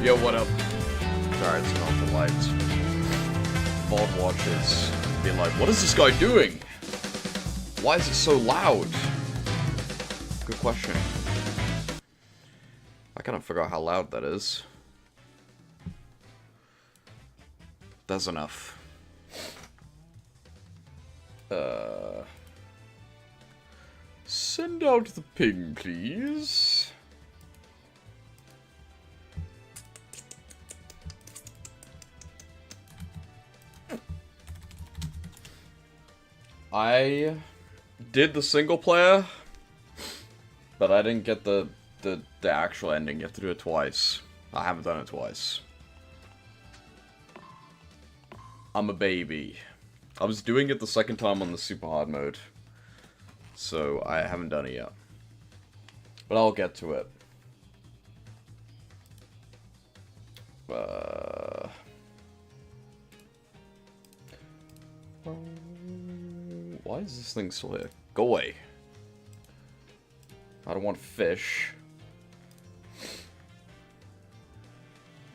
Yo, what up? Sorry, it's not the lights. VOD watchers be like, what is this guy doing? Why is it so loud? Good question. I kind of forgot how loud that is. That's enough. Send out the ping, please. I did the single player, but I didn't get the actual ending. You have to do it twice. I haven't done it twice. I'm a baby. I was doing it the second time on the super hard mode, so I haven't done it yet. But I'll get to it. Why is this thing still here? Go away. I don't want fish.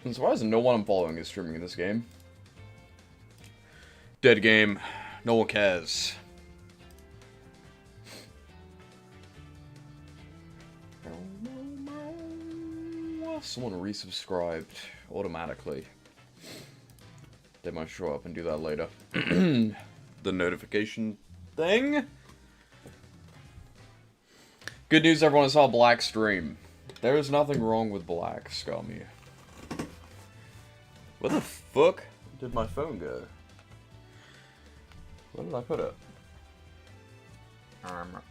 I'm surprised no one I'm following is streaming in this game. Dead game. No one cares. Someone resubscribed automatically. They might show up and do that later. The notification thing. Good news, everyone. I saw Black stream. There is nothing wrong with Black, Scummy. Where the fuck did my phone go? Where did I put it?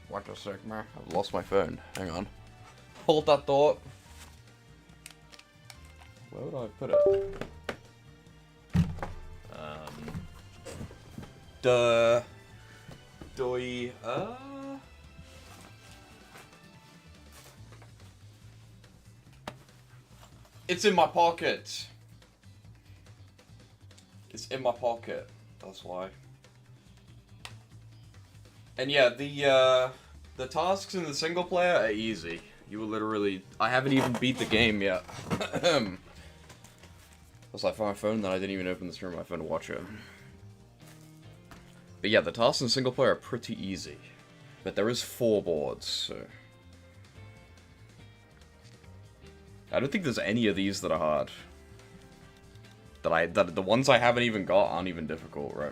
What a sec, man. I've lost my phone. Hang on. Hold that thought. Where would I put it? It's in my pocket. It's in my pocket. That's why. And yeah, the tasks in the single player are easy. You will literally... I haven't even beat the game yet. Plus, I found my phone, then I didn't even open the stream on my phone to watch it. But yeah, the tasks in single player are pretty easy. But there is 4 boards, so... I don't think there's any of these that are hard. The ones I haven't even got aren't even difficult, right?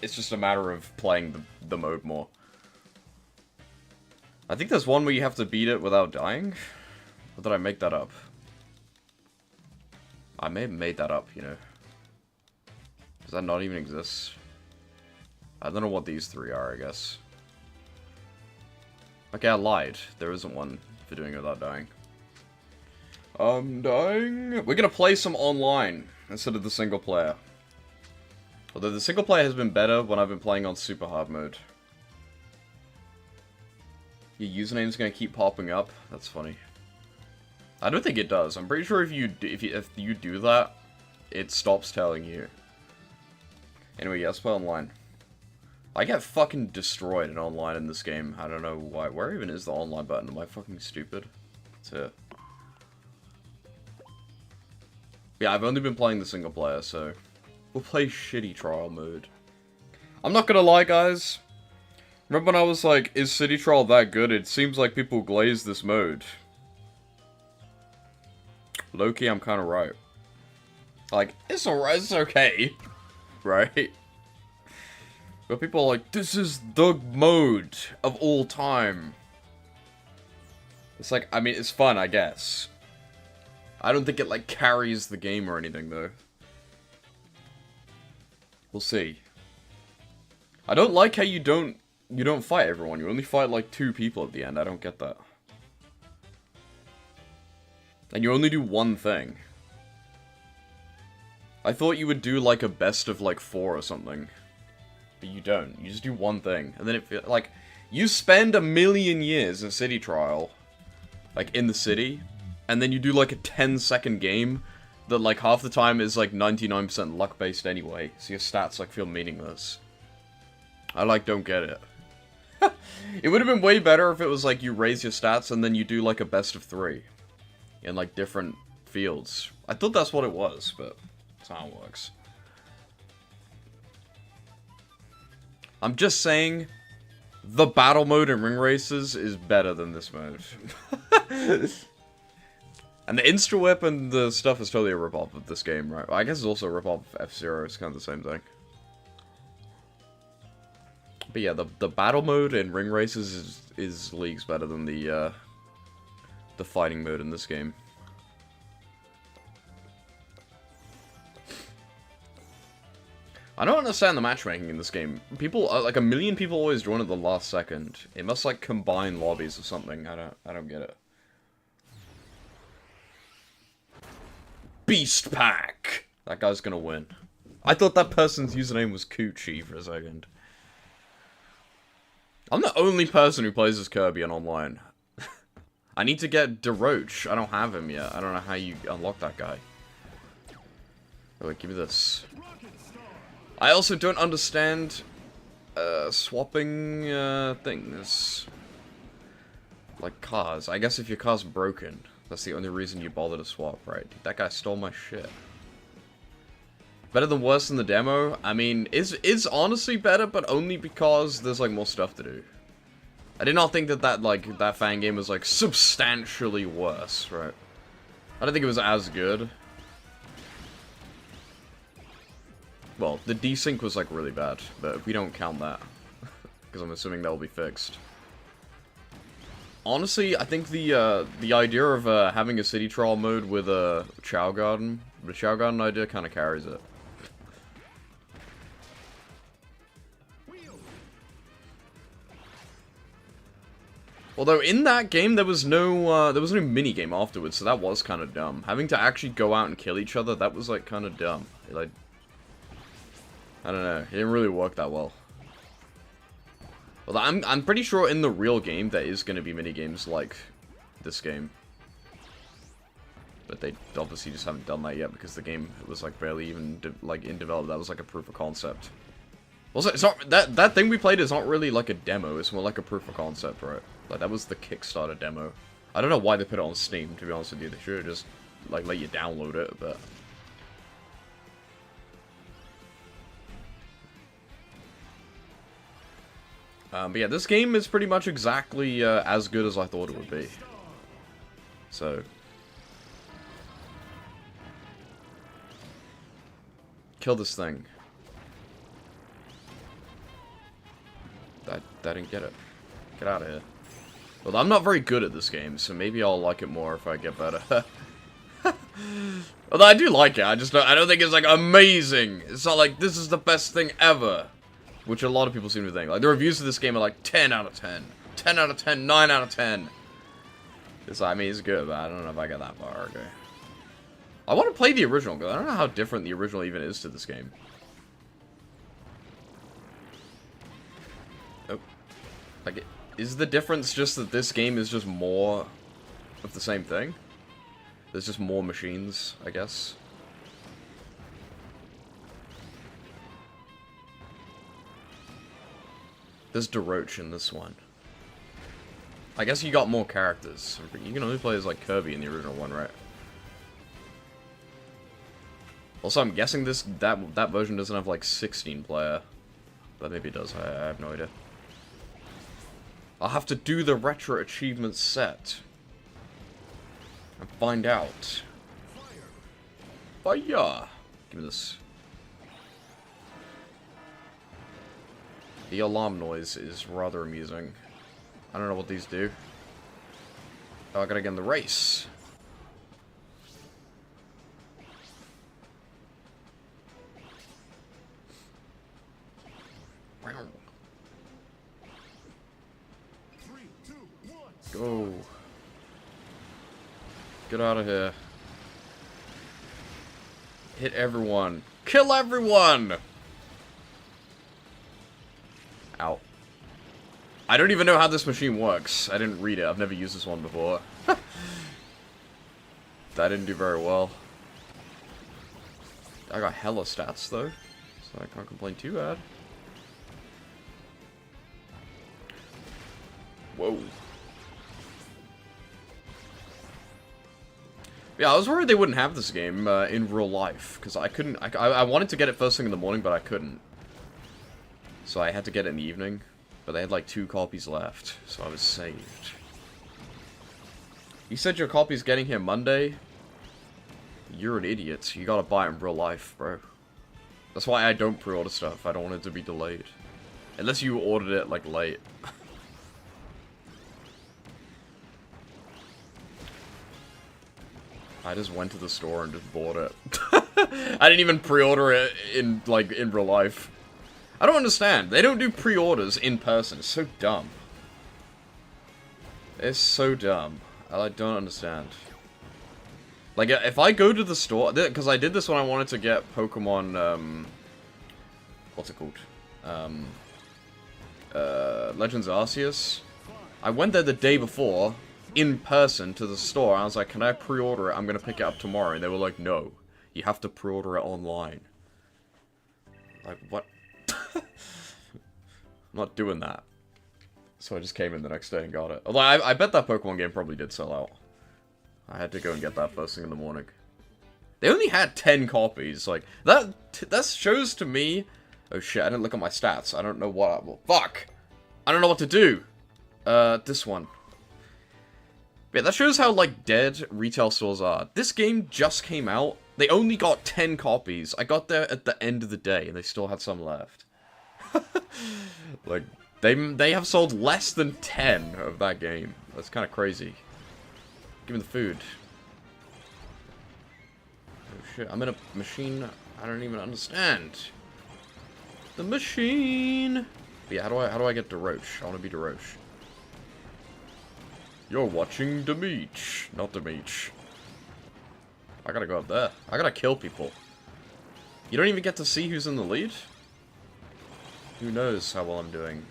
It's just a matter of playing the mode more. I think there's one where you have to beat it without dying. Or did I make that up? I may have made that up, you know. Does that not even exist? I don't know what these 3 are, I guess. Okay, I lied. There isn't one for doing it without dying. I'm dying. We're gonna play some online instead of the single player. Although the single player has been better when I've been playing on super hard mode. Your username's gonna keep popping up. That's funny. I don't think it does. I'm pretty sure if you do that, it stops telling you. Anyway, yeah, let's play online. I get fucking destroyed in online in this game. I don't know why. Where even is the online button? Am I fucking stupid? It's here. Yeah, I've only been playing the single player, so we'll play shitty trial mode. I'm not gonna lie, guys. Remember when I was like, is City Trial that good? It seems like people glaze this mode. Low-key, I'm kind of right. Like, it's alright, it's okay. Right? But people are like, this is the mode of all time. It's like, I mean, it's fun, I guess. I don't think it, like, carries the game or anything, though. We'll see. I don't like how you don't fight everyone. You only fight, like, 2 people at the end. I don't get that. And you only do one thing. I thought you would do, like, a best of, like, 4 or something. But you don't. You just do one thing. And then it, like, you spend 1,000,000 years in City Trial, like, in the city, and then you do, like, a 10-second game that, like, half the time is, like, 99% luck-based anyway, so your stats, like, feel meaningless. I, like, don't get it. It would have been way better if it was, like, you raise your stats and then you do, like, a best of 3. In, like, different fields. I thought that's what it was, but that's how it works. I'm just saying, the battle mode in Ring Races is better than this mode. And the Insta Whip and the stuff is totally a ripoff of this game, right? I guess it's also a ripoff of F-Zero, it's kind of the same thing. But yeah, the battle mode in Ring Races is leagues better than the fighting mode in this game. I don't understand the matchmaking in this game. People, like a million people always join at the last second. It must like combine lobbies or something. I don't get it. Beast Pack! That guy's gonna win. I thought that person's username was Coochie for a second. I'm the only person who plays as Kirby on online. I need to get DeRoach. I don't have him yet. I don't know how you unlock that guy. Oh, wait, give me this. I also don't understand swapping things. Like cars. I guess if your car's broken, that's the only reason you bother to swap, right? Dude, that guy stole my shit. Better than worse than the demo? I mean, it's honestly better, but only because there's, like, more stuff to do. I did not think that that fan game was, like, substantially worse, right? I don't think it was as good. Well, the desync was, like, really bad, but we don't count that. Because I'm assuming that will be fixed. Honestly, I think the idea of having a city trial mode with a Chow Garden, the Chow Garden idea kind of carries it. Although in that game there was no mini game afterwards, so that was kind of dumb. Having to actually go out and kill each other, that was like kind of dumb. Like, I don't know, it didn't really work that well. Well, I'm pretty sure in the real game there is going to be minigames like this game. But they obviously just haven't done that yet because the game was like barely even in development. That was like a proof of concept. Also, it's not that thing we played is not really like a demo. It's more like a proof of concept, right? Like that was the Kickstarter demo. I don't know why they put it on Steam. To be honest with you, they should have just like let you download it, but. But yeah, this game is pretty much exactly as good as I thought it would be. So. Kill this thing. That didn't get it. Get out of here. Well, I'm not very good at this game, so maybe I'll like it more if I get better. Although I do like it, I don't think it's like amazing. It's not like this is the best thing ever. Which a lot of people seem to think. Like, the reviews of this game are like 10 out of 10. 10 out of 10, 9 out of 10. It's, I mean, it's good, but I don't know if I get that far, okay. I want to play the original, because I don't know how different the original even is to this game. Oh. Like, is the difference just that this game is just more of the same thing? There's just more machines, I guess. There's DeRoach in this one. I guess you got more characters. You can only play as like Kirby in the original one, right? Also, I'm guessing that version doesn't have like 16 player, but maybe it does. I have no idea. I'll have to do the retro achievement set and find out. Fire! Give me this. The alarm noise is rather amusing. I don't know what these do. Oh, I gotta get in the race. Go. Get out of here. Hit everyone. Kill everyone! Ow. I don't even know how this machine works. I didn't read it. I've never used this one before. That didn't do very well. I got hella stats, though. So I can't complain too bad. Whoa. Yeah, I was worried they wouldn't have this game in real life, because I couldn't, I wanted to get it first thing in the morning, but I couldn't. So I had to get it in the evening, but they had like 2 copies left, so I was saved. You said your copy's getting here Monday? You're an idiot. You gotta buy it in real life, bro. That's why I don't pre-order stuff. I don't want it to be delayed. Unless you ordered it, like, late. I just went to the store and just bought it. I didn't even pre-order it in, like, in real life. I don't understand. They don't do pre-orders in person. It's so dumb. It's so dumb. I don't understand. Like, if I go to the store... Because I did this when I wanted to get Pokemon, what's it called? Legends Arceus. I went there the day before, in person, to the store. I was like, can I pre-order it? I'm gonna pick it up tomorrow. And they were like, no. You have to pre-order it online. Like, what? I'm not doing that. So I just came in the next day and got it. Although, I bet that Pokemon game probably did sell out. I had to go and get that first thing in the morning. They only had 10 copies. Like, that shows to me... Oh shit, I didn't look at my stats. I don't know what... Well, fuck! I don't know what to do! This one. Yeah, that shows how, like, dead retail stores are. This game just came out. They only got 10 copies. I got there at the end of the day, and they still had some left. Like, they have sold less than 10 of that game. That's kind of crazy. Give me the food. Oh shit, I'm in a machine I don't even understand. The machine! But yeah, how do I get DeRoche? I want to be DeRoche. You're watching Demeech, not Demeech. I gotta go up there. I gotta kill people. You don't even get to see who's in the lead? Who knows how well I'm doing?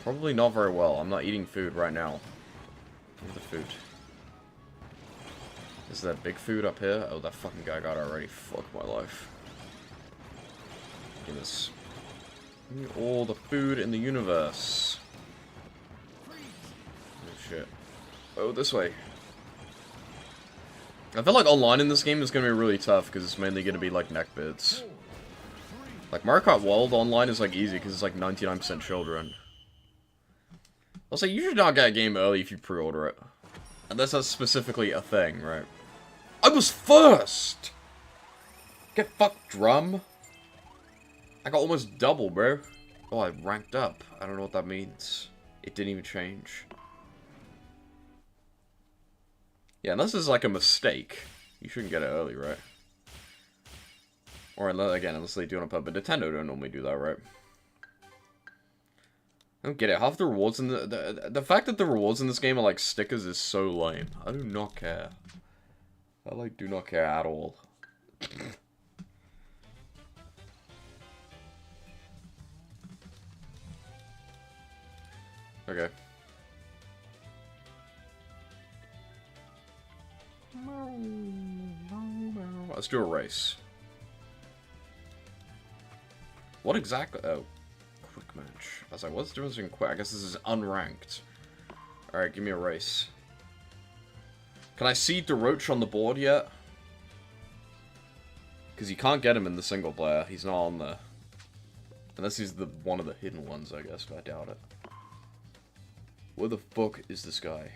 Probably not very well. I'm not eating food right now. Give me the food. Is there big food up here? Oh, that fucking guy got it already. Fuck my life. Give me this. Give me all the food in the universe. Oh shit. Oh, this way. I feel like online in this game is going to be really tough because it's mainly going to be like neckbeards. Like Mario Kart World online is like easy because it's like 99% children. Also, you should not get a game early if you pre-order it. Unless that's specifically a thing, right? I was first! Get fucked, drum. I got almost double, bro. Oh, I ranked up. I don't know what that means. It didn't even change. Yeah, unless it's like a mistake. You shouldn't get it early, right? Or again, unless they do it on purpose. But Nintendo don't normally do that, right? I don't get it. Half the rewards in the fact that the rewards in this game are like stickers is so lame. I do not care. I like do not care at all. Okay. Let's do a race. What exactly? Oh. Quick match. I was like, what's the difference between quick? I guess this is unranked. Alright, give me a race. Can I see DeRoche on the board yet? Because you can't get him in the single player. He's not on there. Unless he's the one of the hidden ones, I guess, but I doubt it. Where the fuck is this guy?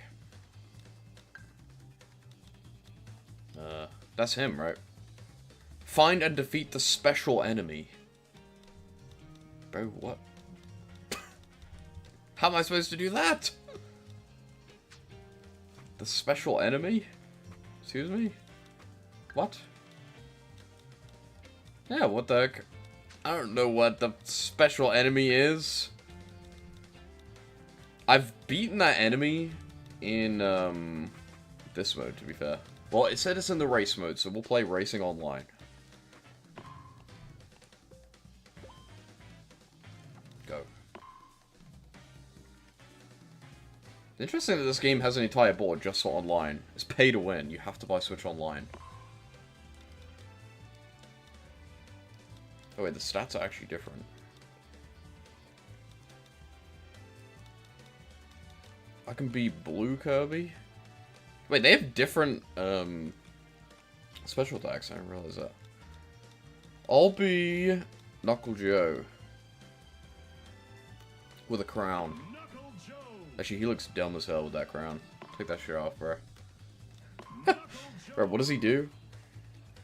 That's him, right? Find and defeat the special enemy. Bro, what? How am I supposed to do that? The special enemy? Excuse me? What? Yeah, what the heck? I don't know what the special enemy is. I've beaten that enemy in, this mode, to be fair. Well, it said it's in the race mode, so we'll play racing online. Go. Interesting that this game has an entire board just for online. It's pay to win. You have to buy Switch Online. Oh wait, the stats are actually different. I can be Blue Kirby. Wait, they have different, special attacks. I didn't realize that. I'll be Knuckle Joe. With a crown. Actually, he looks dumb as hell with that crown. Take that shit off, bro. Bro, what does he do?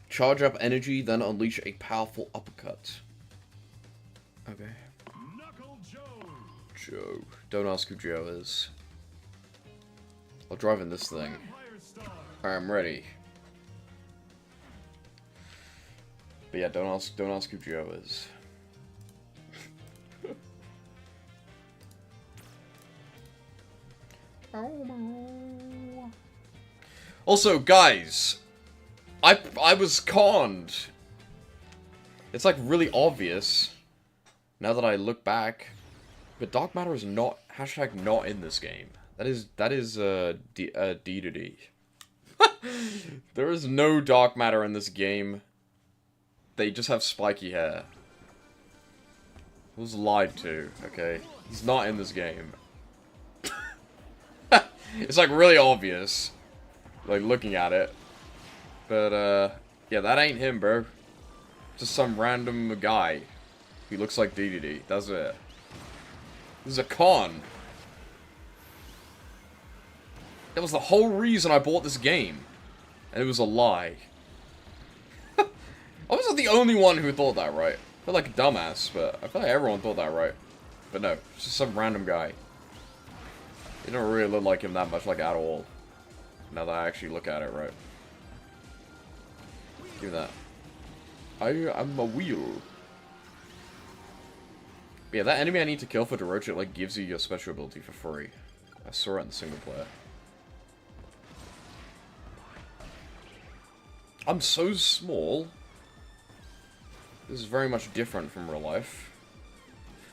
Charge up energy, then unleash a powerful uppercut. Okay. Joe. Don't ask who Joe is. I'll drive in this thing. Alright, I'm ready. But yeah, don't ask who Joe is. Also, guys, I was conned. It's like really obvious now that I look back, but dark matter is not #not in this game. That is D to D. There is no dark matter in this game. They just have spiky hair. I was lied to. Okay, he's not in this game. It's like really obvious, like looking at it, but yeah, that ain't him, bro. Just some random guy. He looks like DDD. That's it. This is a con. That was the whole reason I bought this game, and it was a lie. I wasn't the only one who thought that, right? I feel like a dumbass, but I feel like everyone thought that, right? But no, it's just some random guy. It don't really look like him that much, like, at all. Now that I actually look at it, right? Give me that. I'm a wheel. But yeah, that enemy I need to kill for Dorocha, it, like, gives you your special ability for free. I saw it in the single player. I'm so small. This is very much different from real life.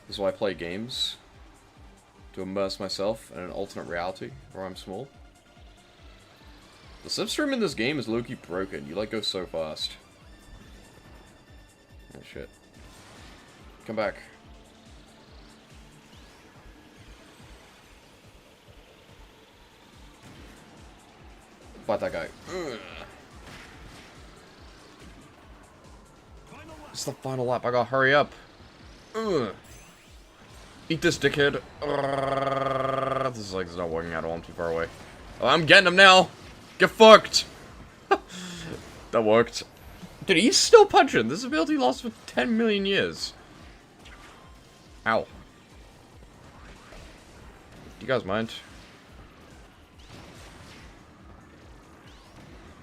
This is why I play games. To immerse myself in an alternate reality where I'm small. The slipstream in this game is low-key broken. You like go so fast. Oh shit. Come back. Fight that guy. Ugh. It's the final lap. I gotta hurry up. Ugh. Eat this, dickhead. This is like, it's not working at all. I'm too far away. Oh, I'm getting him now. Get fucked. That worked. Dude, he's still punching. This ability lost for 10 million years. Ow. Do you guys mind?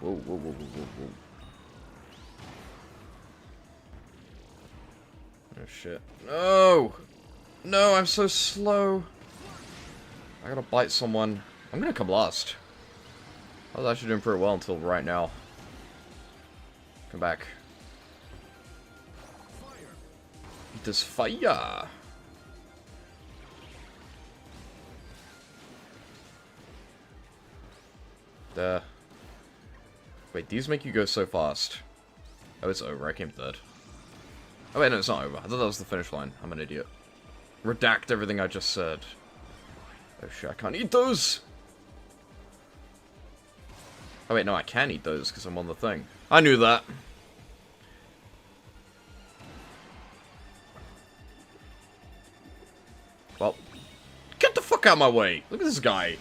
Whoa, whoa, whoa, whoa, whoa, whoa. Oh, shit. No! No, I'm so slow. I gotta bite someone. I'm gonna come last. I was actually doing pretty well until right now. Come back. Eat this fire. Wait, these make you go so fast. Oh, it's over. I came third. Oh wait, no, it's not over. I thought that was the finish line. I'm an idiot. Redact everything I just said. Oh shit, I can't eat those! Oh wait, no, I can eat those because I'm on the thing. I knew that. Well, get the fuck out of my way! Look at this guy.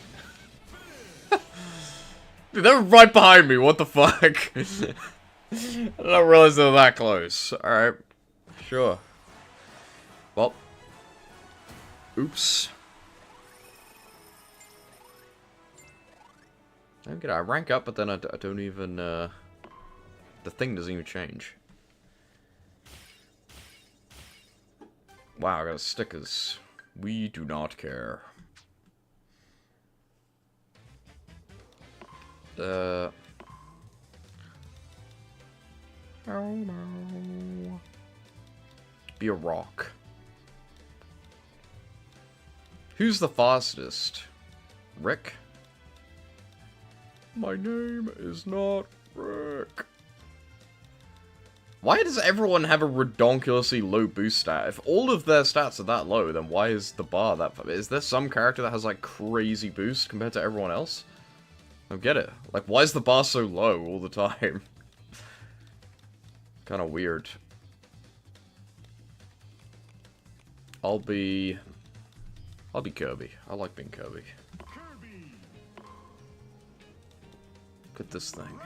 Dude, they're right behind me, what the fuck? I did not realize they were that close. Alright, sure. Well. Oops. Okay, I rank up, but then I don't even, the thing doesn't even change. Wow, I got stickers. We do not care. Oh no. Be a rock. Who's the fastest? Rick? My name is not Rick. Why does everyone have a redonkulously low boost stat? If all of their stats are that low, then why is the bar that... Is there some character that has, like, crazy boost compared to everyone else? I don't get it. Like, why is the bar so low all the time? Kind of weird. I'll be Kirby. I like being Kirby. Look at this thing.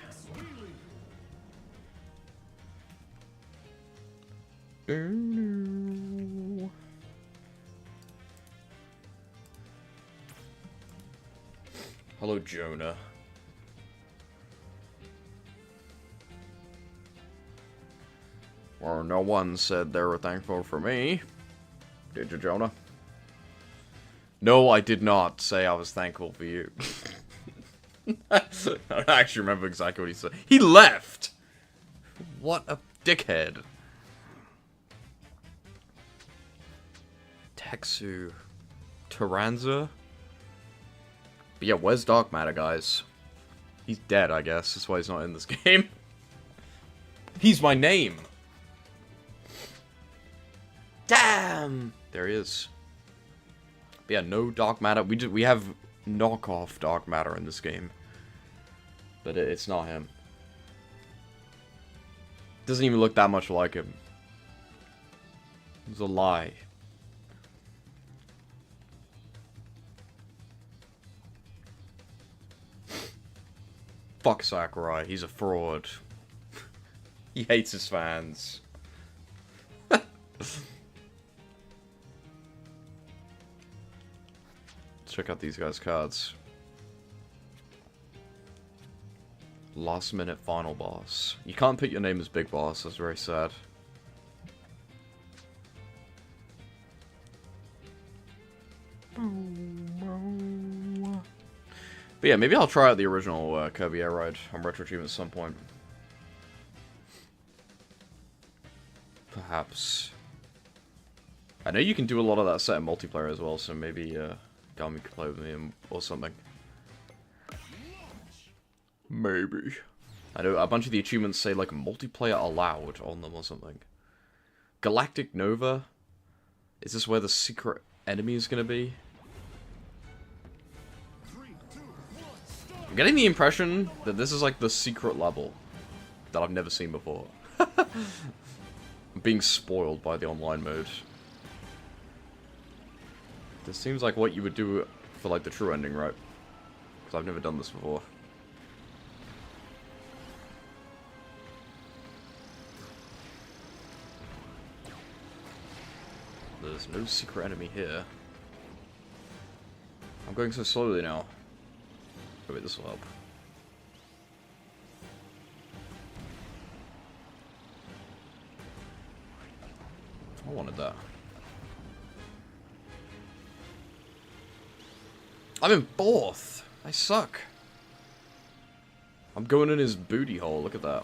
Hello, Jonah. Well, no one said they were thankful for me. Did you, Jonah? No, I did not say I was thankful for you. I don't actually remember exactly what he said. He left! What a dickhead. Texu. Taranza? But yeah, where's Dark Matter, guys? He's dead, I guess. That's why he's not in this game. He's my name! Damn! There he is. But yeah, no Dark Matter. We have knockoff Dark Matter in this game. But it's not him. Doesn't even look that much like him. It's a lie. Fuck Sakurai, he's a fraud. He hates his fans. Check out these guys' cards. Last minute final boss. You can't put your name as Big Boss, that's very sad. But yeah, maybe I'll try out the original Kirby Air Ride on Retro Achievement at some point. Perhaps. I know you can do a lot of that set in multiplayer as well, so maybe Gami could play with me or something. Maybe. I know a bunch of the achievements say like multiplayer allowed on them or something. Galactic Nova? Is this where the secret enemy is going to be? I'm getting the impression that this is like the secret level that I've never seen before. I'm being spoiled by the online mode. This seems like what you would do for like the true ending, right? Because I've never done this before. There's no secret enemy here. I'm going so slowly now. Oh wait, this will help. I wanted that. I'm in fourth! I suck. I'm going in his booty hole, look at that.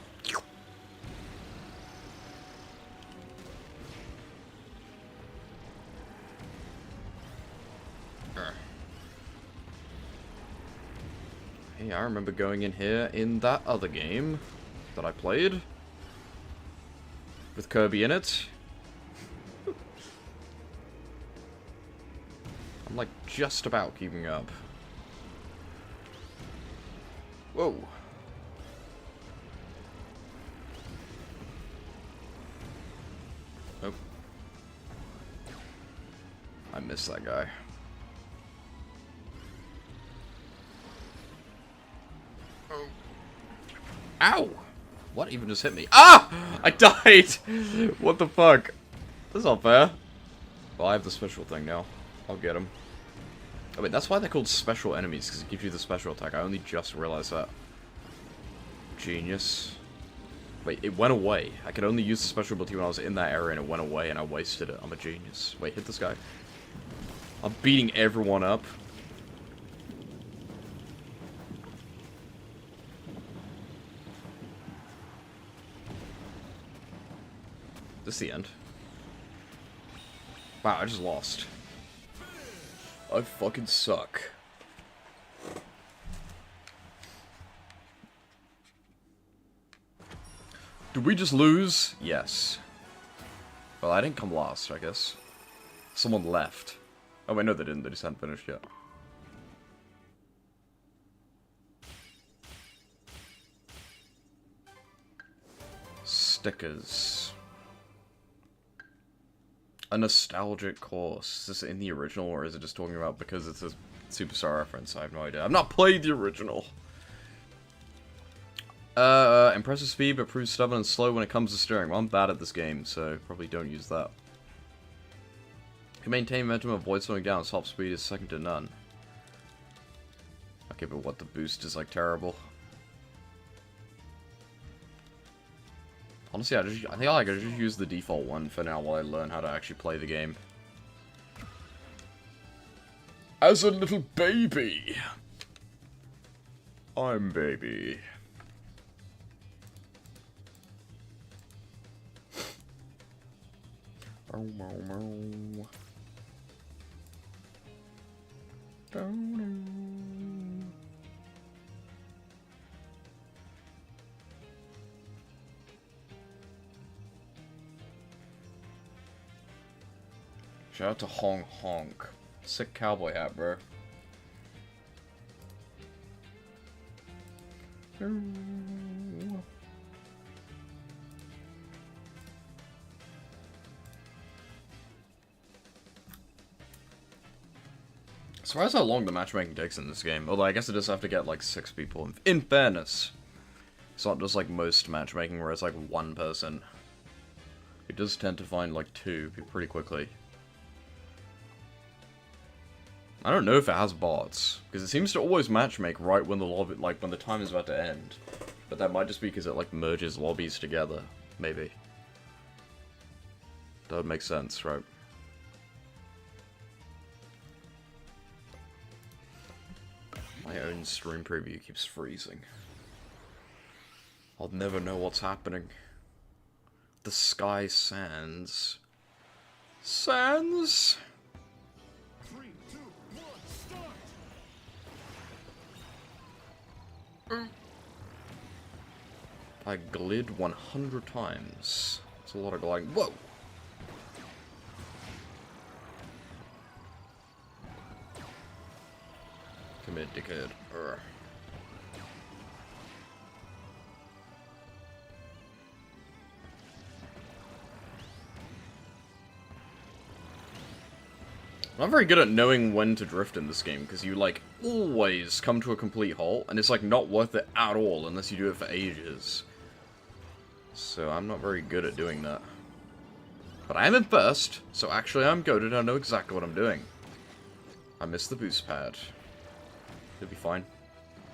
Hey, I remember going in here in that other game that I played. With Kirby in it. I'm like just about keeping up. Whoa. Nope. I missed that guy. Oh. Ow! What even just hit me? Ah! I died! What the fuck? That's not fair. Well, I have the special thing now. I'll get him. Oh wait, that's why they're called special enemies, because it gives you the special attack. I only just realized that. Genius. Wait, it went away. I could only use the special ability when I was in that area, and it went away, and I wasted it. I'm a genius. Wait, hit this guy. I'm beating everyone up. This is the end. Wow, I just lost. I fucking suck. Did we just lose? Yes. Well, I didn't come last, I guess. Someone left. Oh wait, no they didn't. They just hadn't finished yet. Stickers. A nostalgic course. Is this in the original, or is it just talking about because it's a Superstar reference? I have no idea. I've not played the original. Impressive speed, but proves stubborn and slow when it comes to steering. Well, I'm bad at this game, so probably don't use that. You can maintain momentum, avoid slowing down. Top speed is second to none. Okay, but what, the boost is, like, terrible? Honestly, I think I could just use the default one for now while I learn how to actually play the game. As a little baby. I'm baby. Oh, mo. Shout out to Honk Honk. Sick cowboy hat, bro. Surprised how long the matchmaking takes in this game. Although I guess I just have to get like 6 people. In fairness, it's not just like most matchmaking where it's like one person. It does tend to find like 2 pretty quickly. I don't know if it has bots, because it seems to always matchmake right when the lobby, like when the time is about to end. But that might just be because it like merges lobbies together, maybe. That would make sense, right? My own stream preview keeps freezing. I'll never know what's happening. The sky sands. Sands? 3, 2, 1, start! I glid 100 times. That's a lot of gliding. Whoa! Come here, dickhead. Urgh. I'm not very good at knowing when to drift in this game, because you, like, always come to a complete halt, and it's, like, not worth it at all unless you do it for ages. So I'm not very good at doing that. But I am in first, so actually I'm goated, I know exactly what I'm doing. I missed the boost pad. It'll be fine.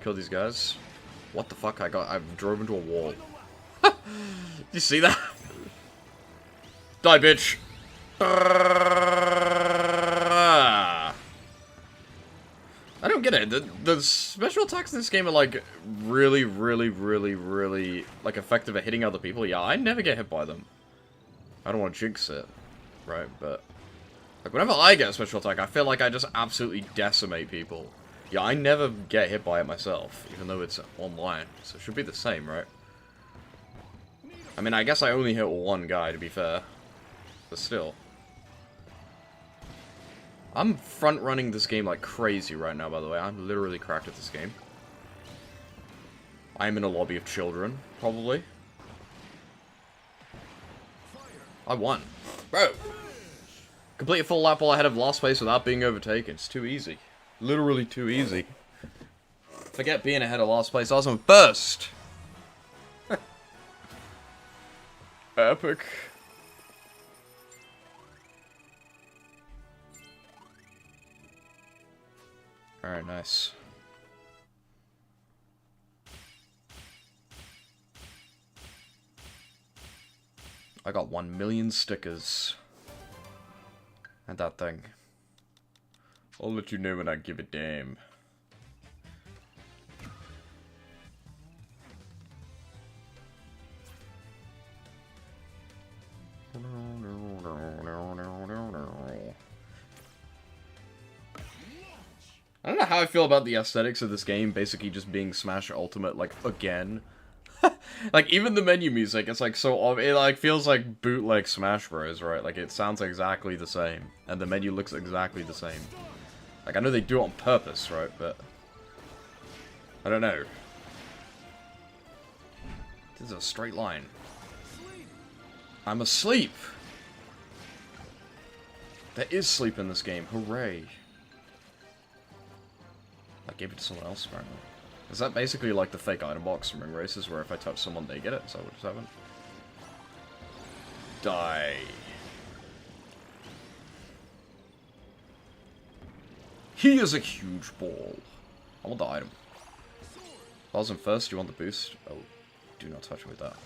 Kill these guys. What the fuck? I drove into a wall. Did you see that? Die, bitch! I don't get it. The special attacks in this game are like really, like effective at hitting other people. Yeah, I never get hit by them. I don't want to jinx it, right? But like whenever I get a special attack, I feel like I just absolutely decimate people. Yeah, I never get hit by it myself, even though it's online. So it should be the same, right? I mean, I guess I only hit one guy, to be fair. But still. I'm front-running this game like crazy right now, by the way. I'm literally cracked at this game. I'm in a lobby of children, probably. I won. Bro! Complete a full lap while ahead of last place without being overtaken. It's too easy. Literally too easy. Forget being ahead of last place. I was on first! Epic. Alright, nice. I got 1,000,000 stickers. And that thing. I'll let you know when I give a damn. I don't know how I feel about the aesthetics of this game basically just being Smash Ultimate, like, again. Like, even the menu music, it's like so... It, like, feels like bootleg Smash Bros, right? Like, it sounds exactly the same. And the menu looks exactly the same. Like, I know they do it on purpose, right? But... I don't know. This is a straight line. I'm asleep! There is sleep in this game. Hooray. I gave it to someone else, apparently. Is that basically like the fake item box from Ring Races, where if I touch someone, they get it? Is that what just happened? Die. He is a huge ball. I want the item. If I was in first, you want the boost? Oh, do not touch me with that.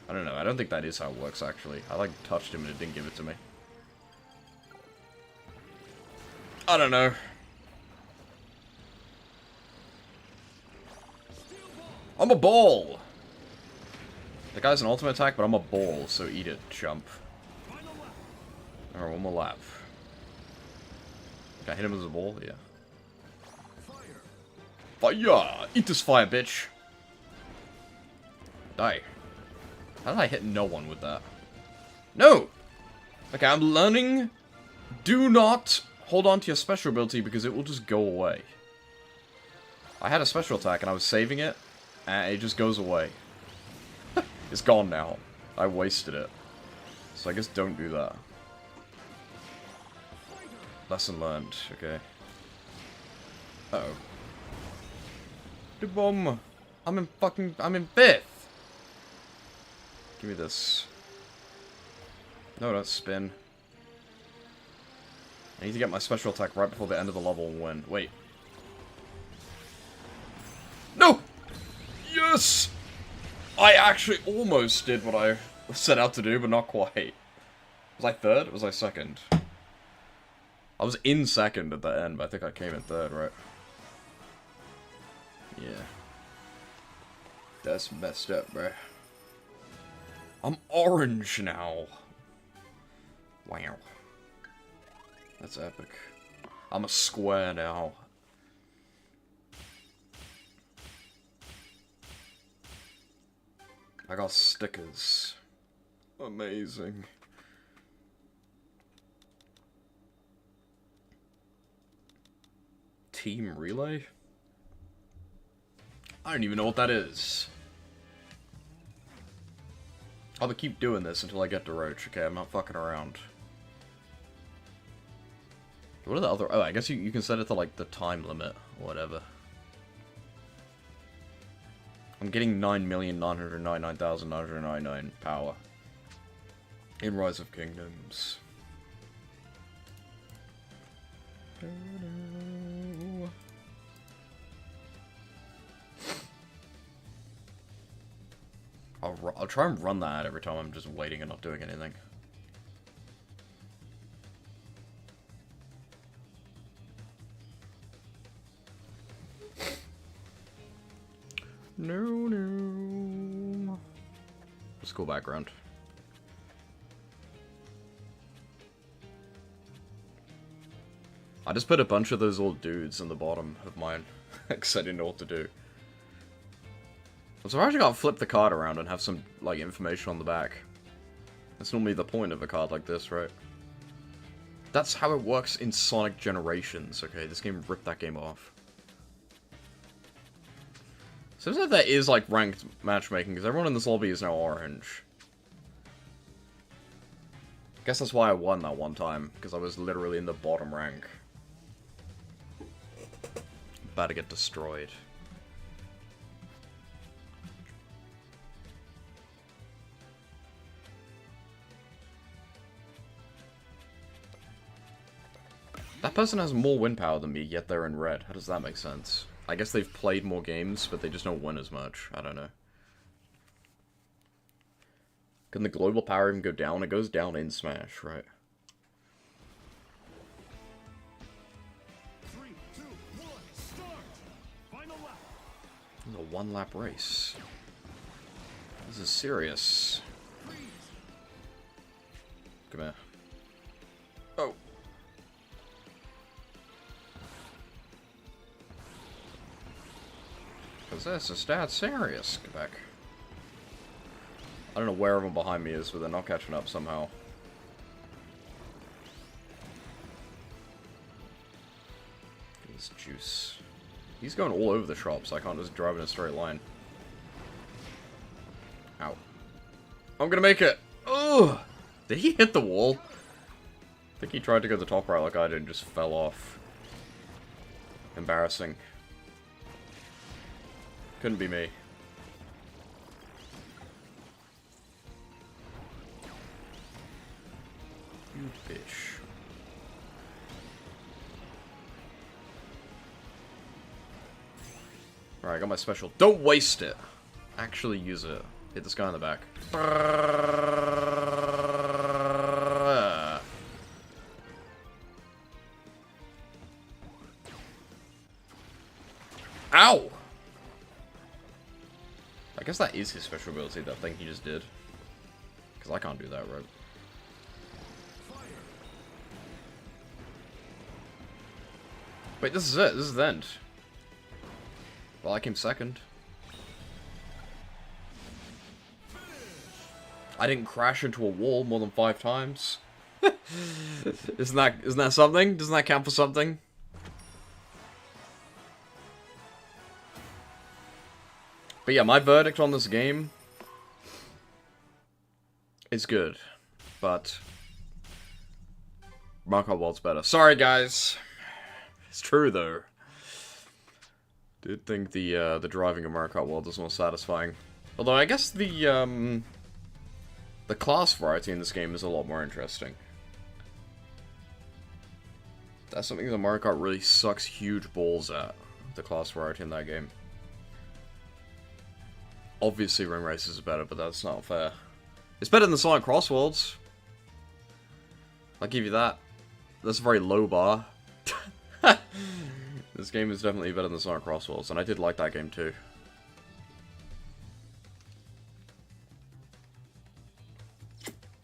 I don't know, I don't think that is how it works, actually. I, like, touched him and it didn't give it to me. I don't know. I'm a ball! The guy's an ultimate attack, but I'm a ball, so eat it, chump. Alright, one more lap. Can I hit him as a ball? Yeah. Fire! Eat this fire, bitch! Die. How did I hit no one with that? No! Okay, I'm learning. Do not hold on to your special ability because it will just go away. I had a special attack and I was saving it, and it just goes away. It's gone now. I wasted it. So I guess don't do that. Lesson learned, okay. Uh-oh. The bomb! I'm in 5th! Give me this. No, don't spin. I need to get my special attack right before the end of the level and win. Wait. No! Yes! I actually almost did what I set out to do, but not quite. Was I third? Or was I second? I was in second at the end, but I think I came in third, right? Yeah. That's messed up, bruh. I'm orange now. Wow. That's epic. I'm a square now. I got stickers. Amazing. Team Relay? I don't even know what that is. I'll keep doing this until I get to Roach. Okay, I'm not fucking around. What are the other... Oh, I guess you can set it to, like, the time limit, or whatever. I'm getting 9,999,999 power. In Rise of Kingdoms. I'll try and run that every time I'm just waiting and not doing anything. No. Let's go background. I just put a bunch of those old dudes in the bottom of mine, because I didn't know what to do. So I actually gotta flip the card around and have some, like, information on the back. That's normally the point of a card like this, right? That's how it works in Sonic Generations, okay? This game ripped that game off. Seems like there is, like, ranked matchmaking, because everyone in this lobby is now orange. I guess that's why I won that one time, because I was literally in the bottom rank. About to get destroyed. That person has more win power than me, yet they're in red. How does that make sense? I guess they've played more games, but they just don't win as much. I don't know. Can the global power even go down? It goes down in Smash, right? 3, 2, 1, start! Final lap. This is a one-lap race. This is serious. Come here. Oh. is this? Is Dad serious? Get back. I don't know where everyone behind me is, but they're not catching up somehow. This juice. He's going all over the shop, so I can't just drive in a straight line. Ow. I'm gonna make it! Ugh! Did he hit the wall? I think he tried to go the top right like I did and just fell off. Embarrassing. Couldn't be me. You bitch. Alright, I got my special. Don't waste it! Actually use it. Hit this guy in the back. Ow! I guess that is his special ability, that thing he just did. Because I can't do that, right? Wait, this is it. This is the end. Well, I came second. I didn't crash into a wall more than 5 times. Isn't that something? Doesn't that count for something? But yeah, my verdict on this game is good, but Mario Kart World's better. Sorry, guys. It's true though. Did think the driving of Mario Kart World is more satisfying. Although I guess the class variety in this game is a lot more interesting. That's something that Mario Kart really sucks huge balls at. The class variety in that game. Obviously, Ring Races is better, but that's not fair. It's better than Sonic Cross Worlds. I'll give you that. That's a very low bar. This game is definitely better than Sonic Cross Worlds, and I did like that game too.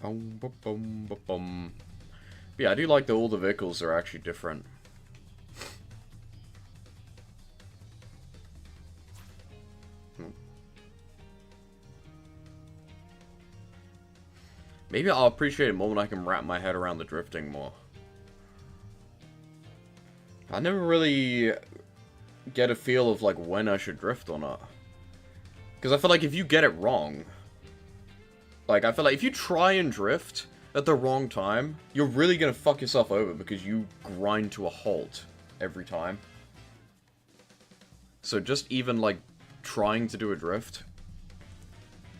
Boom, boom, boom, boom, boom. But yeah, I do like that all the vehicles are actually different. Maybe I'll appreciate it more when I can wrap my head around the drifting more. I never really get a feel of like when I should drift or not. Because I feel like if you get it wrong, like I feel like if you try and drift at the wrong time, you're really gonna fuck yourself over because you grind to a halt every time. So just even like trying to do a drift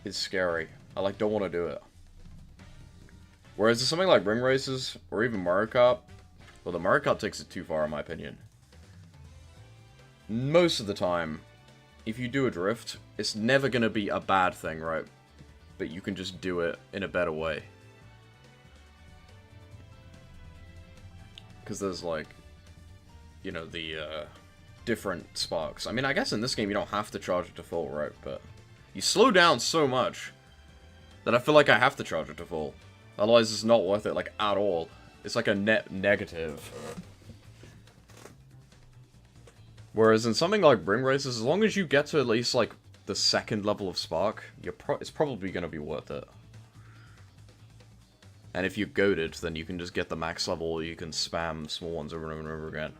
is scary. I like don't want to do it. Whereas if something like Ring Races or even Mario Kart, well, the Mario Kart takes it too far in my opinion. Most of the time, if you do a drift, it's never gonna be a bad thing, right? But you can just do it in a better way. Because there's like, you know, the different sparks. I mean, I guess in this game you don't have to charge it to full, right? But you slow down so much that I feel like I have to charge it to full. Otherwise it's not worth it, like, at all. It's like a net negative. Whereas in something like Ring Races, as long as you get to at least, like, the second level of Spark, it's probably going to be worth it. And if you're goated, then you can just get the max level, you can spam small ones over and over and over again.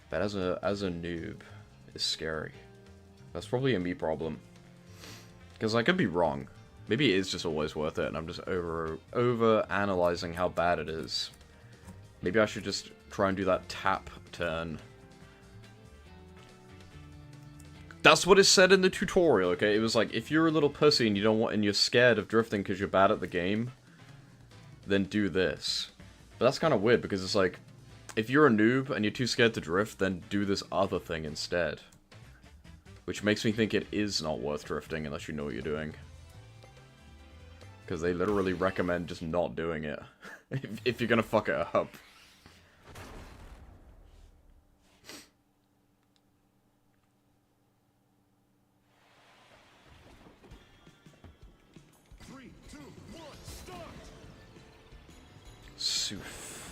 But as a noob, it's scary. That's probably a me problem. Because I could be wrong. Maybe it is just always worth it, and I'm just over-analyzing how bad it is. Maybe I should just try and do that tap turn. That's what it said in the tutorial, okay? It was like, if you're a little pussy and you don't want, and you're scared of drifting because you're bad at the game, then do this. But that's kind of weird, because it's like, if you're a noob and you're too scared to drift, then do this other thing instead. Which makes me think it is not worth drifting unless you know what you're doing. Because they literally recommend just not doing it. if you're gonna fuck it up. Soof.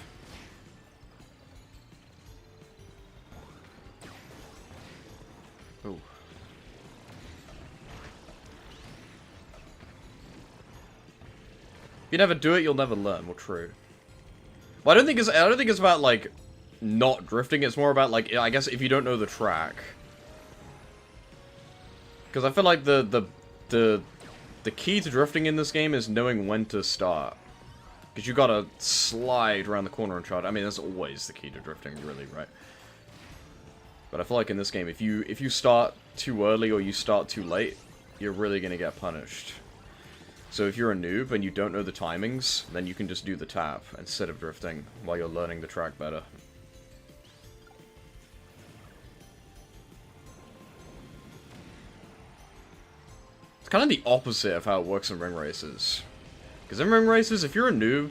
If you never do it, you'll never learn. Well, true. Well, I don't think it's about, like, not drifting. It's more about, like, I guess if you don't know the track. Because I feel like the key to drifting in this game is knowing when to start. Because you gotta slide around the corner and try to... I mean, that's always the key to drifting, really, right? But I feel like in this game, if you start too early or you start too late, you're really gonna get punished. So if you're a noob and you don't know the timings, then you can just do the tap instead of drifting while you're learning the track better. It's kind of the opposite of how it works in ring races. Because in ring races, if you're a noob,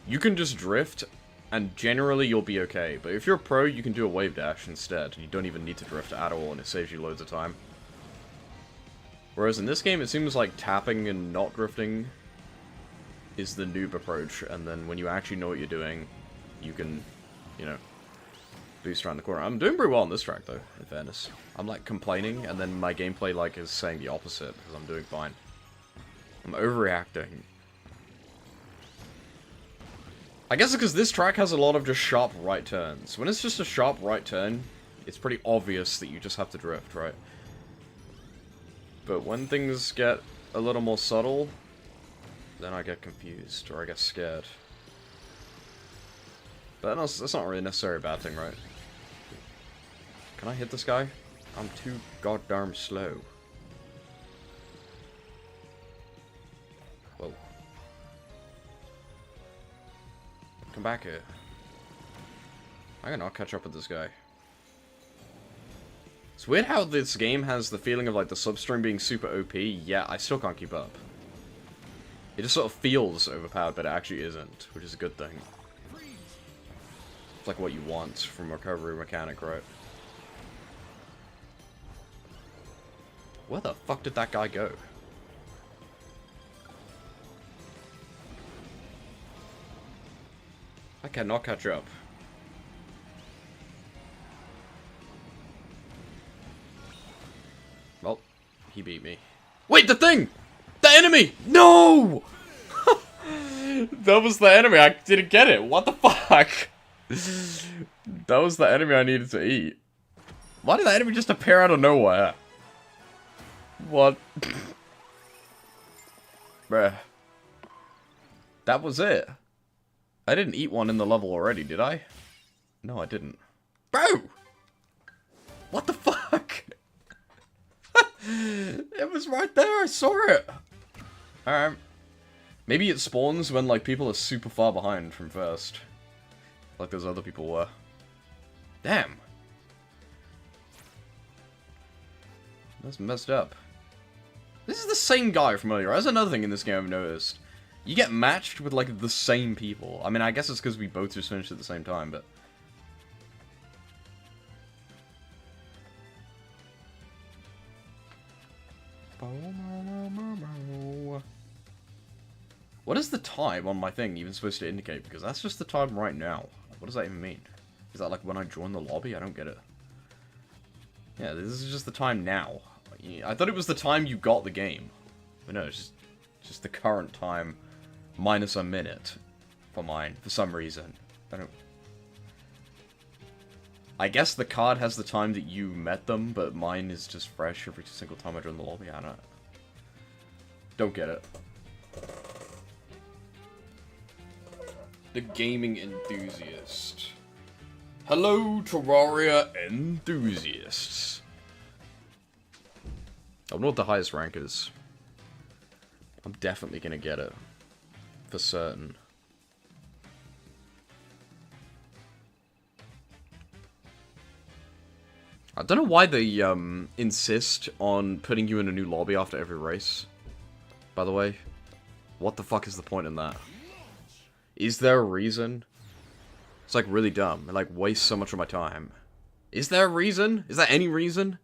you can just drift, and generally you'll be okay. But if you're a pro, you can do a wave dash instead. You don't even need to drift at all, and it saves you loads of time. Whereas in this game, it seems like tapping and not drifting is the noob approach, and then when you actually know what you're doing, you can, you know, boost around the corner. I'm doing pretty well on this track, though, in fairness. I'm, like, complaining, and then my gameplay, like, is saying the opposite, because I'm doing fine. I'm overreacting. I guess it's because this track has a lot of just sharp right turns. When it's just a sharp right turn, it's pretty obvious that you just have to drift, right? But when things get a little more subtle, then I get confused, or I get scared. But that's not really necessarily a bad thing, right? Can I hit this guy? I'm too goddamn slow. Whoa. Come back here. I cannot catch up with this guy. It's weird how this game has the feeling of like the substring being super OP, yet I still can't keep up. It just sort of feels overpowered, but it actually isn't, which is a good thing. It's like what you want from a recovery mechanic, right? Where the fuck did that guy go? I cannot catch up. Well, he beat me. Wait, the thing! The enemy! No! That was the enemy. I didn't get it. What the fuck? That was the enemy I needed to eat. Why did the enemy just appear out of nowhere? What? Bruh. That was it. I didn't eat one in the level already, did I? No, I didn't. Bro! What the fuck? It was right there, I saw it! Maybe it spawns when, like, people are super far behind from first. Like those other people were. Damn! That's messed up. This is the same guy from earlier. That's another thing in this game I've noticed. You get matched with, like, the same people. I mean, I guess it's because we both just finished at the same time, but... What is the time on my thing even supposed to indicate? Because that's just the time right now. What does that even mean? Is that, like, when I join the lobby? I don't get it. Yeah, this is just the time now. I thought it was the time you got the game. But no, it's just the current time minus a minute for mine, for some reason. I guess the card has the time that you met them, but mine is just fresh every single time I join the lobby. I don't get it. The gaming enthusiast. Hello, Terraria enthusiasts. I don't know what the highest rank is. I'm definitely gonna get it. For certain. I don't know why they, insist on putting you in a new lobby after every race. By the way. What the fuck is the point in that? Is there a reason? It's, like, really dumb. It, like, wastes so much of my time. Is there a reason? Is there any reason?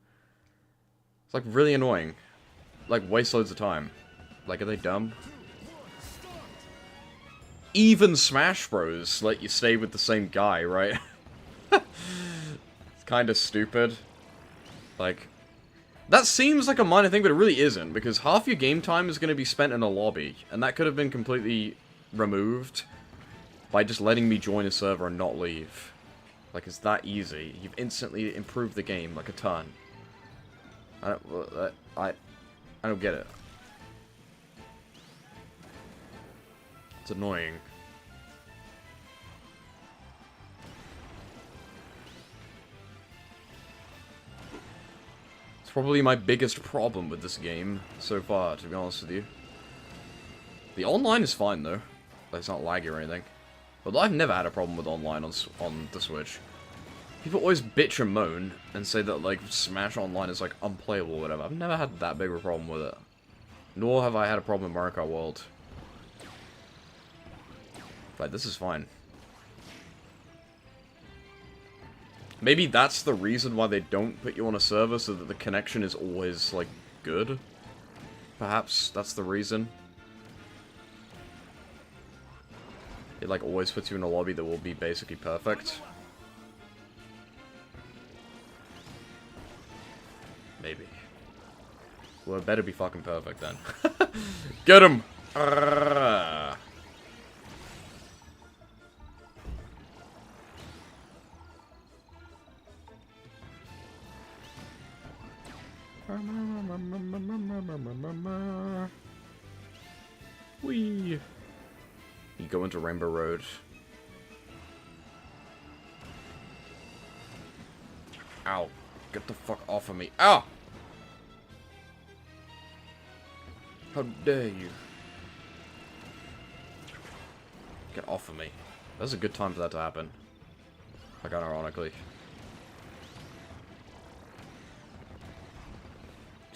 It's, like, really annoying. Like, wastes loads of time. Like, are they dumb? Even Smash Bros. Let you stay with the same guy, right? It's kind of stupid. Like, that seems like a minor thing, but it really isn't, because half your game time is going to be spent in a lobby, and that could have been completely removed by just letting me join a server and not leave. Like, it's that easy. You've instantly improved the game, like, a ton. I don't get it. It's annoying. It's probably my biggest problem with this game so far, to be honest with you. The online is fine, though. Like, it's not laggy or anything. But I've never had a problem with online on the Switch. People always bitch and moan and say that, like, Smash Online is, like, unplayable or whatever. I've never had that big of a problem with it. Nor have I had a problem in Mario Kart World. Like, this is fine. Maybe that's the reason why they don't put you on a server, so that the connection is always, like, good? Perhaps that's the reason. It, like, always puts you in a lobby that will be basically perfect. Maybe. Well, it better be fucking perfect, then. Get him! Whee! You go into Rainbow Road. Ow. Get the fuck off of me. Ow! How dare you? Get off of me. That's a good time for that to happen. Like, unironically.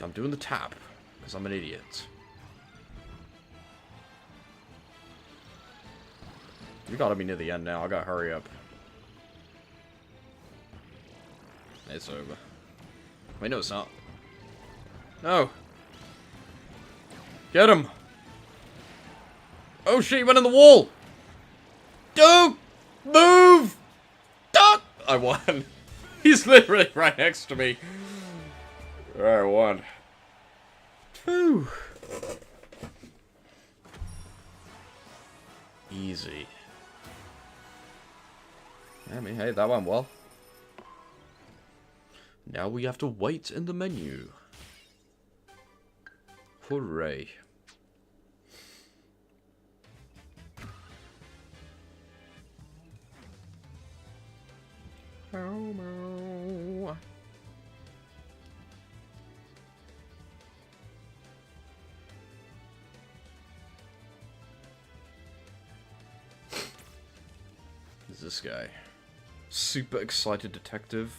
I'm doing the tap, because I'm an idiot. You gotta be near the end now, I gotta hurry up. It's over. Wait, no it's not. No! Get him! Oh shit, he went in the wall! Don't move! Don't! I won. He's literally right next to me. I won. Whew. Easy. I mean, hey, that went well. Now we have to wait in the menu. Hooray. Mow. Who's this guy? Super excited detective.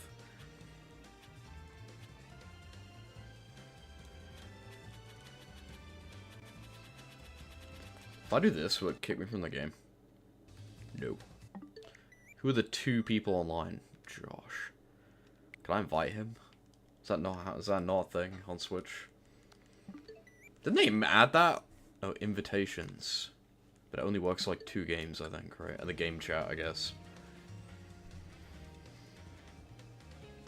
If I do this, will it kick me from the game? No. Who are the two people online? Josh. Can I invite him? Is that not a thing on Switch? Didn't they add that? Oh, invitations. But it only works like 2 games, I think, right? And the game chat, I guess.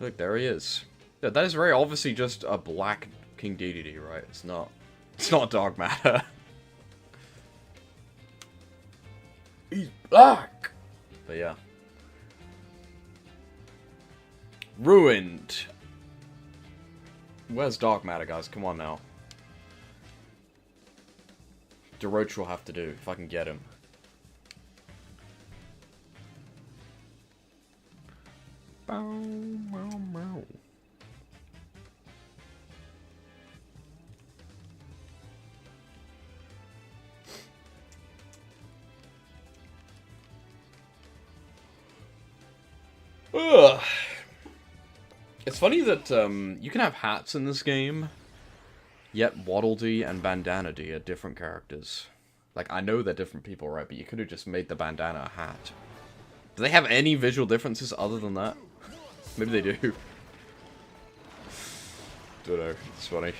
Look, there he is. Yeah, that is very obviously just a black King Dedede, right? It's not dark matter. He's black! But yeah. Ruined. Where's dark matter, guys? Come on now. DeRoach will have to do, if I can get him. Bow, bow, bow. Ugh. It's funny that you can have hats in this game, yet Waddle Dee and Bandana Dee are different characters. Like, I know they're different people, right? But you could have just made the bandana a hat. Do they have any visual differences other than that? Maybe they do. Don't know. It's funny.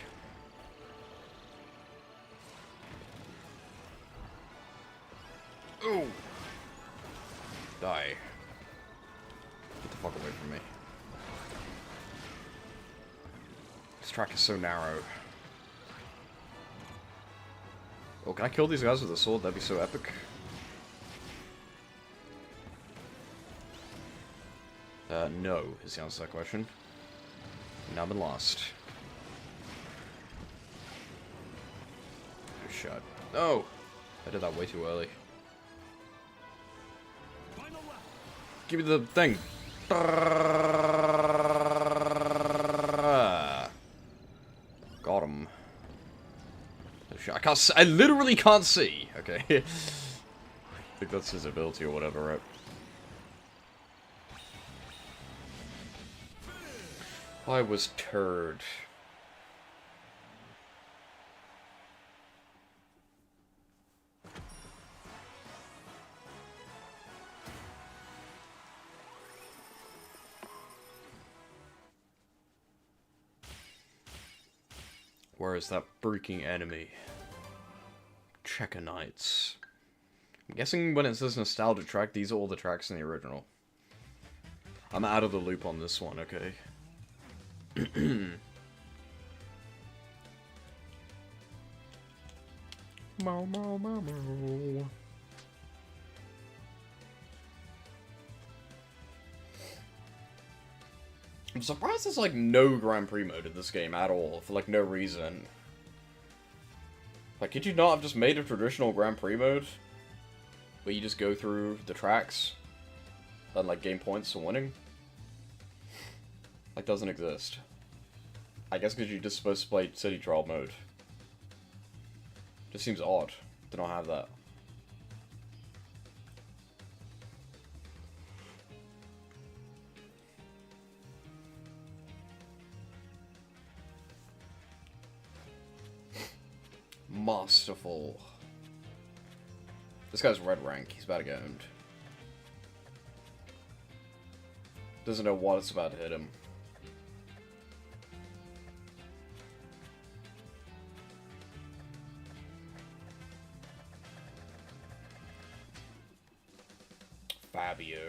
Ooh. Die. Get the fuck away from me. This track is so narrow. Oh, can I kill these guys with a sword? That'd be so epic. No, is the answer to that question. Now I've been lost. Oh, shot. No! I did that way too early. Final lap. Give me the thing! Got him. Oh, shit. I can't see. I literally can't see! Okay. I think that's his ability or whatever, right? I was turd. Where is that freaking enemy? Checker Knights. I'm guessing when it says nostalgia track, these are all the tracks in the original. I'm out of the loop on this one, okay? Mo, mo, mo, mo. I'm surprised there's like no Grand Prix mode in this game at all, for like no reason. Like, could you not have just made a traditional Grand Prix mode? Where you just go through the tracks and like gain points for winning? Like, doesn't exist. I guess because you're just supposed to play City Trial mode. Just seems odd to not have that. Masterful. This guy's red rank. He's about to get owned. Doesn't know what it's about to hit him. Fabio.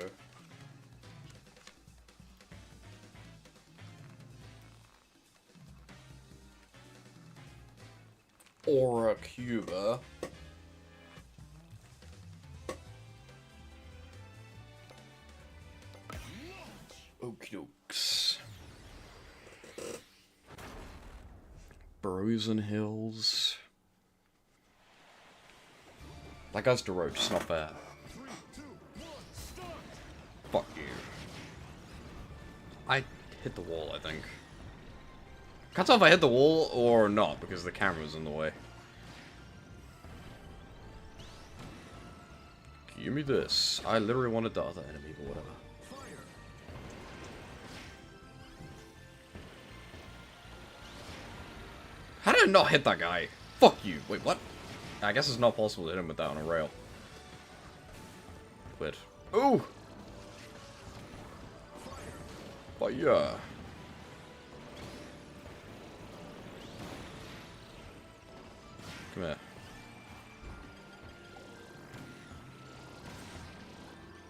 Aura Cuba. Okie dokes. Frozen Hills. That guy's DeRoche, it's not fair. 3, 2, 1, start. Fuck you. I hit the wall, I think. Can't tell if I hit the wall or not, because the camera's in the way. Give me this. I literally wanted the other enemy, but whatever. Fire. How did I not hit that guy? Fuck you. Wait, what? I guess it's not possible to hit him with that on a rail. Weird. Ooh! Fire. Come here.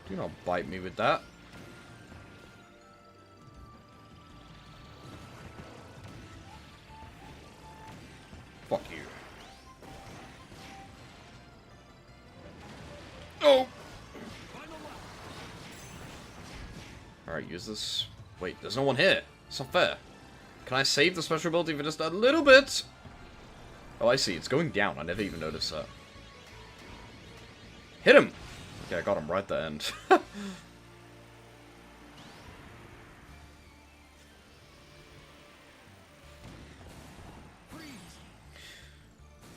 Do not bite me with that. Fuck you. Oh! Alright, use this. Wait, there's no one here. It's not fair. Can I save the special ability for just a little bit? Oh, I see. It's going down. I never even noticed that. Hit him! Okay, I got him right at the end.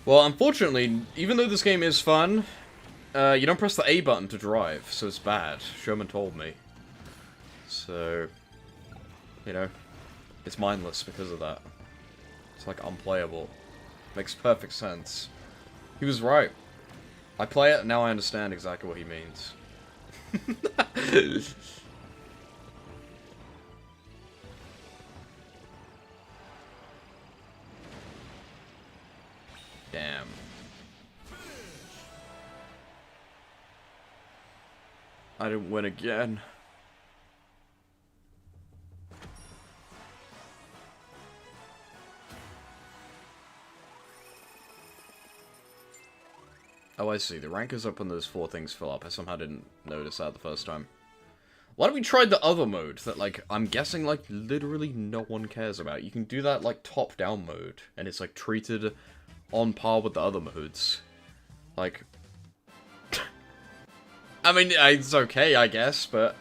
Well, unfortunately, even though this game is fun, you don't press the A button to drive, so it's bad. Sherman told me. So, you know, it's mindless because of that. It's like unplayable. Makes perfect sense. He was right. I play it, and now I understand exactly what he means. Damn. I didn't win again. Oh, I see. The rank is up when those 4 things fill up. I somehow didn't notice that the first time. Why don't we try the other mode that, like, I'm guessing, like, literally no one cares about? You can do that, like, top-down mode, and it's, like, treated on par with the other modes. Like... I mean, it's okay, I guess, but...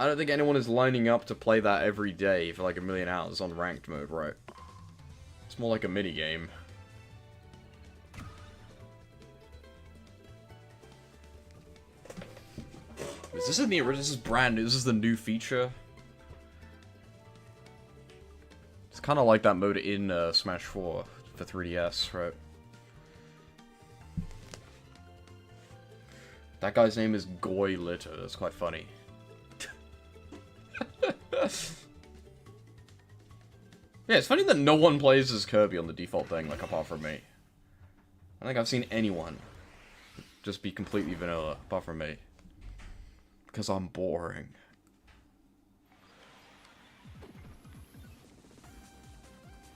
I don't think anyone is lining up to play that every day for, like, 1,000,000 hours on ranked mode, right? It's more like a mini-game. Is this in the original? This is brand new. This is the new feature. It's kind of like that mode in Smash 4 for 3DS, right? That guy's name is Goy Litter. That's quite funny. Yeah, it's funny that no one plays as Kirby on the default thing, like, apart from me. I don't think I've seen anyone just be completely vanilla, apart from me. Because I'm boring.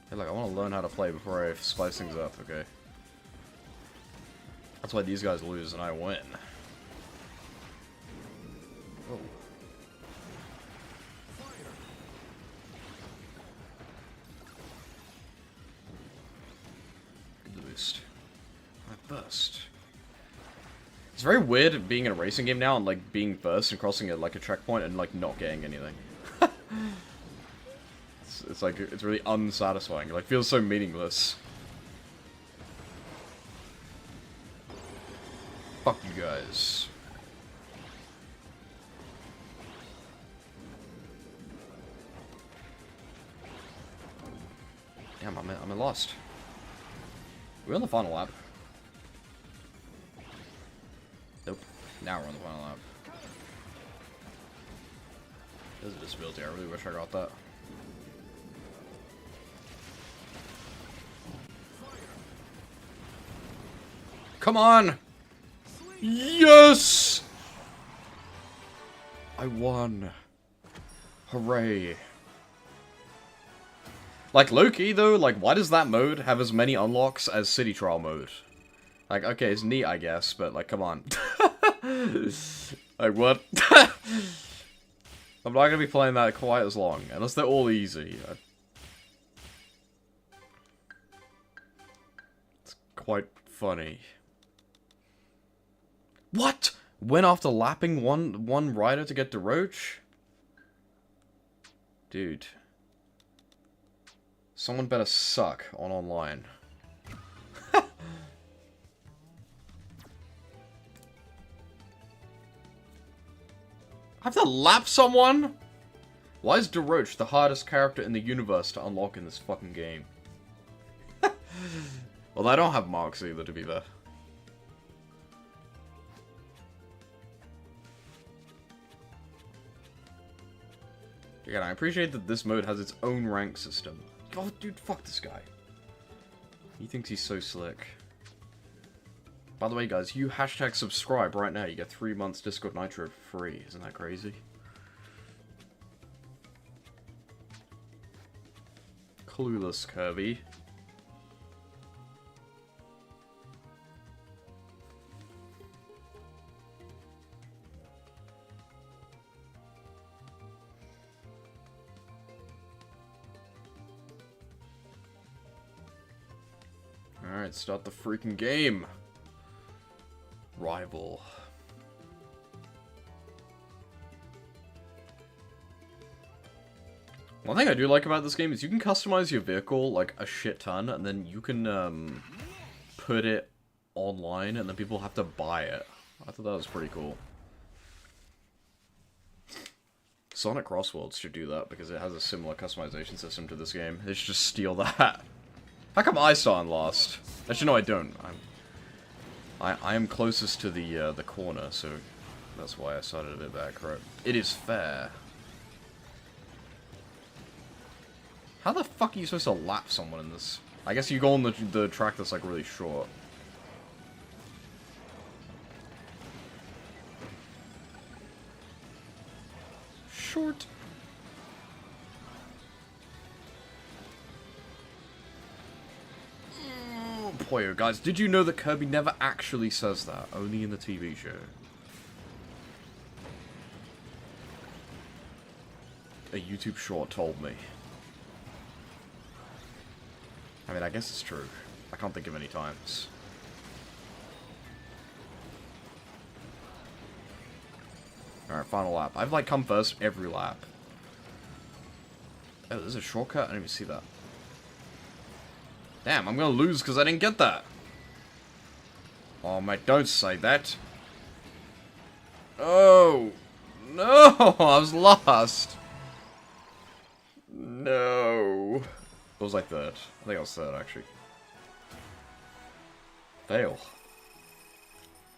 Hey, look, I want to learn how to play before I spice things up, okay? That's why these guys lose and I win. Oh. Good boost. I burst. It's very weird being in a racing game now and, like, being first and crossing like a checkpoint and, like, not getting anything. it's like, it's really unsatisfying. It, like, feels so meaningless. Fuck you guys. Damn, I'm lost. We're on the final lap. Nope. Now we're on the final lap. There's a disability. I really wish I got that. Come on! Yes! I won. Hooray. Like, low-key, though, like, why does that mode have as many unlocks as City Trial mode? Like, okay, it's neat, I guess, but, like, come on. Like, what? I'm not gonna be playing that quite as long, unless they're all easy. It's quite funny. What? Went after lapping one rider to get to Roach? Dude. Someone better suck on online. I have to lap someone? Why is DeRoach the hardest character in the universe to unlock in this fucking game? Well, I don't have marks either, to be fair. Again, I appreciate that this mode has its own rank system. Oh, dude, fuck this guy. He thinks he's so slick. By the way, guys, you hashtag subscribe right now. You get 3 months Discord Nitro for free. Isn't that crazy? Clueless Kirby. Alright, start the freaking game. Rival. One thing I do like about this game is you can customize your vehicle, like, a shit ton, and then you can, put it online, and then people have to buy it. I thought that was pretty cool. Sonic Crossworlds should do that, because it has a similar customization system to this game. They should just steal that. How come I saw and lost? Actually, no, I don't. I am closest to the corner, so that's why I started a bit back, right? It is fair. How the fuck are you supposed to lap someone in this? I guess you go on the track that's, like, really short. Short. Poyo. Guys, did you know that Kirby never actually says that? Only in the TV show. A YouTube short told me. I mean, I guess it's true. I can't think of any times. Alright, final lap. I've, like, come first every lap. Oh, there's a shortcut? I didn't even see that. Damn, I'm gonna lose because I didn't get that. Oh, mate, don't say that. Oh! No! I was lost! No. It was like third. I think I was third, actually. Fail.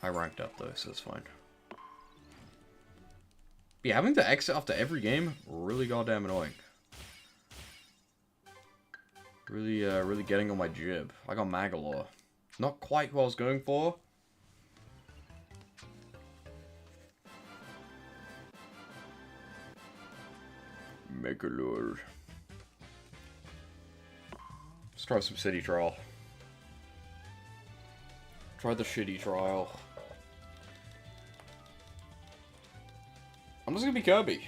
I ranked up, though, so it's fine. Yeah, having to exit after every game, really goddamn annoying. Really getting on my jib. I got Magalore. Not quite what I was going for. Magalore. Let's try some city trial. Try the shitty trial. I'm just gonna be Kirby.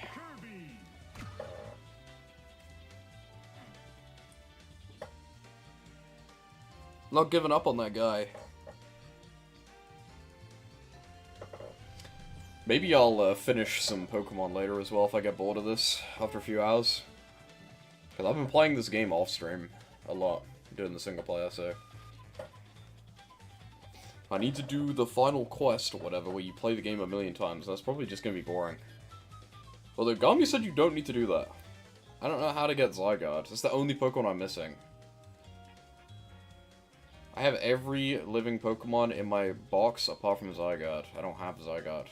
Not giving up on that guy. Maybe I'll finish some Pokemon later as well if I get bored of this after a few hours. Because I've been playing this game off stream a lot, doing the single player, so... I need to do the final quest or whatever where you play the game a million times. That's probably just going to be boring. Although Gami said you don't need to do that. I don't know how to get Zygarde. It's the only Pokemon I'm missing. I have every living Pokemon in my box apart from Zygarde. I don't have Zygarde.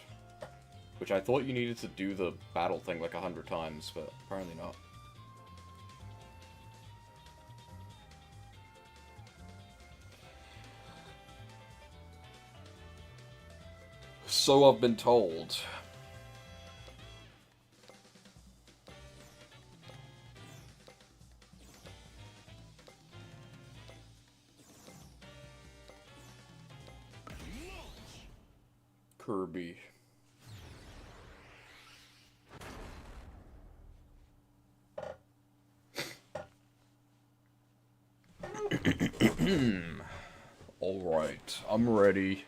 Which I thought you needed to do the battle thing like 100 times, but apparently not. So I've been told. Kirby. Alright, I'm ready.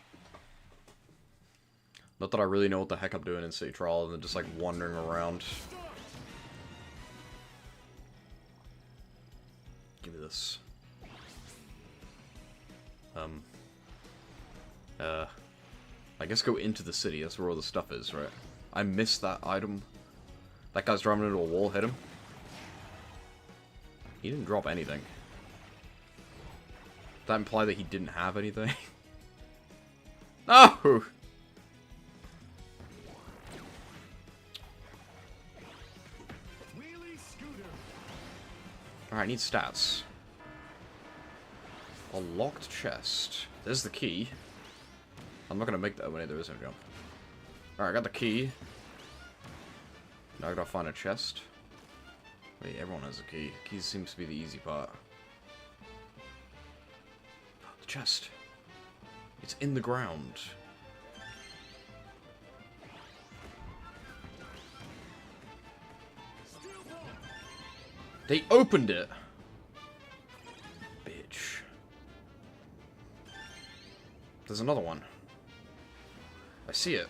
Not that I really know what the heck I'm doing in City Trial, and just like wandering around. Give me this. I guess go into the city, that's where all the stuff is, right? I missed that item. That guy's driving into a wall, hit him. He didn't drop anything. Does that imply that he didn't have anything? No! Alright, I need stats. A locked chest. There's the key. I'm not gonna make that when there is no jump. Alright, I got the key. Now I gotta find a chest. Wait, everyone has a key. Key seems to be the easy part. The chest. It's in the ground. They opened it! Bitch. There's another one. I see it.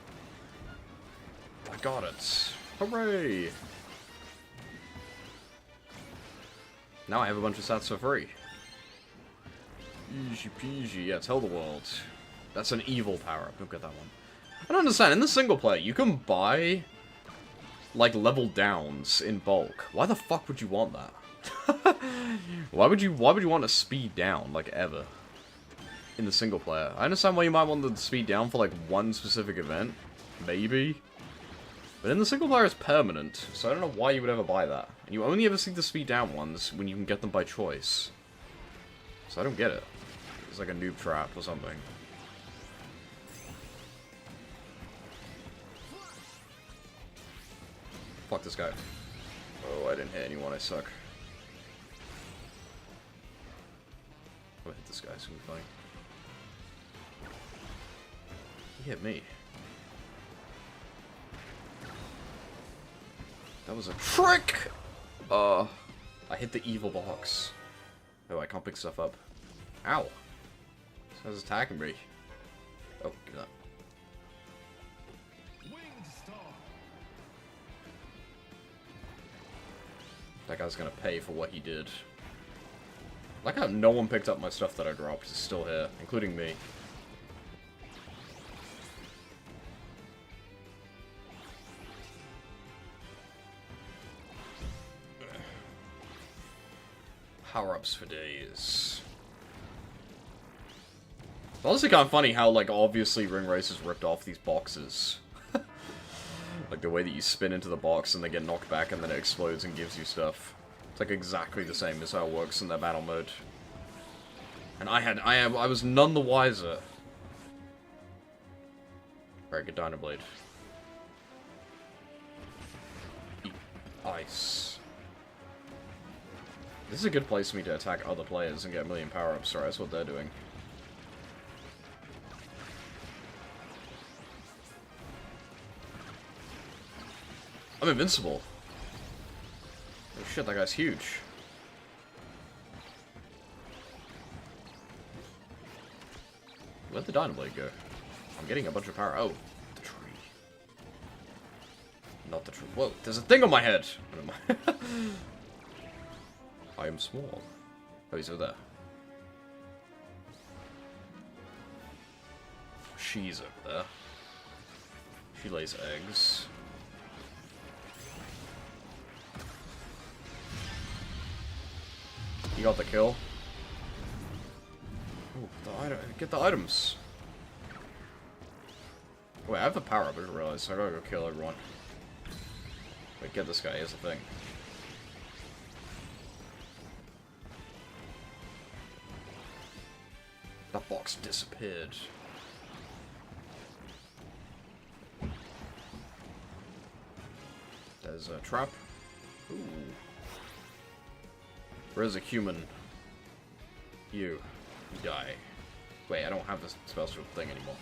I got it. Hooray! Now I have a bunch of stats for free. Easy peasy. Yeah, tell the world. That's an evil power-up. Don't get that one. I don't understand. In the single player, you can buy, like, level downs in bulk. Why the fuck would you want that? Why would you want to speed down, like, ever? In the single player. I understand why you might want the speed down for, like, one specific event. Maybe. But in the single player, it's permanent, so I don't know why you would ever buy that. And you only ever see the speed down ones when you can get them by choice. So I don't get it. It's like a noob trap or something. Fuck this guy. Oh, I didn't hit anyone, I suck. I'm gonna hit this guy, it's gonna be funny. He hit me. That was a trick! I hit the evil box. Oh, I can't pick stuff up. Ow! This guy's attacking me. Oh, give me that. Winged star. That guy's gonna pay for what he did. I like how no one picked up my stuff that I dropped. It's still here, including me. Power-ups for days. It's honestly kind of funny how, like, obviously Ring Race has ripped off these boxes. Like, the way that you spin into the box and they get knocked back and then it explodes and gives you stuff. It's, like, exactly the same as how it works in their battle mode. And I was none the wiser. Very good Dino Blade. Eat ice. This is a good place for me to attack other players and get a million power-ups, right? That's what they're doing. I'm invincible. Oh shit, that guy's huge. Where'd the Dino Blade go? I'm getting a bunch of power. Oh, the tree. Not the tree. Whoa, there's a thing on my head! What am I am small. Oh, he's over there. She's over there. She lays eggs. You got the kill. Oh, get the items. Wait, I have the power up, I didn't realize, so I gotta go kill everyone. Wait, get this guy, here's the thing. That box disappeared. There's a trap. Ooh. Where's a human? You die. Wait, I don't have this special thing anymore.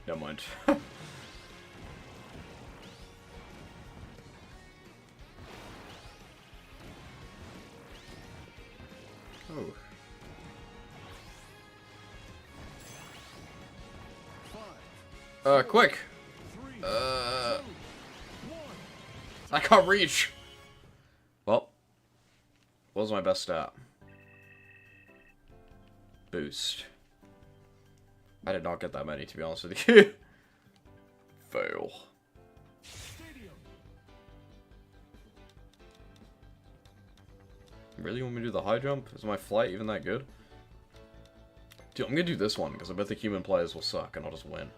Never mind. Oh. Quick! I can't reach! Well. What was my best stat? Boost. I did not get that many, to be honest with you. Fail. Really want me to do the high jump? Is my flight even that good? Dude, I'm gonna do this one, because I bet the human players will suck, and I'll just win.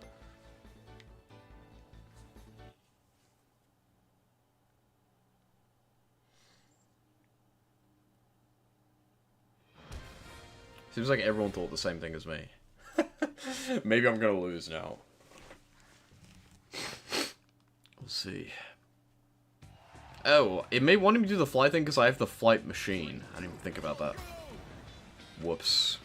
Seems like everyone thought the same thing as me. Maybe I'm gonna lose now. We'll see. Oh, it may want me to do the flight thing because I have the flight machine. I didn't even think about that. Whoops.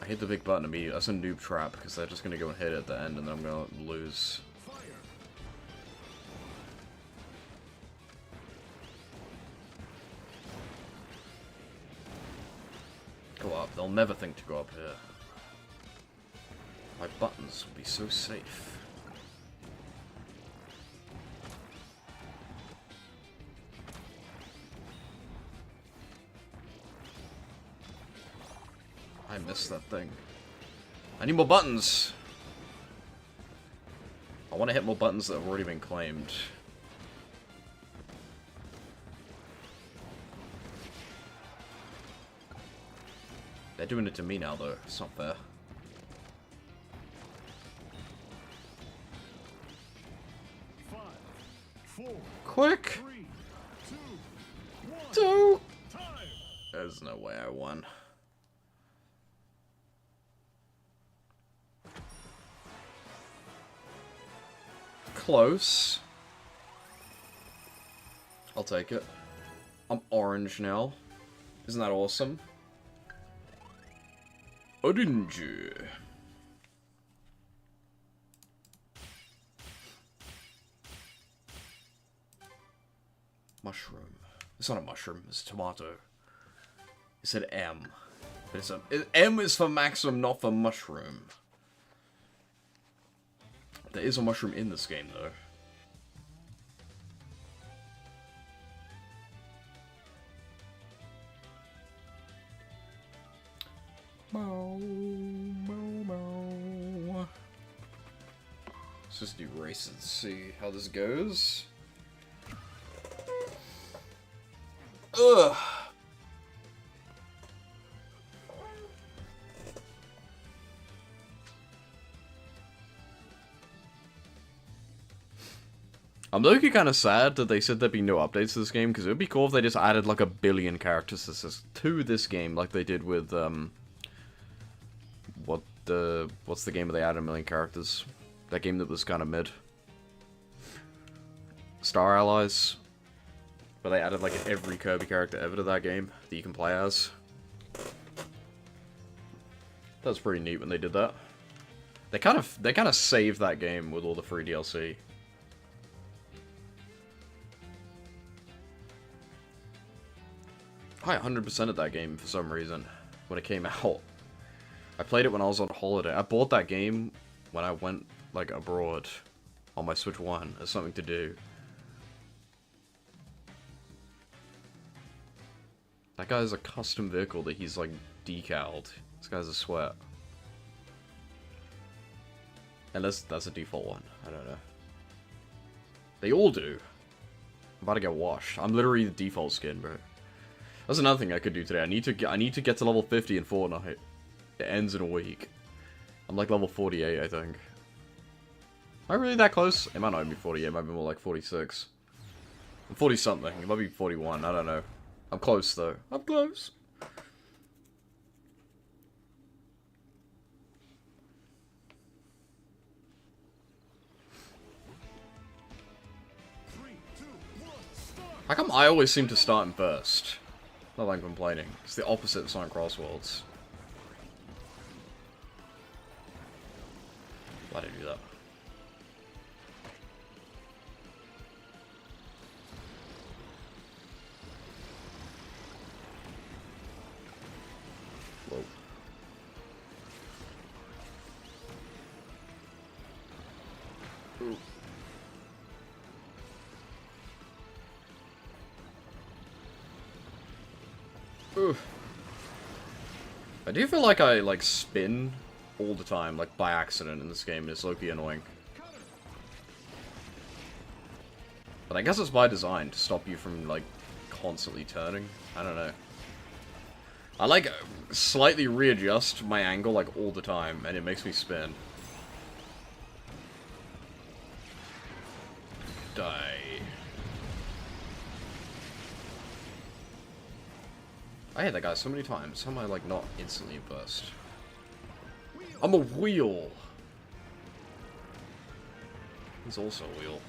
I hit the big button immediately. That's a noob trap because they're just gonna go and hit it at the end and then I'm gonna lose. Go up. They'll never think to go up here. My buttons will be so safe. I missed that thing. I need more buttons! I want to hit more buttons that have already been claimed. They're doing it to me now, though. It's not fair. Five, four, Quick! 3, 2, 1. Two! Time. There's no way I won. Close. I'll take it. I'm orange now. Isn't that awesome? Orange. Mushroom. It's not a mushroom, it's a tomato. It said M. But it's M is for maximum, not for mushroom. There is a mushroom in this game, though. Let's just do races and see how this goes. Ugh. I'm looking kind of sad that they said there'd be no updates to this game, because it would be cool if they just added like 1 billion characters to this game, like they did with what's the game where they added 1 million characters? That game that was kind of mid. Star Allies. But they added like every Kirby character ever to that game that you can play as. That was pretty neat when they did that. They kind of saved that game with all the free DLC. I 100%ed that game for some reason when it came out. I played it when I was on holiday. I bought that game when I went like abroad on my Switch 1 as something to do. That guy has a custom vehicle that he's like decaled. This guy's a sweat. Unless that's a default one. I don't know. They all do. I'm about to get washed. I'm literally the default skin, bro. That's another thing I could do today. I need to get to level 50 in Fortnite. It ends in a week. I'm like level 48, I think. Am I really that close? It might not even be 48. It might be more like 46. I'm 40 something. It might be 41. I don't know. I'm close though. I'm close. How come I always seem to start in first? Not like I'm complaining. It's the opposite of Sonic Crossworlds. Why did I do that? Whoa. Ooh. Ooh. I do feel like I spin all the time, like by accident in this game. It's low-key annoying. But I guess it's by design to stop you from like constantly turning. I don't know. I like slightly readjust my angle like all the time, and it makes me spin. Die. I hit that guy so many times. How am I like not instantly burst? I'm a wheel. He's also a wheel.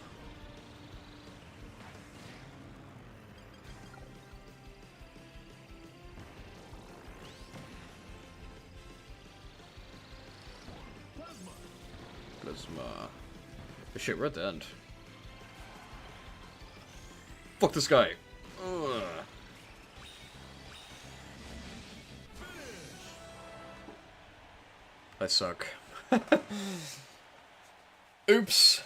Plasma. Oh, shit, we're at the end. Fuck this guy. Ugh. I suck. Oops.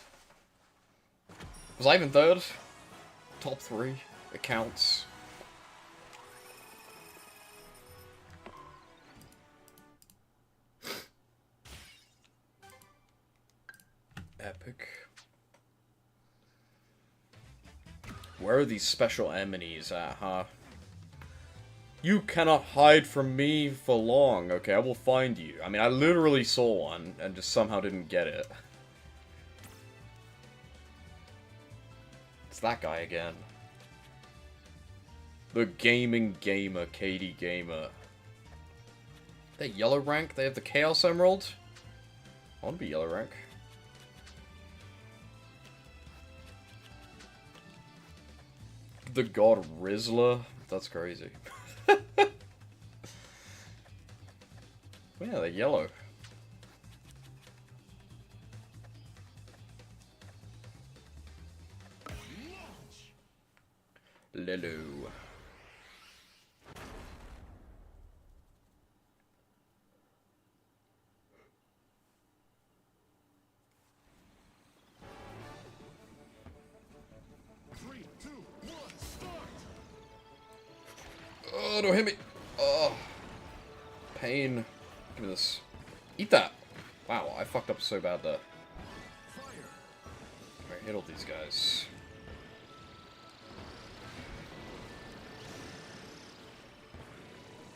Was I even third? Top 3. It counts. Epic. Where are these special enemies at, huh? You cannot hide from me for long. Okay, I will find you. I mean, I literally saw one and just somehow didn't get it. It's that guy again. The gaming gamer, Katie Gamer. They yellow rank? They have the Chaos Emerald? I want to be yellow rank. The god Rizzler? That's crazy. Yeah, they're yellow. Lulu. Three, two, one, start. Oh, don't hit me. Oh. Pain. Give me this. Eat that. Wow, I fucked up so bad there. Fire. Alright, hit all these guys.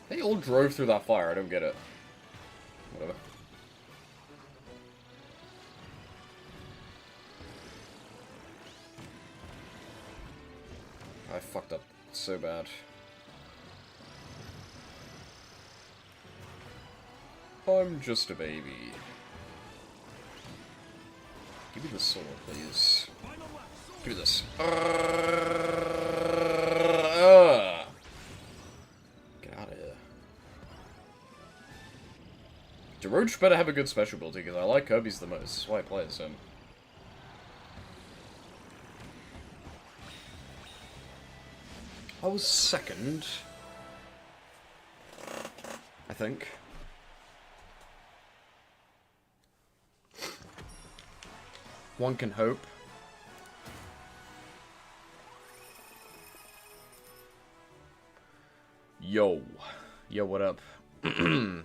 They all drove through that fire, I don't get it. Whatever. I fucked up so bad. I'm just a baby. Give me the sword, please. Final lap. Give me this. Get out of here. DeRoach better have a good special ability, because I like Kirby's the most. That's why I play as him. I was second. I think. One can hope. Yo. Yo, what up? Do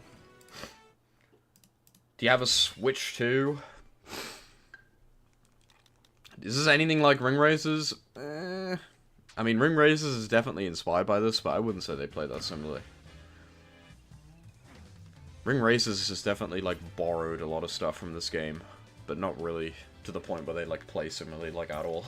you have a Switch too? Is this anything like Ring Races? I mean, Ring Races is definitely inspired by this, but I wouldn't say they play that similarly. Ring Races has definitely, like, borrowed a lot of stuff from this game, but not really to the point where they, like, play similarly, like, at all.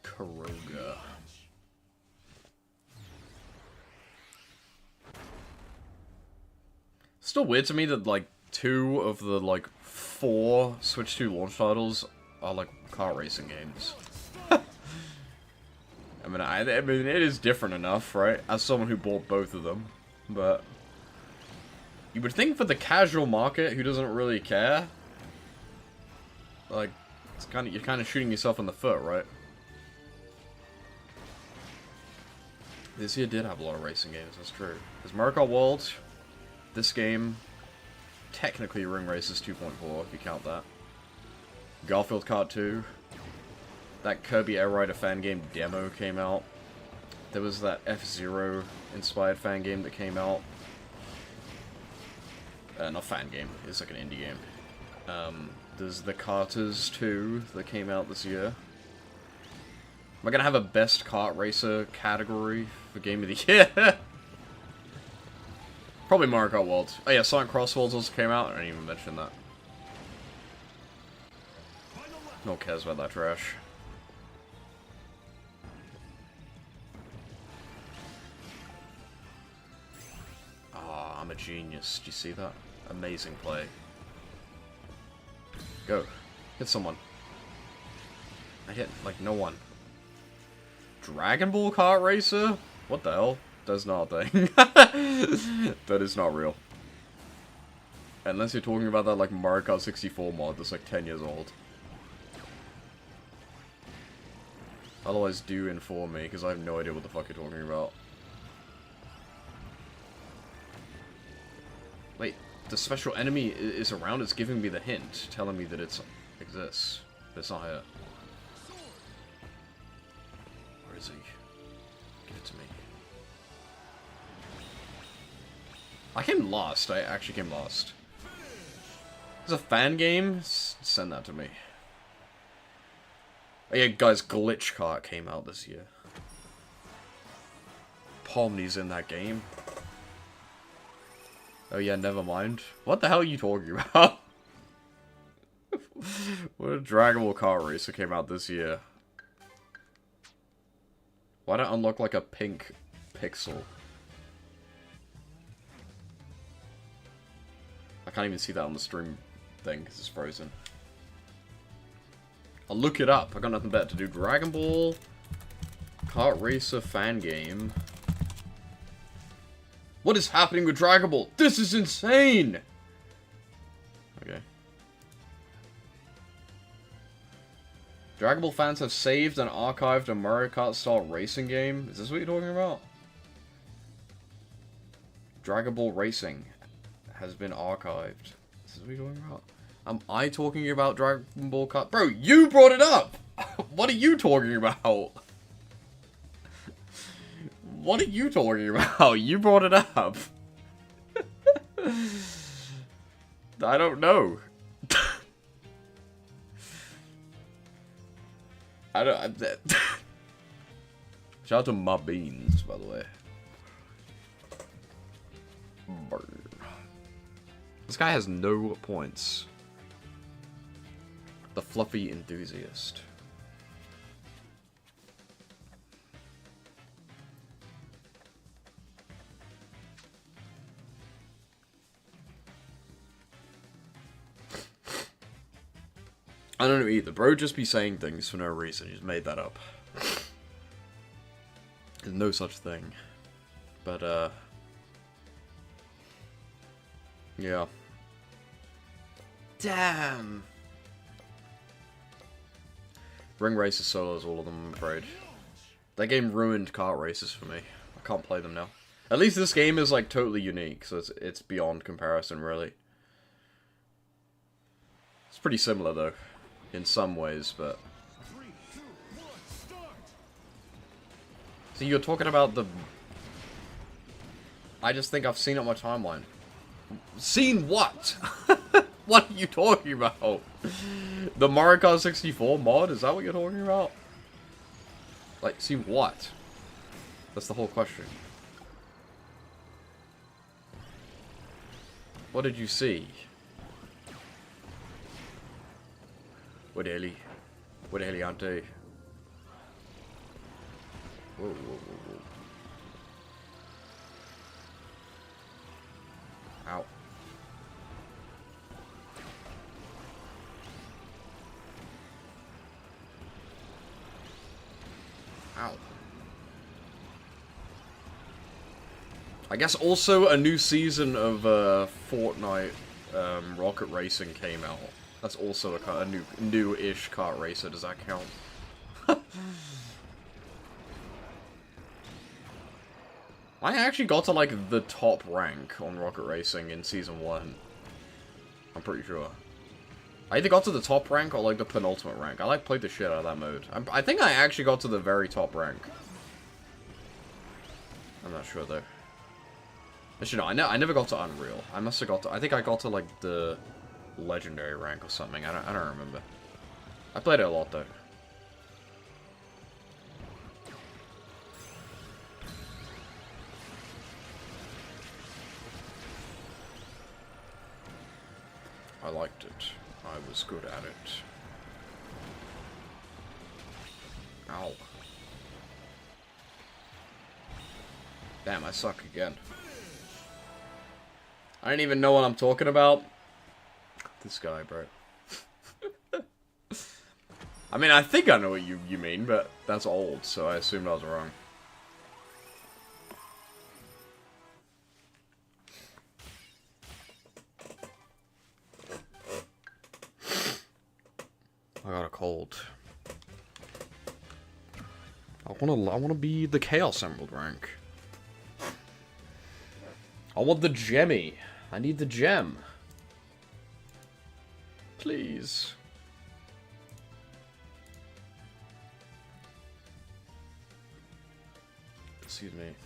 Karoga. Still weird to me that, like, 2 of the, like, 4 Switch 2 launch titles are, like, car racing games. I mean, it is different enough, right? As someone who bought both of them. But you would think for the casual market who doesn't really care, like, it's you're kind of shooting yourself in the foot, right? This year did have a lot of racing games, that's true. There's Mario Kart World, this game, technically Ring Races 2.4, if you count that. Garfield Kart 2. That Kirby Air Rider fan game demo came out. There was that F-Zero inspired fan game that came out. Not fan game, it's like an indie game. There's the Karters 2 that came out this year. Am I gonna have a best kart racer category for game of the year? Probably Mario Kart World. Oh yeah, Sonic Cross Worlds also came out. I didn't even mention that. No one cares about that trash. Ah, I'm a genius. Do you see that? Amazing play. Go. Hit someone. I hit, like, no one. Dragon Ball Kart Racer? What the hell? That's not a thing. That is not real. Unless you're talking about that, like, Mario Kart 64 mod that's, like, 10 years old. Otherwise, do inform me, because I have no idea what the fuck you're talking about. Wait, the special enemy is around, it's giving me the hint, telling me that it exists. But it's not here. Where is he? Give it to me. I came last. I actually came last. There's a fan game? Send that to me. Oh yeah, guys, Glitch Kart came out this year. Pomni's in that game. Oh yeah, never mind. What the hell are you talking about? What a Dragon Ball Kart Racer came out this year? Why don't I unlock like a pink pixel? I can't even see that on the stream thing because it's frozen. I'll look it up. I got nothing better to do. Dragon Ball Kart Racer fan game. What is happening with Dragon Ball? This is insane! Okay. Dragon Ball fans have saved and archived a Mario Kart style racing game. Is this what you're talking about? Dragon Ball Racing has been archived. This is what you're talking about? Am I talking about Dragon Ball Kart? Bro, you brought it up! What are you talking about? What are you talking about? You brought it up. I don't know. Shout out to my beans, by the way. Burn. This guy has no points. The fluffy enthusiast. I don't know either. Bro just be saying things for no reason. He's made that up. There's no such thing. But, yeah. Damn! Ring Racer solos, all of them, I'm afraid. That game ruined kart races for me. I can't play them now. At least this game is, like, totally unique, so it's beyond comparison, really. It's pretty similar, though. In some ways, but... 3, 2, 1, start! So you're talking about the... I just think I've seen it on my timeline. Seen what? What are you talking about? The Mario Kart 64 mod? Is that what you're talking about? Like, see what? That's the whole question. What did you see? What the hell? What the hell, Auntie? Whoa, whoa, whoa, whoa. Ow. Ow. I guess also a new season of Fortnite Rocket Racing came out. That's also a new-ish kart racer. Does that count? I actually got to, like, the top rank on Rocket Racing in Season 1. I'm pretty sure. I either got to the top rank or, like, the penultimate rank. I, like, played the shit out of that mode. I think I actually got to the very top rank. I'm not sure, though. Actually, no, I never got to Unreal. I must have got to... I think I got to, like, the legendary rank or something. I don't remember. I played it a lot, though. I liked it. I was good at it. Ow. Damn, I suck again. I don't even know what I'm talking about. This guy, bro. I mean, I think I know what you mean, but that's old, so I assumed I was wrong. I got a cold. I wanna be the Chaos Emerald rank. I want the Gemmy. I need the gem. Please. Excuse me.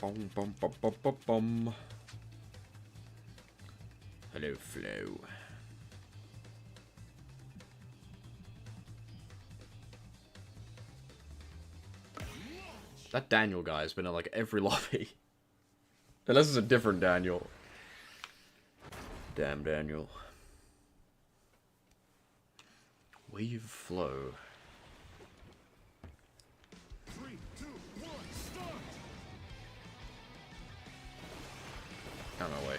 Bum bum bum bum bum bum. Hello, Flo. That Daniel guy has been in like every lobby. Unless it's a different Daniel. Damn Daniel. Wave flow. 3, 2, 1, start! Out of my way.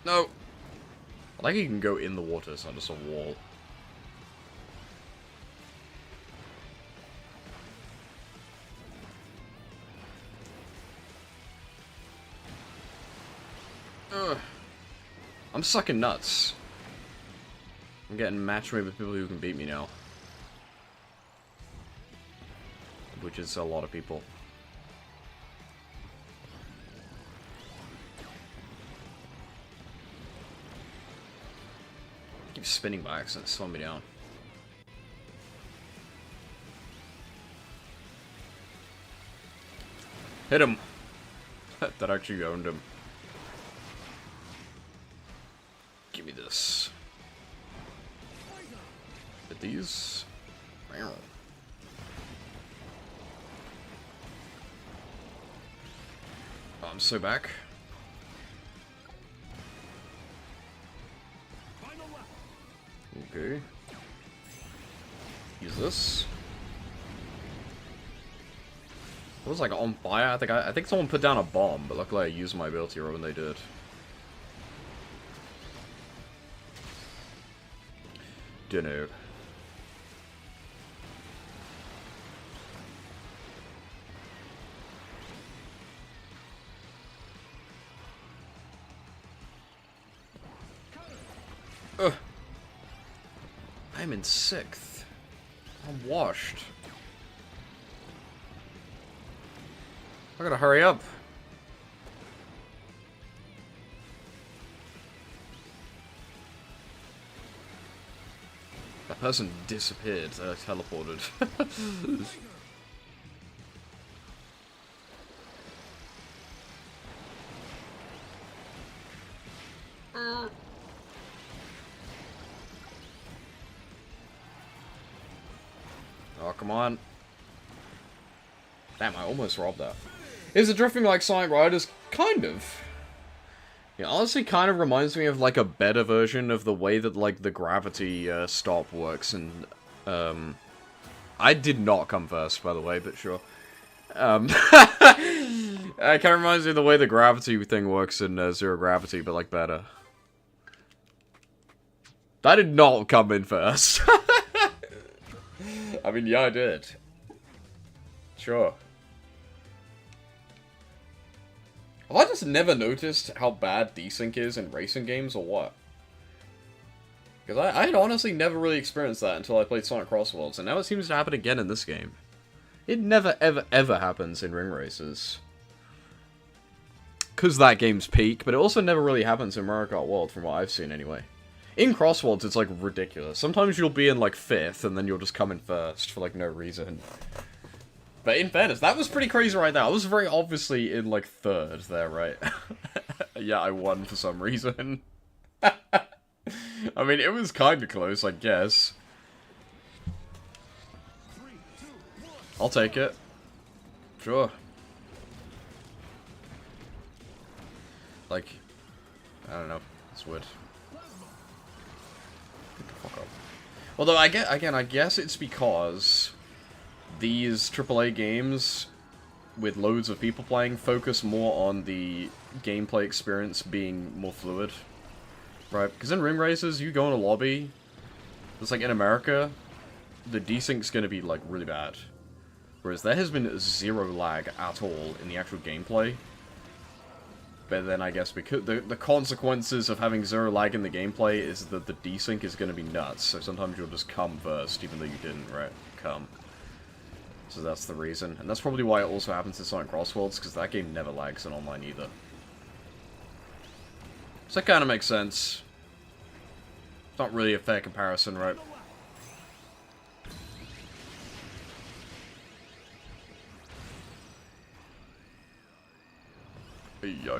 No! I like you can go in the water, it's not just a wall. Ugh. I'm sucking nuts. I'm getting matched with people who can beat me now. Which is a lot of people. I keep spinning by accident, slowing me down. Hit him! That actually owned him. Give me this. Hit these. Oh, I'm so back. Okay. Use this. It was like on fire. I think someone put down a bomb, but luckily I used my ability right when they did. Dunno. Ugh. I'm in 6th. I'm washed. I gotta hurry up. That person disappeared. They teleported. Oh, come on. Damn, I almost robbed that. Is it drifting like Sonic Riders? Kind of. Yeah, honestly kind of reminds me of, like, a better version of the way that, like, the gravity, stop works, and, I did not come first, by the way, but sure. It kind of reminds me of the way the gravity thing works in, Zero Gravity, but, like, better. I did not come in first. I mean, yeah, I did. Sure. Have I just never noticed how bad desync is in racing games, or what? Because I had honestly never really experienced that until I played Sonic Cross Worlds, and now it seems to happen again in this game. It never, ever, ever happens in ring races. Because that game's peak, but it also never really happens in Mario Kart World, from what I've seen anyway. In Cross Worlds, it's, like, ridiculous. Sometimes you'll be in, like, 5th, and then you'll just come in 1st for, like, no reason. But in fairness, that was pretty crazy right now. I was very obviously in, like, 3rd there, right? Yeah, I won for some reason. I mean, it was kind of close, I guess. 3, 2, 1. I'll take it. Sure. Like, I don't know. It's weird. Get the fuck up. Although, I guess it's because these AAA games with loads of people playing focus more on the gameplay experience being more fluid. Right? Because in ring races, you go in a lobby, it's like in America, the desync's gonna be like really bad. Whereas there has been zero lag at all in the actual gameplay. But then I guess because the consequences of having zero lag in the gameplay is that the desync is gonna be nuts. So sometimes you'll just come first, even though you didn't, right? Come. So that's the reason. And that's probably why it also happens in Sonic Cross Worlds, because that game never lags in online either. So that kind of makes sense. It's not really a fair comparison, right? Yeah.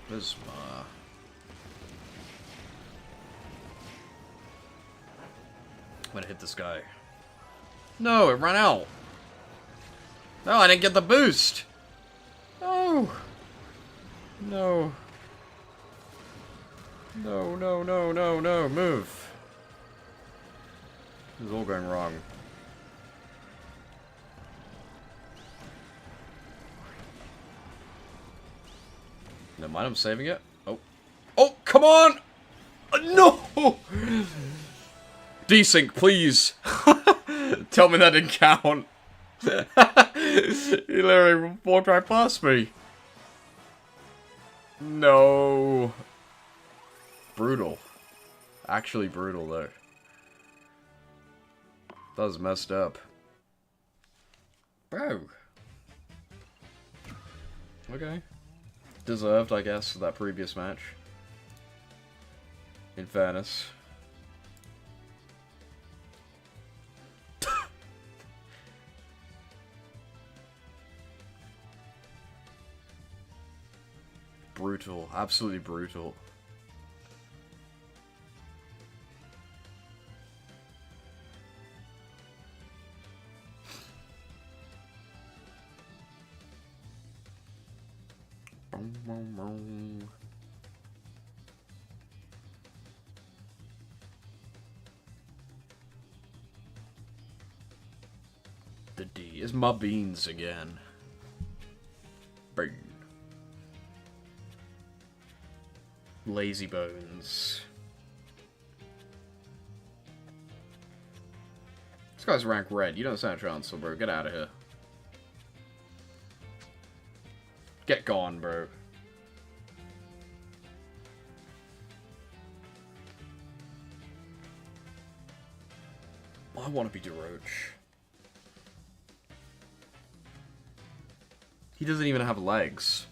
Plasma. gonna hit this guy. No, it ran out. No, I didn't get the boost. No. No. No, no, no, no, no. Move. This is all going wrong. Never mind, I'm saving it. Oh. Oh, come on! No! Desync, please. Tell me that didn't count. He literally walked right past me. No. Brutal. Actually brutal, though. That was messed up. Bro. Okay. Deserved, I guess, for that previous match. In fairness. Brutal. Absolutely brutal. The D is my beans again. Boom. Lazy bones. This guy's rank red. You don't stand a chance, so bro. Get out of here. Get gone, bro. I want to be DeRoach. He doesn't even have legs.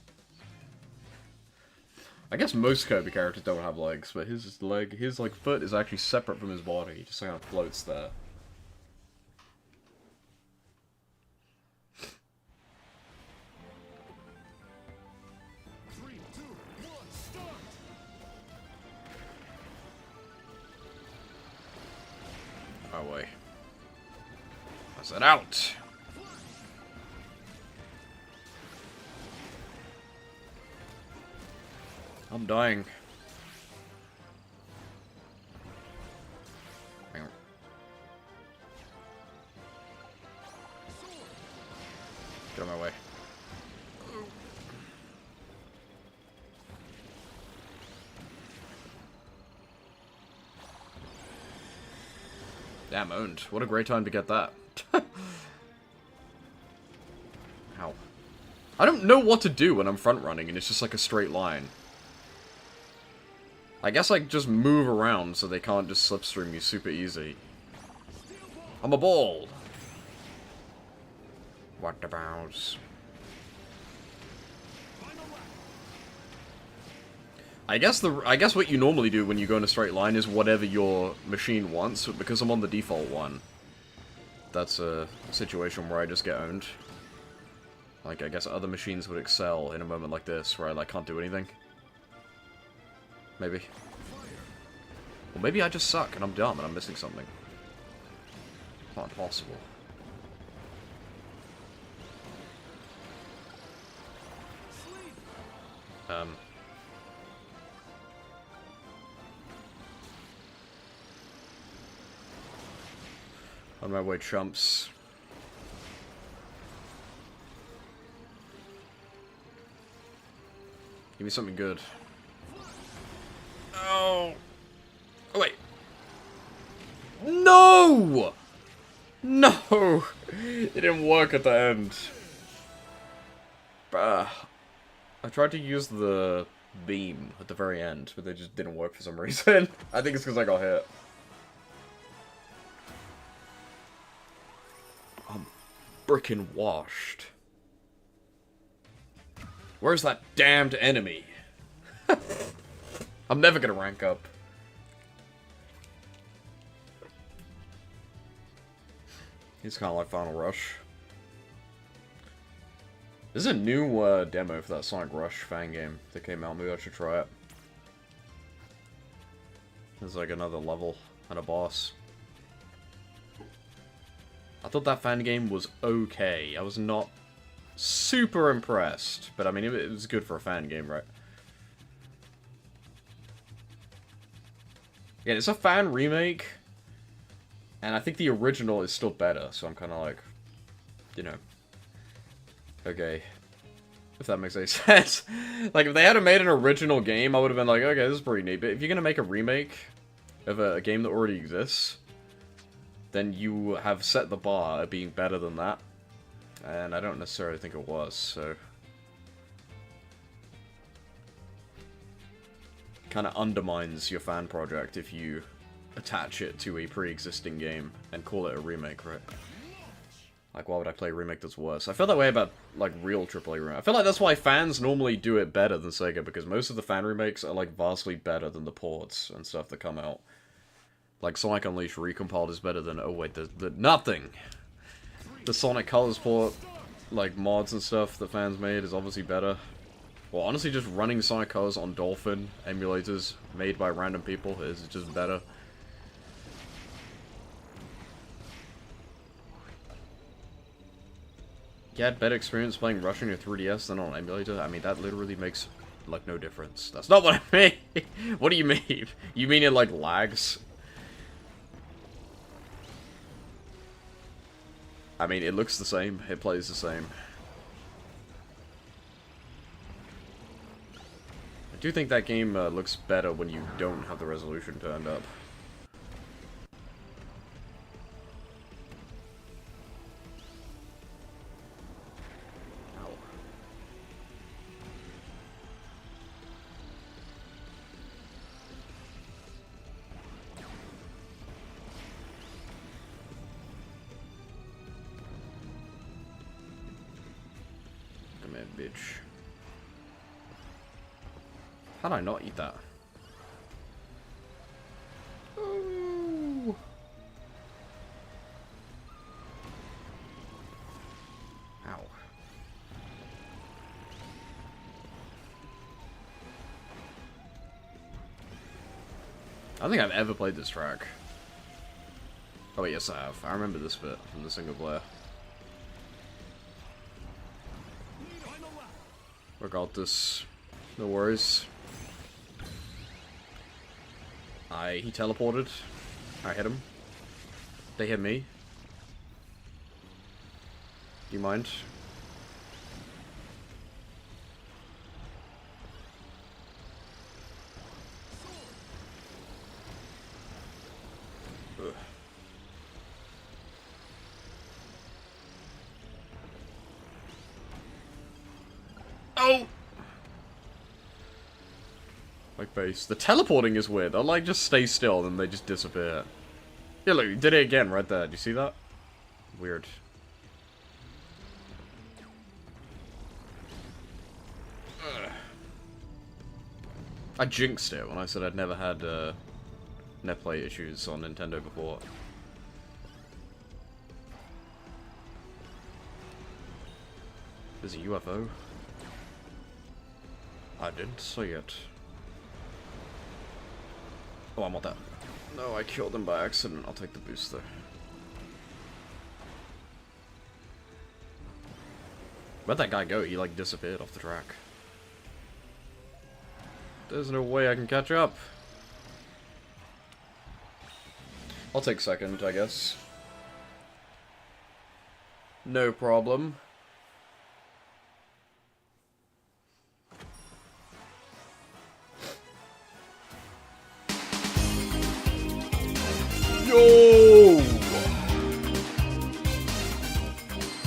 I guess most Kirby characters don't have legs, but his like foot is actually separate from his body. He just kind of floats there. Three, two, one, start! Oh wait. I said out. I'm dying. Hang on. Get out of my way. Damn, owned. What a great time to get that. Ow. I don't know what to do when I'm front running and it's just like a straight line. I guess I just move around so they can't just slipstream me super easy. I'm a ball. What the bounce? I guess what you normally do when you go in a straight line is whatever your machine wants, but because I'm on the default one, that's a situation where I just get owned. Like, I guess other machines would excel in a moment like this, where I, like, can't do anything. Maybe. Or maybe I just suck and I'm dumb and I'm missing something. It's not impossible. On my way, chumps. Give me something good. Oh. Oh, wait. No! No! It didn't work at the end. I tried to use the beam at the very end, but they just didn't work for some reason. I think it's because I got hit. I'm frickin' washed. Where's that damned enemy? I'm never gonna rank up. He's kind of like Final Rush. There's a new demo for that Sonic Rush fan game that came out. Maybe I should try it. There's like another level and a boss. I thought that fan game was okay. I was not super impressed, but I mean, it was good for a fan game, right? Yeah, it's a fan remake, and I think the original is still better, so I'm kind of like, you know, okay, if that makes any sense. Like, if they had made an original game, I would have been like, okay, this is pretty neat, but if you're gonna make a remake of a game that already exists, then you have set the bar at being better than that, and I don't necessarily think it was, so... kind of undermines your fan project if you attach it to a pre-existing game and call it a remake, right? Like, why would I play a remake that's worse? I feel that way about, like, real AAA remake. I feel like that's why fans normally do it better than Sega, because most of the fan remakes are, like, vastly better than the ports and stuff that come out. Like, Sonic Unleashed Recompiled is better than, oh wait, the nothing! The Sonic Colors port, like, mods and stuff that fans made is obviously better. Well, honestly, just running Sonic Colors on Dolphin emulators made by random people is just better. You had better experience playing Rush on your 3DS than on an emulator? I mean, that literally makes, like, no difference. That's not what I mean! What do you mean? You mean it, like, lags? I mean, it looks the same. It plays the same. I do think that game looks better when you don't have the resolution turned up. Ow. Come here, bitch. How'd I not eat that? Ooh. Ow. I don't think I've ever played this track. Oh wait, yes I have. I remember this bit from the single player. Regardless, no worries. He teleported. I hit him. They hit me. Do you mind? Ugh. Oh! Like base. The teleporting is weird. They'll like just stay still and they just disappear. Yeah, look, you did it again right there. Do you see that? Weird. Ugh. I jinxed it when I said I'd never had net play issues on Nintendo before. There's a UFO. I didn't see it. Oh, I want that. No, I killed him by accident. I'll take the boost though. Where'd that guy go? He like disappeared off the track. There's no way I can catch up. I'll take second, I guess. No problem. Yo!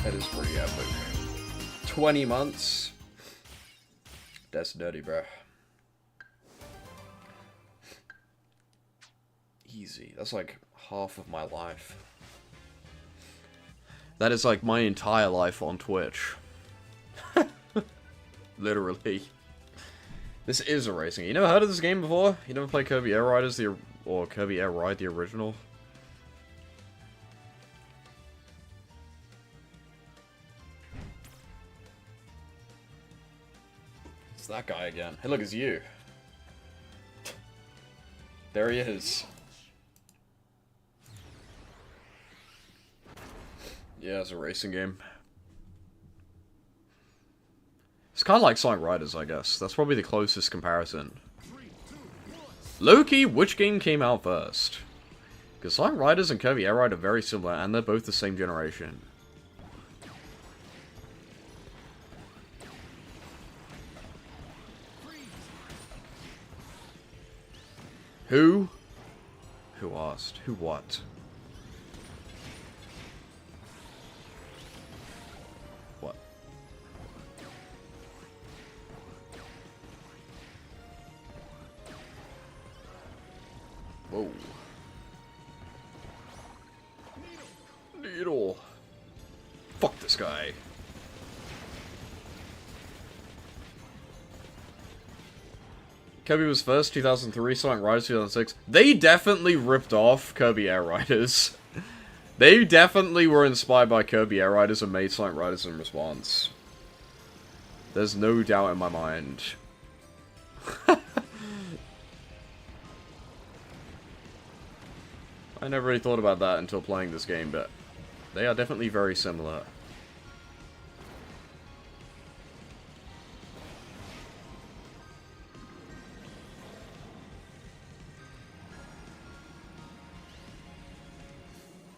That is pretty epic. 20 months. That's dirty, bro. Easy. That's like half of my life. That is like my entire life on Twitch. Literally. This is a racing. You never heard of this game before? You never played Kirby Air Riders or Kirby Air Ride, the original? It's that guy again. Hey, look, it's you. There he is. Yeah, it's a racing game. It's kind of like Sonic Riders, I guess. That's probably the closest comparison. 3, 2, 1. Low-key, which game came out first? Because Sonic Riders and Kirby Air Ride are very similar, and they're both the same generation. Who? Who asked? Who what? What? Whoa. Needle. Fuck this guy. Kirby was first, 2003, Sonic Riders 2006. They definitely ripped off Kirby Air Riders. They definitely were inspired by Kirby Air Riders and made Sonic Riders in response. There's no doubt in my mind. I never really thought about that until playing this game, but they are definitely very similar.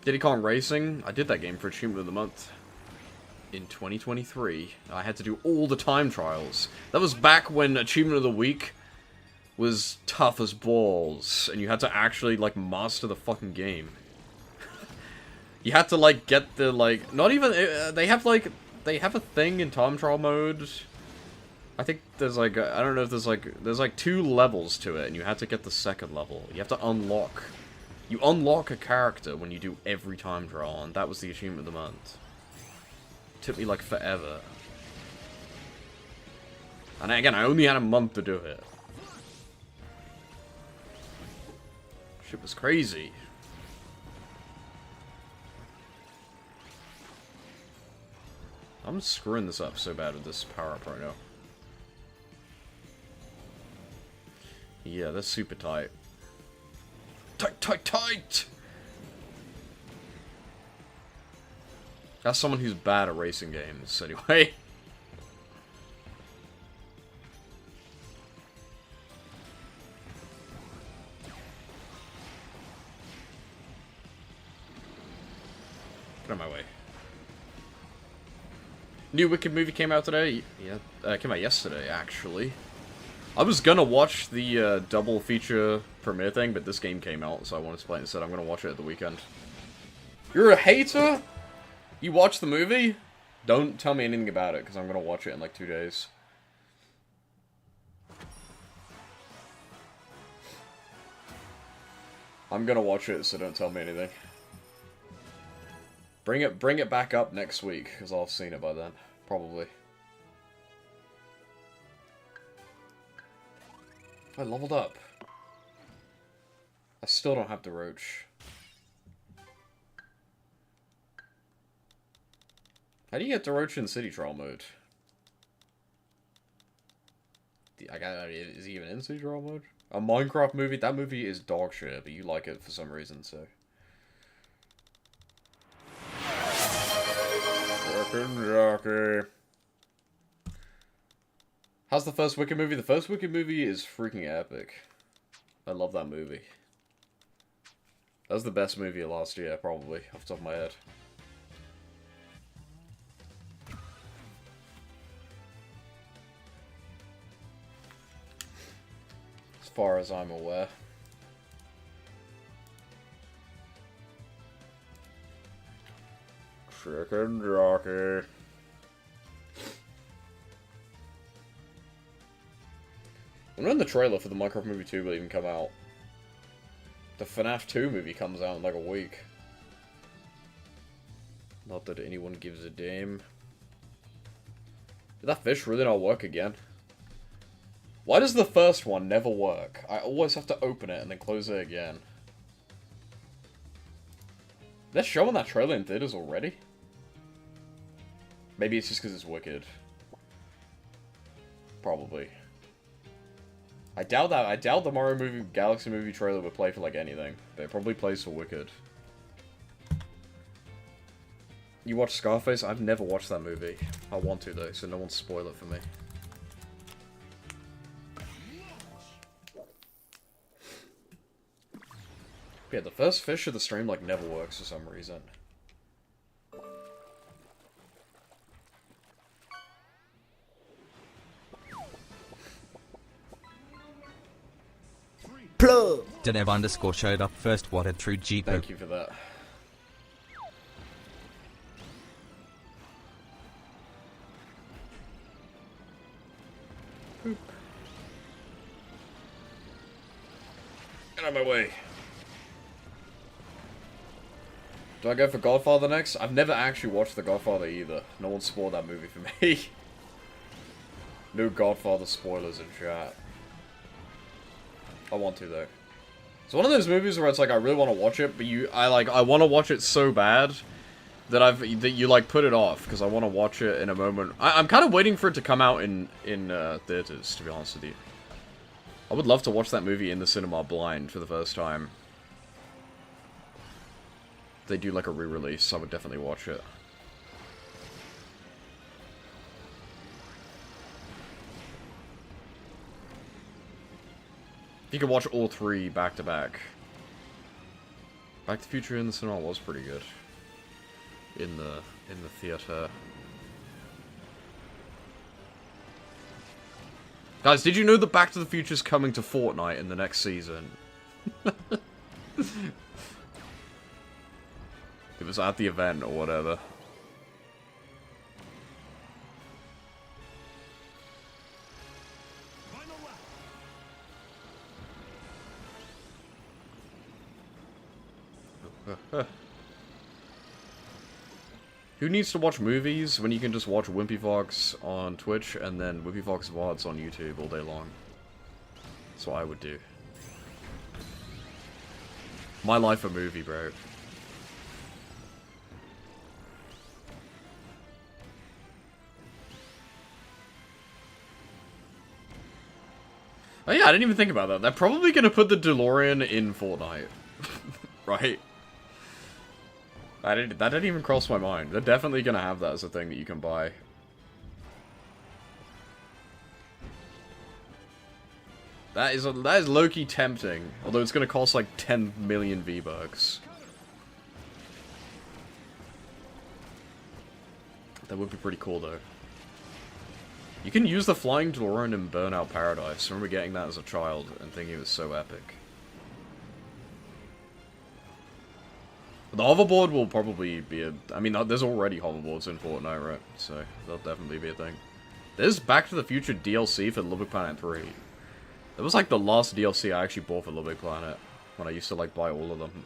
Diddy Kong Racing, I did that game for Achievement of the Month. In 2023, I had to do all the time trials. That was back when Achievement of the Week was tough as balls, and you had to actually, like, master the fucking game. You had to, like, get the, like, not even, they have a thing in time trial mode. I think there's, like, I don't know if there's, like, 2 levels to it, and you had to get the second level. You have to unlock. You unlock a character when you do every time trial, and that was the Achievement of the Month. It took me, like, forever. And again, I only had a month to do it. Shit was crazy. I'm screwing this up so bad with this power-up right now. Yeah, that's super tight. Tight, tight, tight! That's someone who's bad at racing games, anyway. Get out of my way. New Wicked movie came out today? Yeah, came out yesterday, actually. I was gonna watch the double feature premiere thing, but this game came out, so I wanted to play it instead. I'm gonna watch it at the weekend. You're a hater? You watched the movie? Don't tell me anything about it, because I'm gonna watch it in like 2 days. I'm gonna watch it, so don't tell me anything. Bring it back up next week, because I'll have seen it by then. Probably. I leveled up. I still don't have the roach. How do you get the roach in city trial mode? Is he even in city trial mode? A Minecraft movie? That movie is dog shit, but you like it for some reason, so. How's the first Wicked movie? The first Wicked movie is freaking epic. I love that movie. That was the best movie of last year, probably, off the top of my head. As far as I'm aware. Chicken jockey. And when the trailer for the Minecraft movie 2 will even come out. The FNAF 2 movie comes out in like a week. Not that anyone gives a damn. Did that fish really not work again? Why does the first one never work? I always have to open it and then close it again. They're showing that trailer in theaters already? Maybe it's just because it's Wicked. Probably. I doubt that. I doubt the Mario movie, Galaxy movie trailer would play for like anything. But it probably plays for Wicked. You watch Scarface? I've never watched that movie. I want to though, so no one spoil it for me. Yeah, the first fish of the stream like never works for some reason. Plug! Denev underscore showed up first water through Jeep. Thank you for that. Boop. Get out of my way. Do I go for Godfather next? I've never actually watched The Godfather either. No one spoiled that movie for me. No Godfather spoilers in chat. I want to though. It's one of those movies where it's like I really want to watch it, but I want to watch it so bad that you like put it off because I want to watch it in a moment. I'm kind of waiting for it to come out in theaters, to be honest with you. I would love to watch that movie in the cinema blind for the first time. If they do like a re-release, I would definitely watch it. You could watch all three back to back. Back to the Future in the cinema was pretty good. In the theater. Guys, did you know that Back to the Future's coming to Fortnite in the next season? It was at the event or whatever. Who needs to watch movies when you can just watch Wimpy Fox on Twitch and then Wimpy Fox VODs on YouTube all day long? That's what I would do. My life a movie, bro. Oh yeah, I didn't even think about that. They're probably gonna put the DeLorean in Fortnite. Right? That didn't even cross my mind. They're definitely gonna have that as a thing that you can buy. That is low-key tempting. Although it's gonna cost like 10 million V-Bucks. That would be pretty cool though. You can use the flying DeLorean in Burnout Paradise. I remember getting that as a child and thinking it was so epic. The hoverboard will probably be a... I mean, there's already hoverboards in Fortnite, right? So, that'll definitely be a thing. There's Back to the Future DLC for Little Big Planet 3. That was like the last DLC I actually bought for Little Big Planet. When I used to like buy all of them.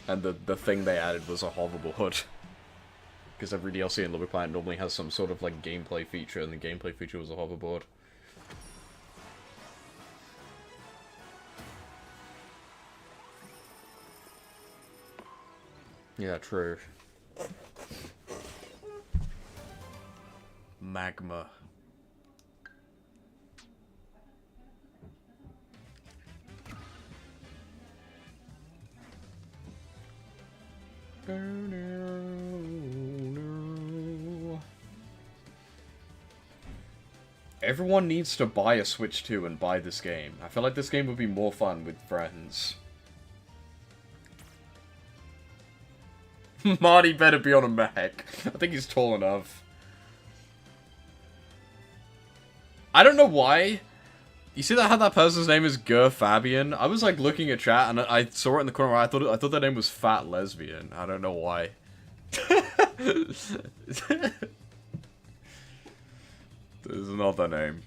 And the thing they added was a hoverboard. Because every DLC in Little Big Planet normally has some sort of like gameplay feature, and the gameplay feature was a hoverboard. Yeah, true. Magma. Everyone needs to buy a Switch 2 and buy this game. I feel like this game would be more fun with friends. Marty better be on a Mac. I think he's tall enough. I don't know why. You see that how that person's name is Ger Fabian? I was like looking at chat and I saw it in the corner. I thought their name was Fat Lesbian. I don't know why. This is not their name.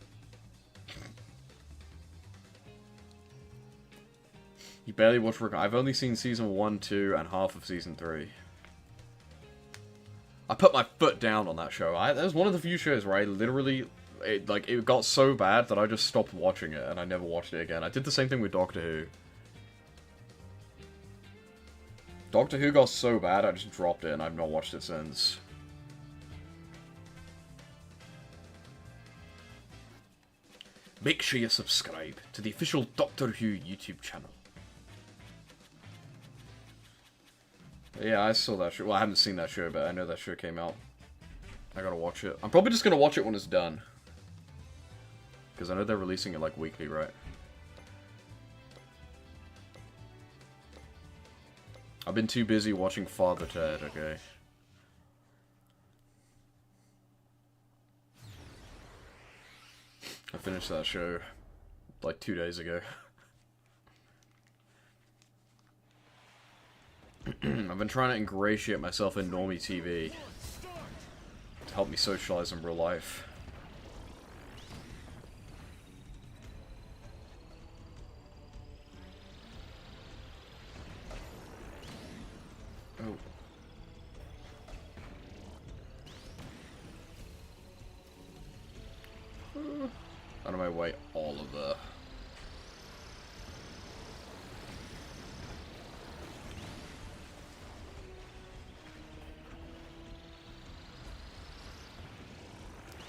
You barely watch Rick. I've only seen season 1, 2, and half of season 3. I put my foot down on that show. That was one of the few shows where I literally, it got so bad that I just stopped watching it and I never watched it again. I did the same thing with Doctor Who. Doctor Who got so bad I just dropped it and I've not watched it since. Make sure you subscribe to the official Doctor Who YouTube channel. Yeah, I saw that show. Well, I haven't seen that show, but I know that show came out. I gotta watch it. I'm probably just gonna watch it when it's done. Because I know they're releasing it, like, weekly, right? I've been too busy watching Father Ted, okay? I finished that show, like, 2 days ago. I've been trying to ingratiate myself in normie TV to help me socialize in real life. Oh. Out of my way, all of the...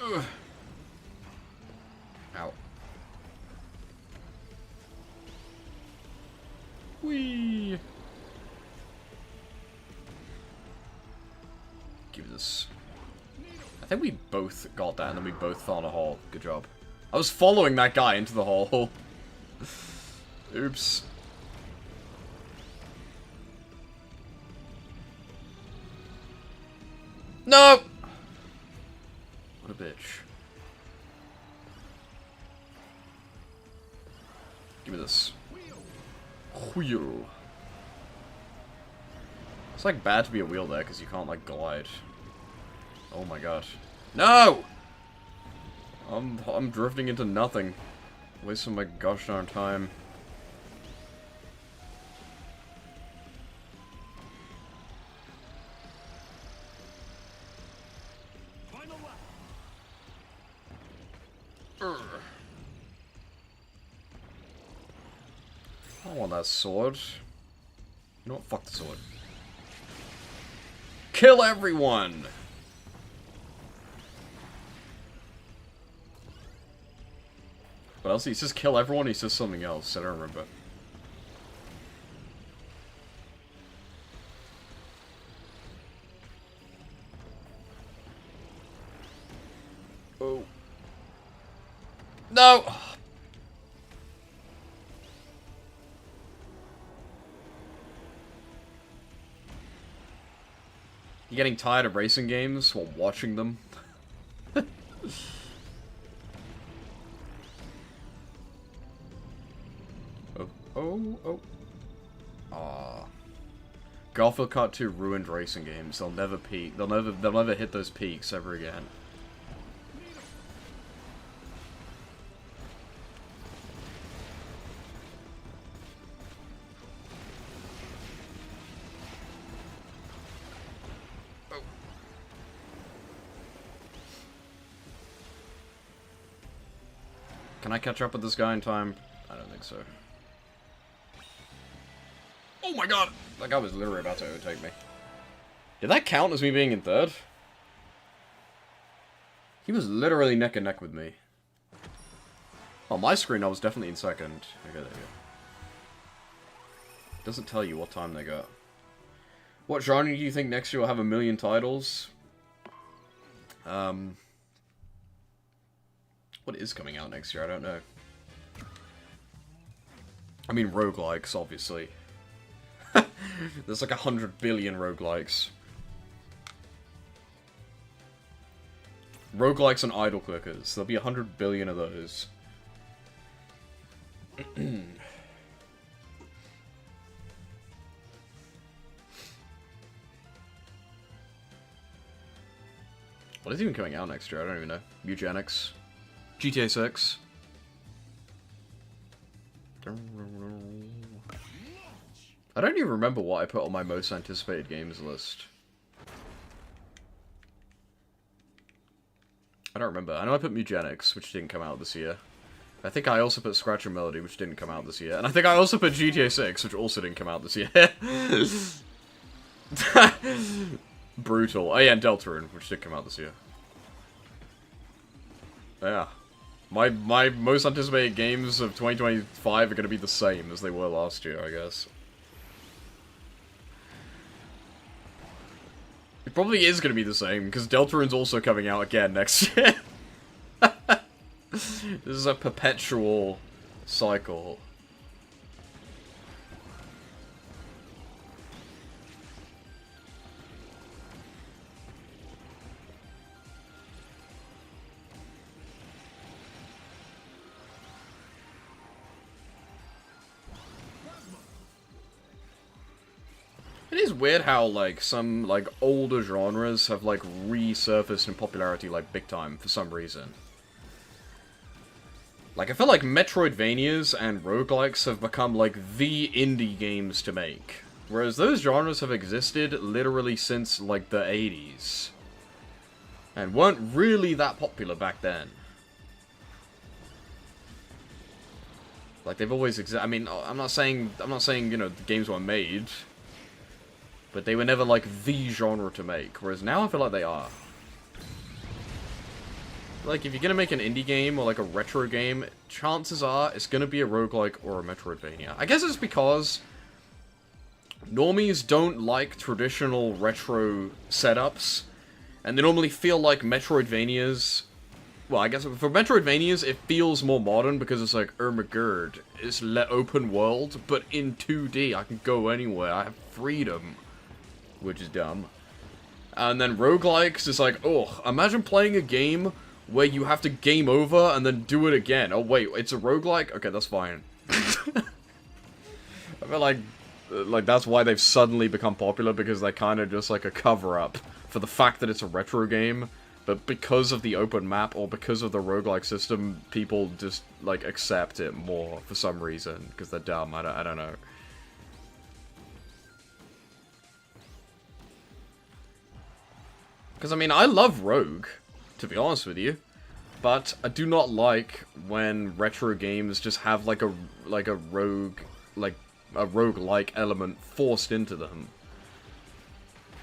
Ugh. Ow. Whee! Give me this. I think we both got that and then we both fell in a hole. Good job. I was following that guy into the hole. Oops. No! What a bitch. Give me this. Wheel. It's like bad to be a wheel there because you can't like glide. Oh my god. No! I'm drifting into nothing. Wasting my gosh darn time. Final lap. I don't want that sword. You know what? Fuck the sword. Kill everyone! What else? He says kill everyone, he says something else. I don't remember. Oh. No! You getting tired of racing games while watching them? Oh. Garfield Kart 2 ruined racing games. They'll never peak. They'll never hit those peaks ever again. Oh. Can I catch up with this guy in time? I don't think so. Oh my god! That guy was literally about to overtake me. Did that count as me being in third? He was literally neck and neck with me. On my screen, I was definitely in second. Okay, there you go. Doesn't tell you what time they got. What genre do you think next year will have 1,000,000 titles? What is coming out next year? I don't know. I mean, roguelikes, obviously. There's like 100 billion roguelikes. Roguelikes and idle clickers. There'll be 100 billion of those. What is even coming out next year? I don't even know. Eugenics. GTA 6. I don't even remember what I put on my most anticipated games list. I don't remember. I know I put Eugenics, which didn't come out this year. I think I also put Scratch and Melody, which didn't come out this year. And I think I also put GTA 6, which also didn't come out this year. Brutal. Oh yeah, and Deltarune, which did come out this year. Yeah. My most anticipated games of 2025 are going to be the same as they were last year, I guess. It probably is going to be the same, because Deltarune's also coming out again next year. This is a perpetual cycle. It is weird how, like, some, like, older genres have, like, resurfaced in popularity, like, big time, for some reason. Like, I feel like Metroidvanias and roguelikes have become, like, the indie games to make. Whereas those genres have existed literally since, like, the 80s. And weren't really that popular back then. Like, they've always existed. I mean, I'm not saying, you know, the games weren't made. But they were never, like, the genre to make. Whereas now I feel like they are. Like, if you're gonna make an indie game or, like, a retro game, chances are it's gonna be a roguelike or a Metroidvania. I guess it's because normies don't like traditional retro setups, and they normally feel like Metroidvanias... Well, I guess for Metroidvanias, it feels more modern because it's like, oh my god, it's open world, but in 2D, I can go anywhere, I have freedom. Which is dumb. And then roguelikes is like, oh, imagine playing a game where you have to game over and then do it again. Oh wait, it's a roguelike? Okay, that's fine. I feel like that's why they've suddenly become popular, because they're kind of just like a cover-up for the fact that it's a retro game, but because of the open map or because of the roguelike system, people just, like, accept it more for some reason, because they're dumb, I don't know. Because, I mean, I love Rogue, to be honest with you, but I do not like when retro games just have, like a rogue-like element forced into them.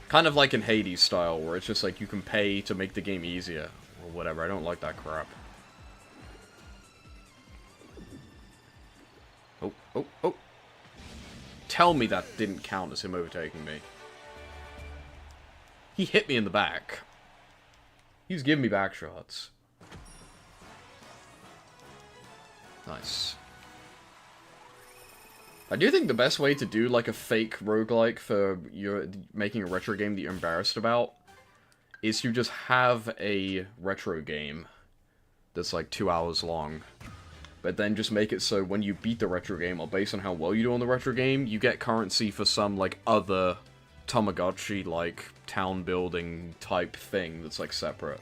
Kind of like in Hades style, where it's just like you can pay to make the game easier, or whatever. I don't like that crap. Oh, oh, oh. Tell me that didn't count as him overtaking me. He hit me in the back. He's giving me back shots. Nice. I do think the best way to do, like, a fake roguelike for your making a retro game that you're embarrassed about is to just have a retro game that's, like, 2 hours long. But then just make it so when you beat the retro game, or based on how well you do on the retro game, you get currency for some, like, other Tamagotchi-like town-building type thing that's, like, separate.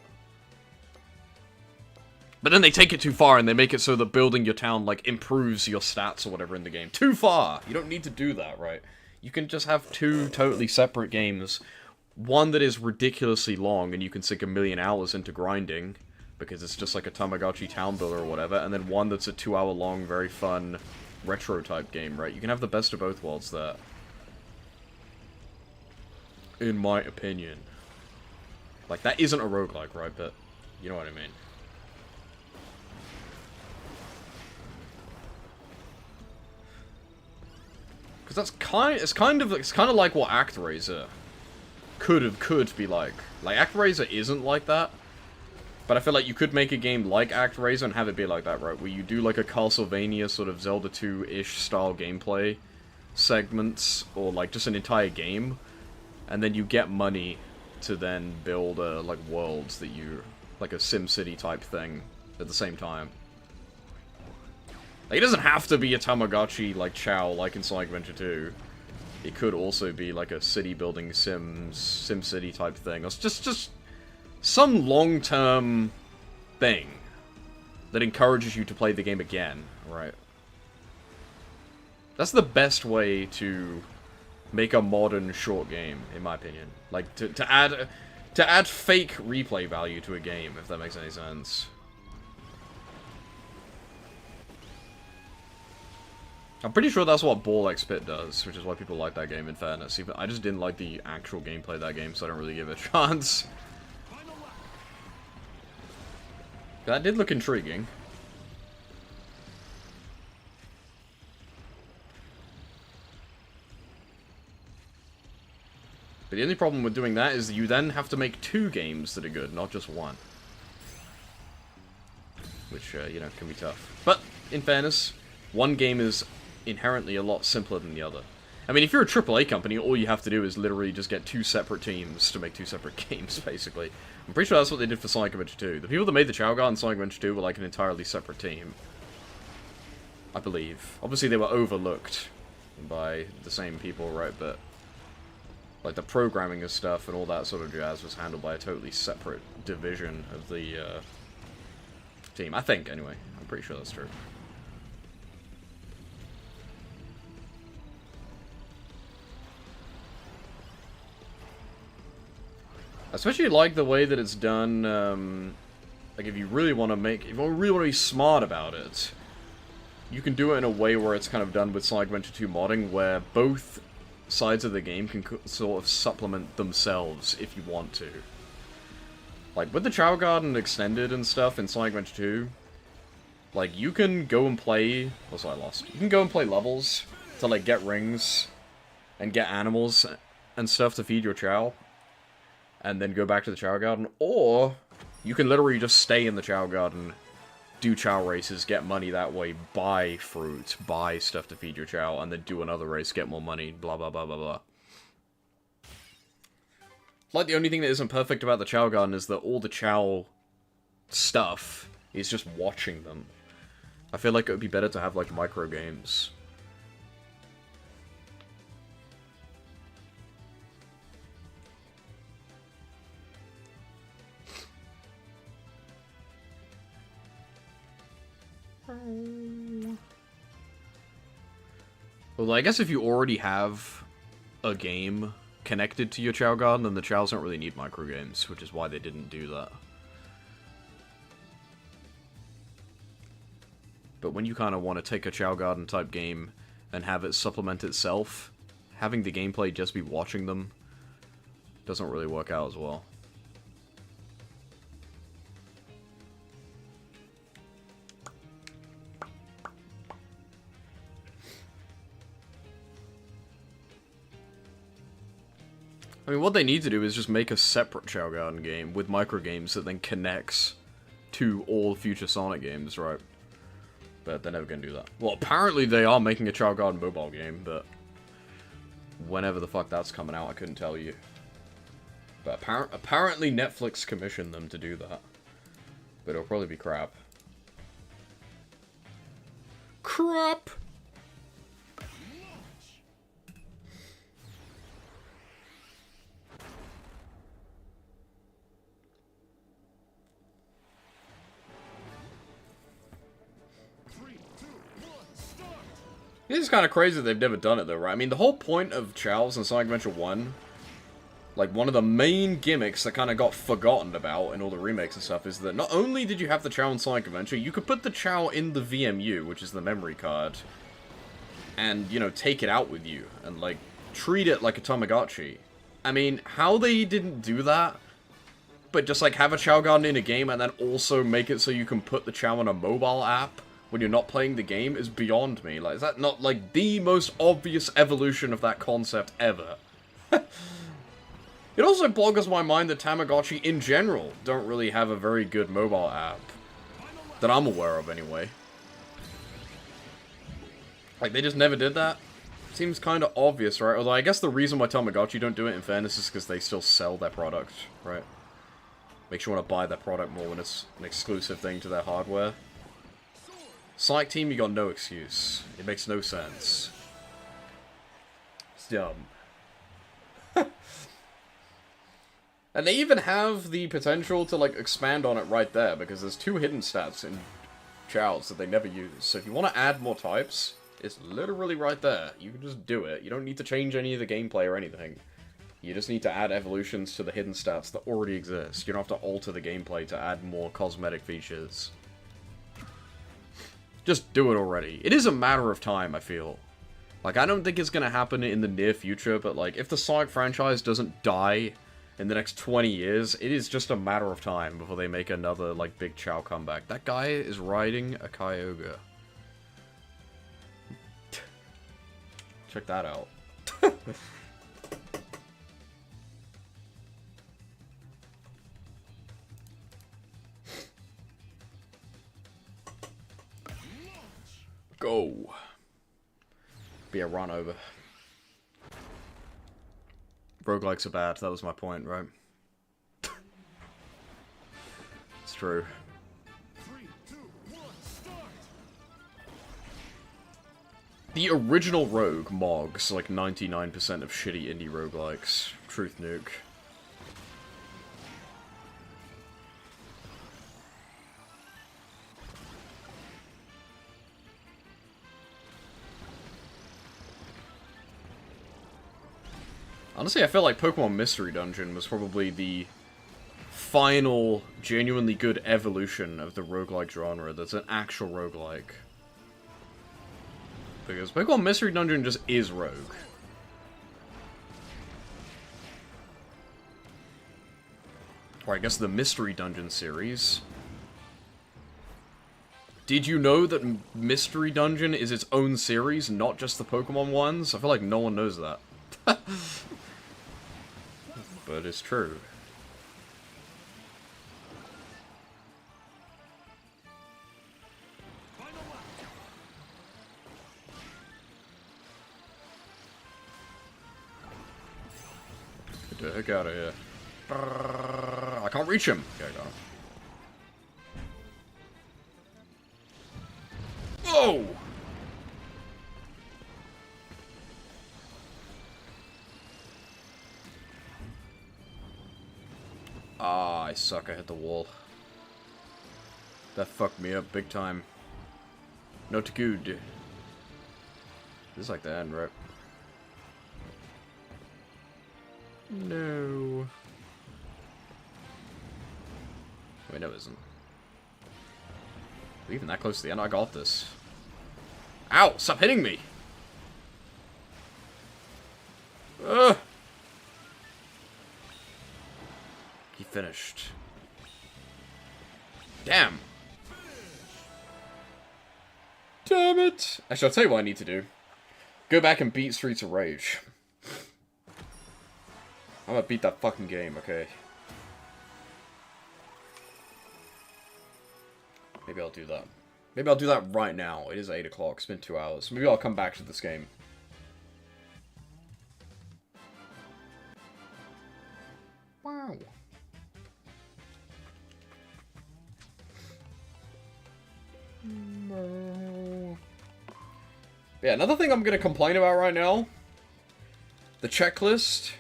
But then they take it too far, and they make it so that building your town, like, improves your stats or whatever in the game. Too far! You don't need to do that, right? You can just have two totally separate games. One that is ridiculously long, and you can sink 1,000,000 hours into grinding, because it's just like a Tamagotchi town builder or whatever, and then one that's a 2-hour-long, very fun, retro-type game, right? You can have the best of both worlds there. In my opinion. Like, that isn't a roguelike, right? But you know what I mean. Because that's kind of like what ActRaiser could be like. Like, ActRaiser isn't like that, but I feel like you could make a game like ActRaiser and have it be like that, right? Where you do like a Castlevania sort of Zelda 2-ish style gameplay segments, or like just an entire game, and then you get money to then build like worlds that you, like a SimCity type thing at the same time. Like, it doesn't have to be a Tamagotchi like Chow like in Sonic Adventure 2. It could also be like a city building SimCity type thing, or just some long-term thing that encourages you to play the game again, right? That's the best way to make a modern short game, in my opinion. Like, to add fake replay value to a game, if that makes any sense. I'm pretty sure that's what Ball X Pit does, which is why people like that game, in fairness. Even I just didn't like the actual gameplay of that game, so I don't really give it a chance. That did look intriguing. But the only problem with doing that is you then have to make 2 games that are good, not just 1. Which, you know, can be tough. But, in fairness, one game is inherently a lot simpler than the other. I mean, if you're a AAA company, all you have to do is literally just get 2 separate teams to make 2 separate games, basically. I'm pretty sure that's what they did for Sonic Adventure 2. The people that made the Chao Guard and Sonic Adventure 2 were like an entirely separate team. I believe. Obviously, they were overlooked by the same people, right? But like the programming of stuff and all that sort of jazz was handled by a totally separate division of the team. I think, anyway. I'm pretty sure that's true. I especially like the way that it's done, like if you really want to make, if you really want to be smart about it, you can do it in a way where it's kind of done with Sonic Adventure 2 modding, where both sides of the game can sort of supplement themselves if you want to. Like, with the Chao Garden Extended and stuff in Sonic Adventure 2, like, you can go and play... Oh, sorry, I lost. You can go and play levels to, like, get rings and get animals and stuff to feed your Chao, and then go back to the Chao Garden, or you can literally just stay in the Chao Garden, do Chao races, get money that way, buy fruit, buy stuff to feed your Chao, and then do another race, get more money, blah blah blah blah blah. Like, the only thing that isn't perfect about the Chao Garden is that all the Chao stuff is just watching them. I feel like it would be better to have, like, micro games. Well, I guess if you already have a game connected to your Chao Garden, then the Chaos don't really need microgames, which is why they didn't do that. But when you kind of want to take a Chao Garden type game and have it supplement itself, having the gameplay just be watching them doesn't really work out as well. I mean, what they need to do is just make a separate Chao Garden game with microgames that then connects to all future Sonic games, right? But they're never going to do that. Well, apparently they are making a Chao Garden mobile game, but whenever the fuck that's coming out, I couldn't tell you. But apparently Netflix commissioned them to do that. But it'll probably be crap. Crap! It is kind of crazy that they've never done it, though, right? I mean, the whole point of Chaos in Sonic Adventure 1, like, one of the main gimmicks that kind of got forgotten about in all the remakes and stuff, is that not only did you have the Chao in Sonic Adventure, you could put the Chao in the VMU, which is the memory card, and, you know, take it out with you, and, like, treat it like a Tamagotchi. I mean, how they didn't do that, but just, like, have a Chao Garden in a game, and then also make it so you can put the Chao on a mobile app when you're not playing the game, is beyond me. Like, is that not, like, the most obvious evolution of that concept ever? It also boggles my mind that Tamagotchi, in general, don't really have a very good mobile app. That I'm aware of, anyway. Like, they just never did that? Seems kind of obvious, right? Although, I guess the reason why Tamagotchi don't do it, in fairness, is because they still sell their product, right? Makes you want to buy their product more when it's an exclusive thing to their hardware. Sonic Team, you got no excuse. It makes no sense. It's dumb. And they even have the potential to, like, expand on it right there, because there's 2 hidden stats in Chaos that they never use. So if you want to add more types, it's literally right there. You can just do it. You don't need to change any of the gameplay or anything. You just need to add evolutions to the hidden stats that already exist. You don't have to alter the gameplay to add more cosmetic features. Just do it already. It is a matter of time, I feel. Like, I don't think it's gonna happen in the near future, but, like, if the Sonic franchise doesn't die in the next 20 years, it is just a matter of time before they make another, like, big Chao comeback. That guy is riding a Kyogre. Check that out. go. Be a run over. Roguelikes are bad, that was my point, right? It's true. 3, 2, 1, start! The original Rogue mogs like 99% of shitty indie roguelikes. Truth nuke. Honestly, I feel like Pokemon Mystery Dungeon was probably the final, genuinely good evolution of the roguelike genre that's an actual roguelike. Because Pokemon Mystery Dungeon just is Rogue. Or I guess the Mystery Dungeon series. Did you know that Mystery Dungeon is its own series, not just the Pokemon ones? I feel like no one knows that. But it's true. Final lap! Get the heck out of here. I can't reach him. Okay, I got him. Whoa! Ah, I suck. I hit the wall. That fucked me up big time. Not good. This is like the end, right? No. Wait, no it isn't. We're even that close to the end. I got this. Ow! Stop hitting me! Ugh! He finished. Damn! Damn it! Actually, I'll tell you what I need to do. Go back and beat Streets of Rage. I'm gonna beat that fucking game, okay? Maybe I'll do that. Maybe I'll do that right now. It is 8 o'clock. It's been 2 hours. Maybe I'll come back to this game. Wow. No. Yeah, another thing I'm gonna complain about right now. The checklist.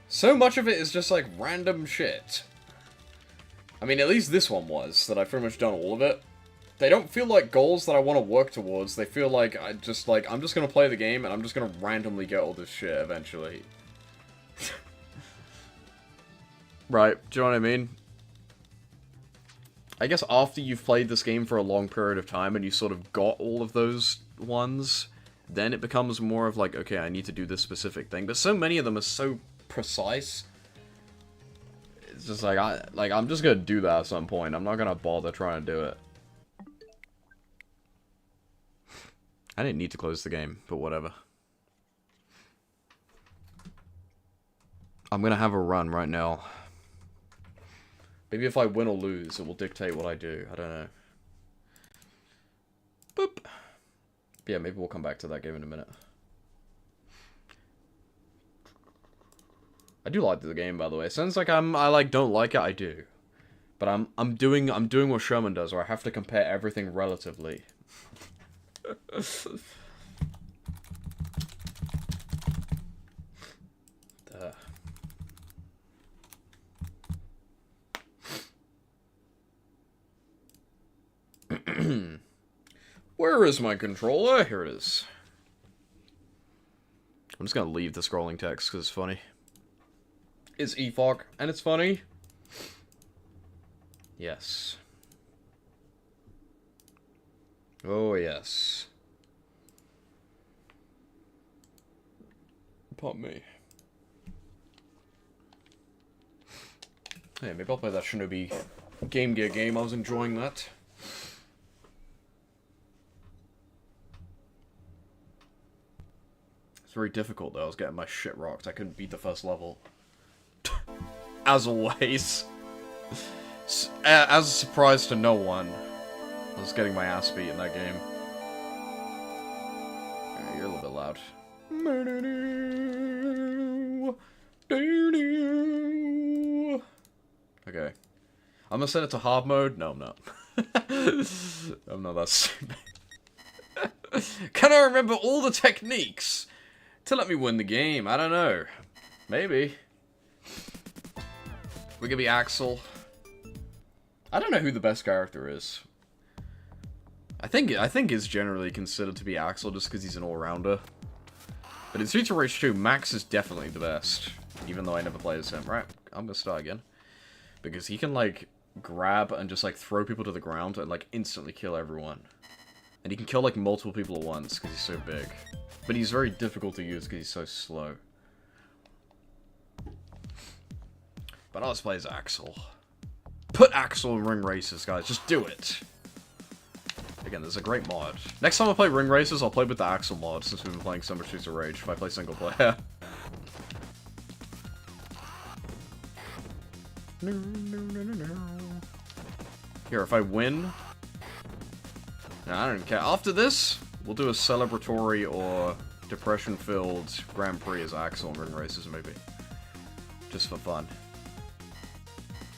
So much of it is just like random shit. I mean, at least this one was, that I've pretty much done all of it. They don't feel like goals that I want to work towards. They feel like I'm just gonna play the game and I'm just gonna randomly get all this shit eventually. Right, do you know what I mean? I guess after you've played this game for a long period of time and you sort of got all of those ones, then it becomes more of like, okay, I need to do this specific thing. But so many of them are so precise. It's just like, I'm just gonna do that at some point. I'm not gonna bother trying to do it. I didn't need to close the game, but whatever. I'm gonna have a run right now. Maybe if I win or lose, it will dictate what I do. I don't know. Boop. Yeah, maybe we'll come back to that game in a minute. I do like the game, by the way. It sounds like I don't like it. I do, but I'm doing what Sherman does, where I have to compare everything relatively. Where is my controller? Here it is. I'm just gonna leave the scrolling text because it's funny. It's EFOC, and it's funny. Yes. Oh, yes. Pardon me. Hey, maybe I'll play that Shinobi Game Gear game. I was enjoying that. It's very difficult, though. I was getting my shit rocked. I couldn't beat the first level. As always. As a surprise to no one, I was getting my ass beat in that game. Alright, you're a little bit loud. Okay. I'm gonna set it to hard mode. No, I'm not. I'm not that stupid. Can I remember all the techniques to let me win the game? I don't know. Maybe. We're gonna be Axel. I don't know who the best character is. I think it's generally considered to be Axel just because he's an all-rounder. But in Streets of Rage 2, Max is definitely the best. Even though I never played as him. Right, I'm gonna start again. Because he can, like, grab and just, like, throw people to the ground and, like, instantly kill everyone. And he can kill, like, multiple people at once because he's so big. But he's very difficult to use because he's so slow. But I'll just play as Axel. Put Axel in Ring Races, guys. Just do it. Again, there's a great mod. Next time I play Ring Races, I'll play with the Axel mod since we've been playing so much Streets of Rage if I play single player. Here, if I win... No, I don't care. After this, we'll do a celebratory or depression-filled Grand Prix as Axel in Ring Races, maybe. Just for fun.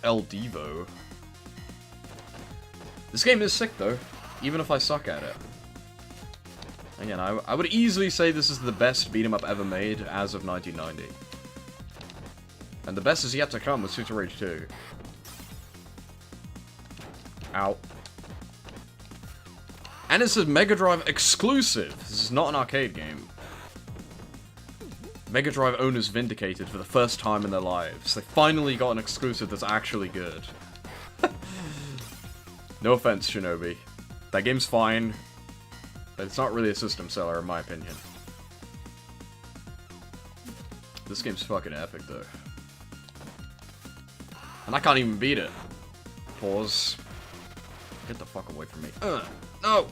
El Devo. This game is sick, though. Even if I suck at it. Again, I would easily say this is the best beat-em-up ever made as of 1990. And the best is yet to come with Streets of Rage 2. Ow. And it's a Mega Drive exclusive. This is not an arcade game. Mega Drive owners vindicated for the first time in their lives. They finally got an exclusive that's actually good. No offense, Shinobi. That game's fine, but it's not really a system seller, in my opinion. This game's fucking epic, though. And I can't even beat it. Pause. Get the fuck away from me. No!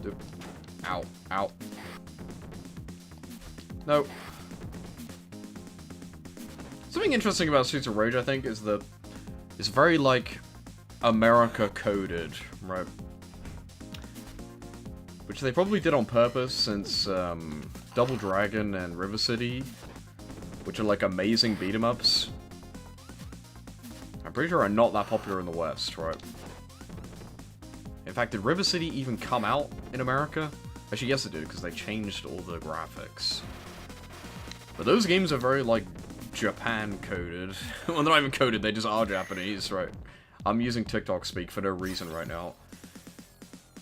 Dude. Ow. Ow. No. Something interesting about Streets of Rage, I think, is that it's very, like, America-coded, right? Which they probably did on purpose, since, Double Dragon and River City, which are, like, amazing beat-em-ups, I'm pretty sure are not that popular in the West, right? In fact, did River City even come out in America? Actually, yes it did, because they changed all the graphics. But those games are very, like, Japan-coded. Well, they're not even coded, they just are Japanese, right? I'm using TikTok speak for no reason right now.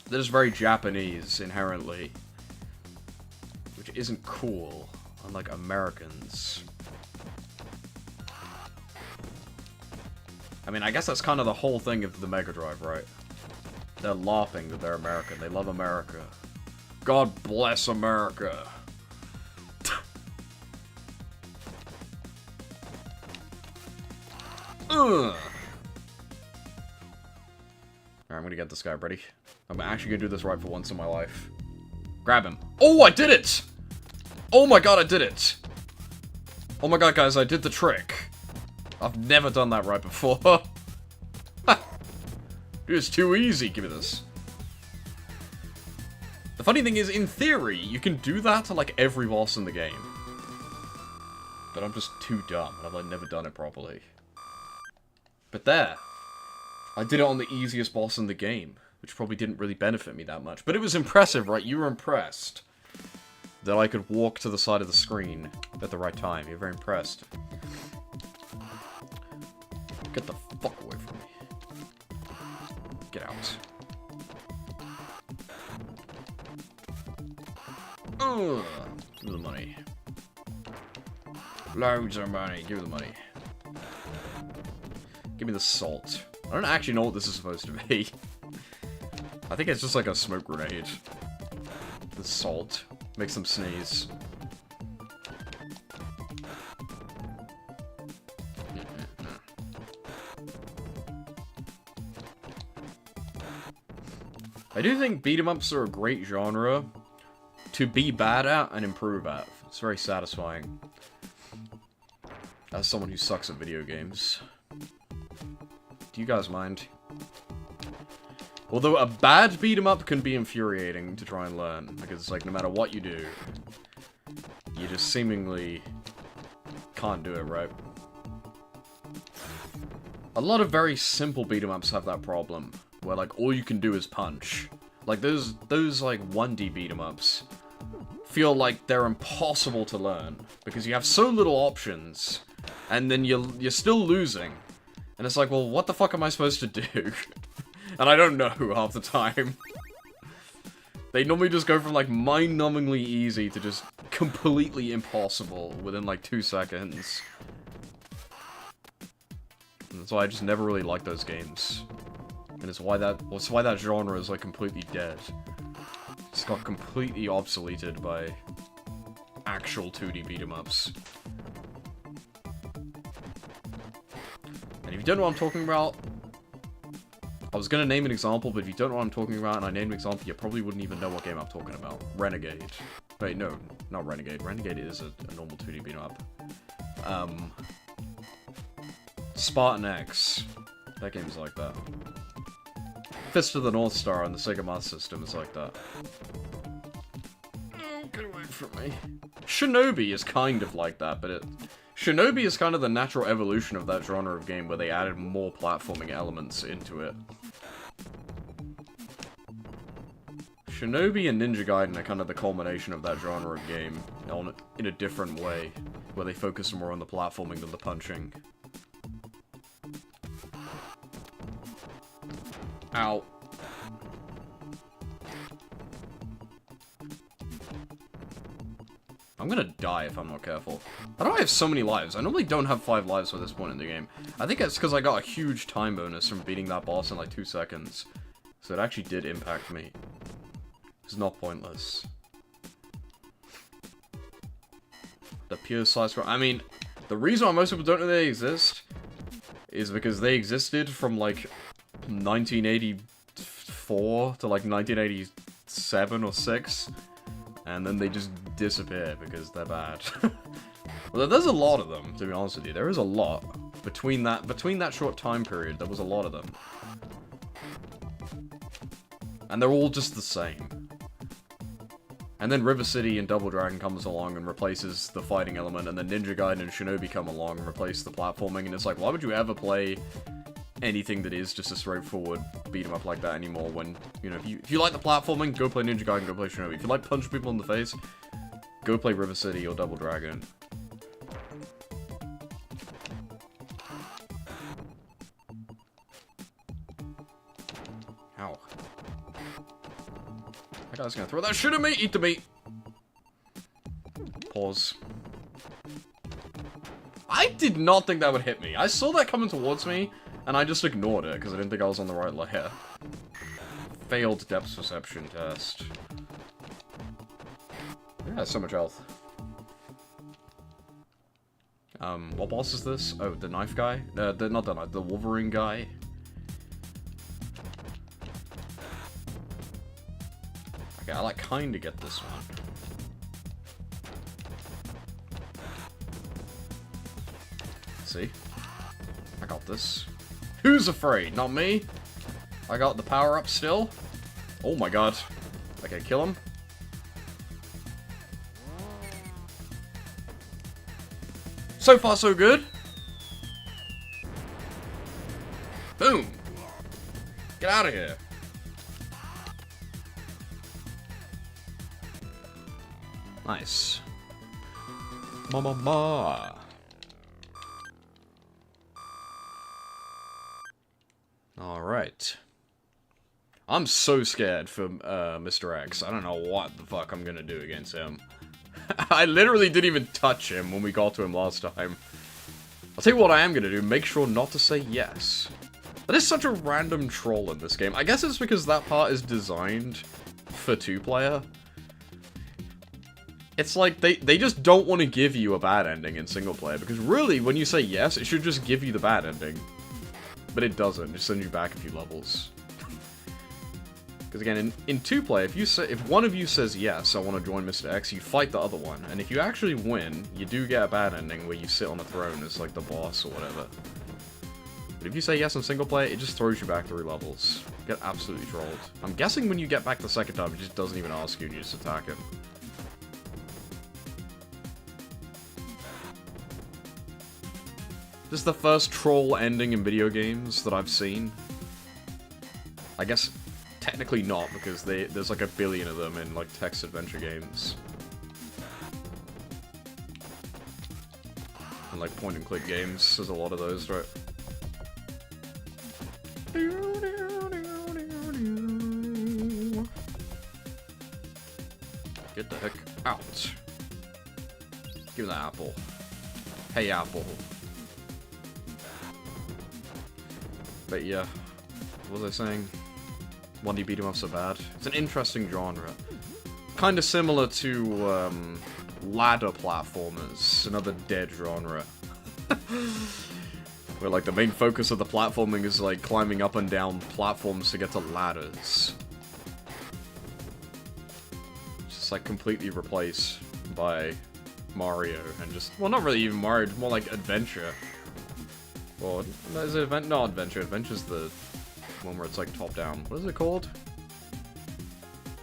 They're just very Japanese, inherently. Which isn't cool, unlike Americans. I mean, I guess that's kind of the whole thing of the Mega Drive, right? They're laughing that they're American. They love America. God bless America. Alright, I'm gonna get this guy ready. I'm actually gonna do this right for once in my life. Grab him. Oh, I did it! Oh my god, I did it! Oh my god, guys, I did the trick. I've never done that right before. Dude, it's too easy. Give me this. The funny thing is, in theory, you can do that to, like, every boss in the game. But I'm just too dumb, and I've, like, never done it properly. But there. I did it on the easiest boss in the game, which probably didn't really benefit me that much. But it was impressive, right? You were impressed that I could walk to the side of the screen at the right time. You're very impressed. Get the fuck away from me. Get out. Ugh. Give me the money. Loads of money. Give me the money. Give me the salt. I don't actually know what this is supposed to be. I think it's just like a smoke grenade. The salt. Makes them sneeze. I do think beat 'em ups are a great genre to be bad at and improve at. It's very satisfying. As someone who sucks at video games. Do you guys mind? Although a bad beat 'em up can be infuriating to try and learn, because like no matter what you do, you just seemingly can't do it right. A lot of very simple beat 'em ups have that problem, where like all you can do is punch. Like those like 1D beat 'em ups feel like they're impossible to learn because you have so little options, and then you're still losing, and it's like, well, what the fuck am I supposed to do? And I don't know half the time. They normally just go from like mind-numbingly easy to just completely impossible within like 2 seconds. And that's why I just never really liked those games. And it's why that genre is like completely dead. It's got completely obsoleted by actual 2D beat 'em ups. And if you don't know what I'm talking about, I was gonna name an example, but if you don't know what I'm talking about and I named an example, you probably wouldn't even know what game I'm talking about. Renegade. Wait, no, not Renegade. Renegade is a normal 2D beat 'em up. Spartan X. That game's like that. Fist of the North Star on the Sega Master System is like that. Oh, get away from me. Shinobi is kind of like that, but Shinobi is kind of the natural evolution of that genre of game where they added more platforming elements into it. Shinobi and Ninja Gaiden are kind of the culmination of that genre of game in a different way, where they focus more on the platforming than the punching. Ow. I'm gonna die if I'm not careful. How do I have so many lives? I normally don't have 5 lives at this point in the game. I think it's because I got a huge time bonus from beating that boss in like 2 seconds. So it actually did impact me. It's not pointless. The pure slice... I mean, the reason why most people don't know they exist is because they existed from like 1984 to like 1987 or 6. And then they just disappear because they're bad. Well, there's a lot of them, to be honest with you. There is a lot. Between that short time period, there was a lot of them. And they're all just the same. And then River City and Double Dragon comes along and replaces the fighting element, and then Ninja Gaiden and Shinobi come along and replace the platforming, and it's like, why would you ever play anything that is just a straightforward beat 'em up like that anymore when, you know, if you like the platforming, go play Ninja Gaiden, go play Shinobi. If you like punching people in the face, go play River City or Double Dragon. Ow. That guy's gonna throw that shit at me! Eat the meat! Pause. I did not think that would hit me. I saw that coming towards me, and I just ignored it, because I didn't think I was on the right layer. Failed depth perception test. Yeah, so much health. What boss is this? Oh, the knife guy? Not the knife, the Wolverine guy. Okay, I like kinda get this one. See? I got this. Who's afraid? Not me? I got the power up still. Oh my god. Okay, kill him. So far, so good. Boom. Get out of here. Nice. Ma. Alright. I'm so scared for Mr. X. I don't know what the fuck I'm gonna do against him. I literally didn't even touch him when we got to him last time. I'll tell you what I am gonna do. Make sure not to say yes. That is such a random troll in this game. I guess it's because that part is designed for 2-player. It's like, they just don't want to give you a bad ending in single player, because really, when you say yes, it should just give you the bad ending. But it doesn't, just send you back a few levels. Because again, in 2-player, if one of you says yes, I want to join Mr. X, you fight the other one. And if you actually win, you do get a bad ending where you sit on a throne as like the boss or whatever. But if you say yes in single player, it just throws you back 3 levels. You get absolutely trolled. I'm guessing when you get back the second time, it just doesn't even ask you and you just attack him. This is the first troll ending in video games that I've seen. I guess technically not, because there's like a billion of them in like text adventure games. And like point and click games, there's a lot of those, right? Get the heck out. Give me that apple. Hey, apple. But yeah, what was I saying? 1D beat 'em ups are bad. It's an interesting genre. Kind of similar to ladder platformers, another dead genre. Where like the main focus of the platforming is like climbing up and down platforms to get to ladders. Just like completely replaced by Mario and just, well, not really even Mario, more like adventure. Well, is it not adventure? Adventure's the one where it's like top down. What is it called?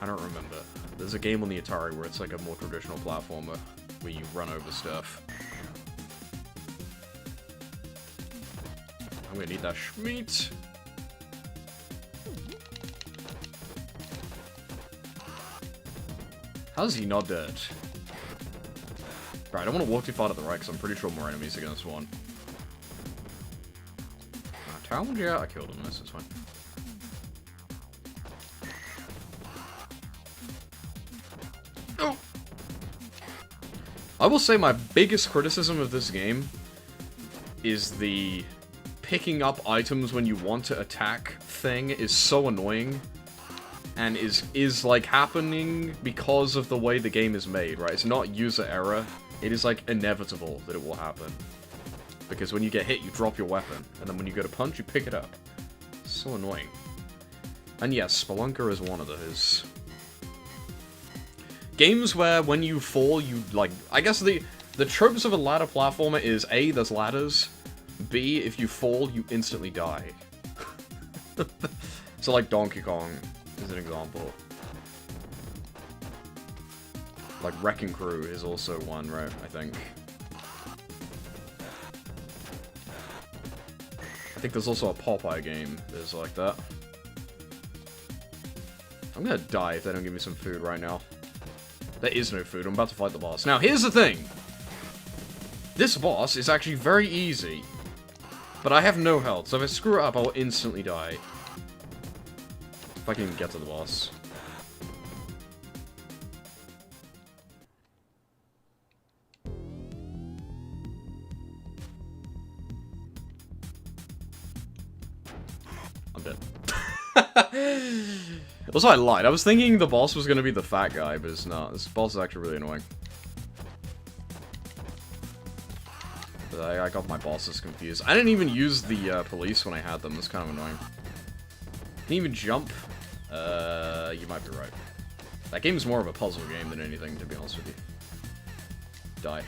I don't remember. There's a game on the Atari where it's like a more traditional platformer where you run over stuff. I'm gonna need that schmeat. How's he not dead? Right, I don't want to walk too far to the right because I'm pretty sure more enemies are gonna spawn. Challenge? Yeah, I killed him. This is fine. Oh! I will say my biggest criticism of this game is the picking up items when you want to attack thing is so annoying. And is like happening because of the way the game is made, right? It's not user error. It is like inevitable that it will happen. Because when you get hit, you drop your weapon, and then when you go to punch, you pick it up. So annoying. And yes, Spelunker is one of those. Games where when you fall, you, like... I guess the tropes of a ladder platformer is, A, there's ladders, B, if you fall, you instantly die. So like Donkey Kong is an example. Like Wrecking Crew is also one, right, I think. I think there's also a Popeye game that's like that. I'm gonna die if they don't give me some food right now. There is no food, I'm about to fight the boss. Now, here's the thing! This boss is actually very easy. But I have no health, so if I screw it up, I will instantly die. If I can even get to the boss. I'm dead. Also, I lied. I was thinking the boss was going to be the fat guy, but it's not. This boss is actually really annoying. But I got my bosses confused. I didn't even use the police when I had them. It's kind of annoying. Can you even jump? You might be right. That game is more of a puzzle game than anything, to be honest with you. Die.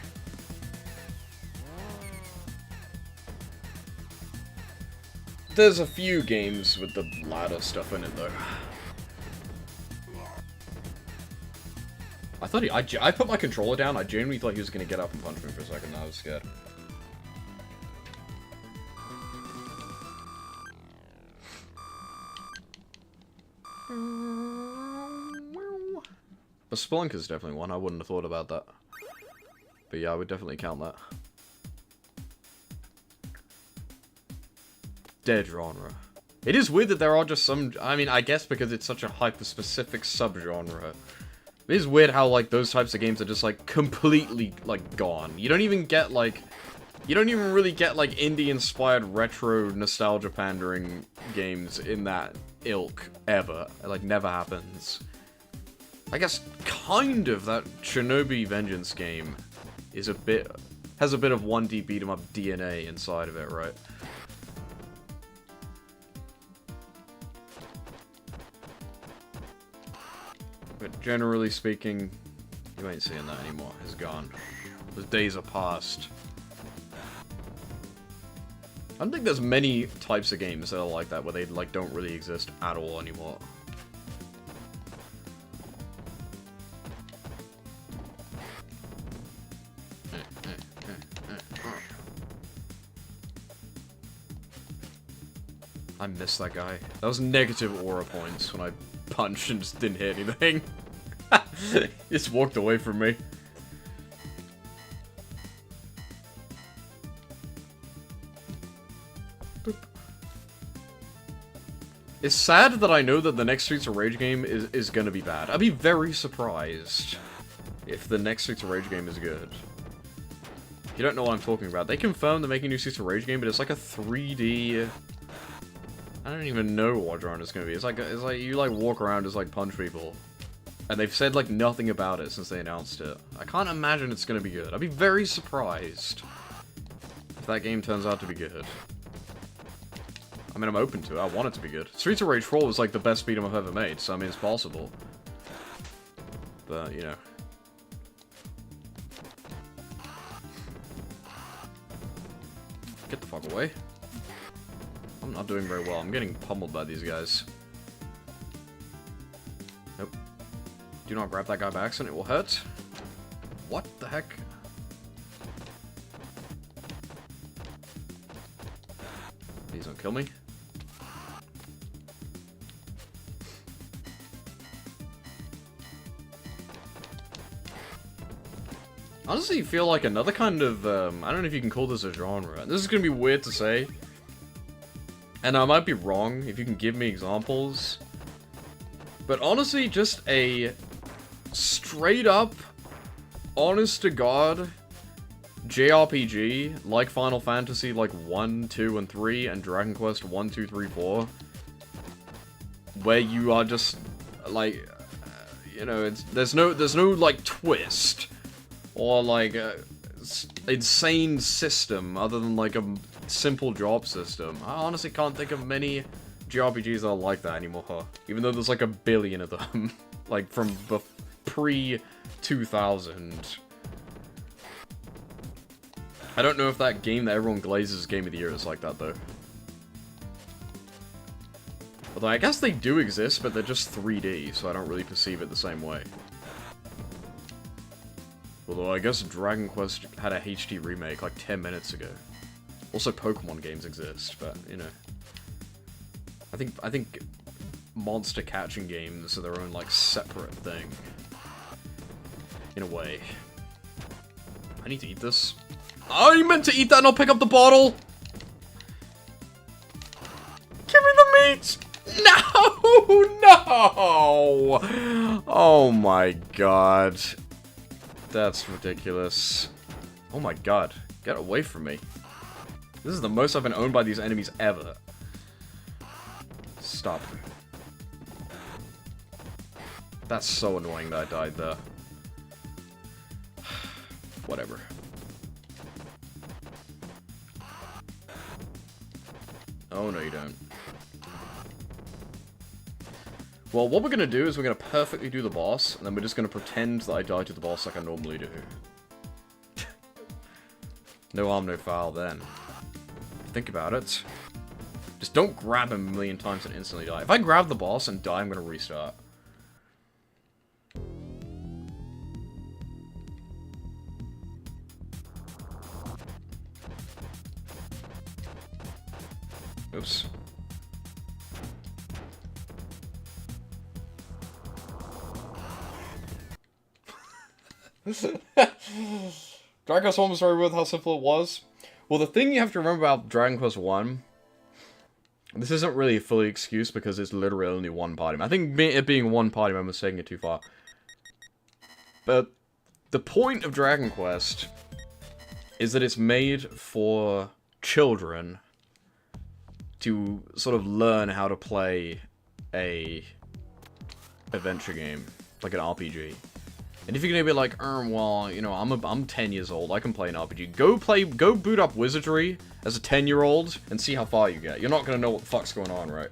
There's a few games with the ladder stuff in it, though. I thought I put my controller down, I genuinely thought he was going to get up and punch me for a second, I was scared. But Spelunker's definitely one, I wouldn't have thought about that. But yeah, I would definitely count that. Dead genre. It is weird that there are just some... I mean, I guess because it's such a hyper-specific subgenre. It is weird how, like, those types of games are just, like, completely, like, gone. You don't even get, like... You don't even really get, like, indie-inspired retro nostalgia-pandering games in that ilk, ever. It, like, never happens. I guess, kind of, that Shinobi Vengeance game is a bit... has a bit of 1D beat-em-up DNA inside of it, right? but generally speaking, you ain't seeing that anymore. It's gone. Those days are past. I don't think there's many types of games that are like that, where they, like, don't really exist at all anymore. I missed that guy. That was negative aura points when I punched and just didn't hit anything. He just walked away from me. Boop. It's sad that I know that the next Streets of Rage game is gonna be bad. I'd be very surprised if the next Streets of Rage game is good. You don't know what I'm talking about. They confirmed they're making a new Streets of Rage game, but it's like a 3D... I don't even know what genre it's gonna be. It's like you like walk around just like punch people. And they've said like nothing about it since they announced it. I can't imagine it's gonna be good. I'd be very surprised if that game turns out to be good. I mean, I'm open to it. I want it to be good. Streets of Rage 4 was like the best beat 'em I've ever made, so I mean it's possible. But, you know. Get the fuck away. I'm not doing very well. I'm getting pummeled by these guys. Nope. Do not grab that guy by accident. It will hurt. What the heck? Please don't kill me. Honestly, feel like another kind of, I don't know if you can call this a genre. This is gonna be weird to say. And I might be wrong, if you can give me examples. But honestly, just a straight up, honest to God, JRPG, like Final Fantasy, like 1, 2, and 3, and Dragon Quest 1, 2, 3, 4. Where you are just, like, you know, there's no, like, twist. Or, like, insane system, other than, like, a simple drop system. I honestly can't think of many JRPGs that are like that anymore, huh? Even though there's like a billion of them. Like from pre-2000. I don't know if that game that everyone glazes Game of the Year is like that though. Although I guess they do exist, but they're just 3D, so I don't really perceive it the same way. Although I guess Dragon Quest had a HD remake like 10 minutes ago. Also, Pokemon games exist, but, you know. I think monster catching games are their own, like, separate thing. In a way. I need to eat this. Oh, you meant to eat that and I'll pick up the bottle? Give me the meat! No! No! Oh my god. That's ridiculous. Oh my god. Get away from me. This is the most I've been owned by these enemies ever. Stop. That's so annoying that I died there. Whatever. Oh, no you don't. Well, what we're gonna do is we're gonna perfectly do the boss, and then we're just gonna pretend that I died to the boss like I normally do. No harm, no foul then. Think about it. Just don't grab him a million times and instantly die. If I grab the boss and die, I'm gonna restart. Oops. Dragon Quest 1 was very weird how simple it was. Well, the thing you have to remember about Dragon Quest 1, this isn't really a fully excuse because it's literally only one party. I think it being one party member is taking it too far. But the point of Dragon Quest is that it's made for children to sort of learn how to play a adventure game, like an RPG. And if you're gonna be like, well, you know, I'm 10 years old, I can play an RPG. Go boot up Wizardry as a 10-year-old and see how far you get. You're not gonna know what the fuck's going on, right?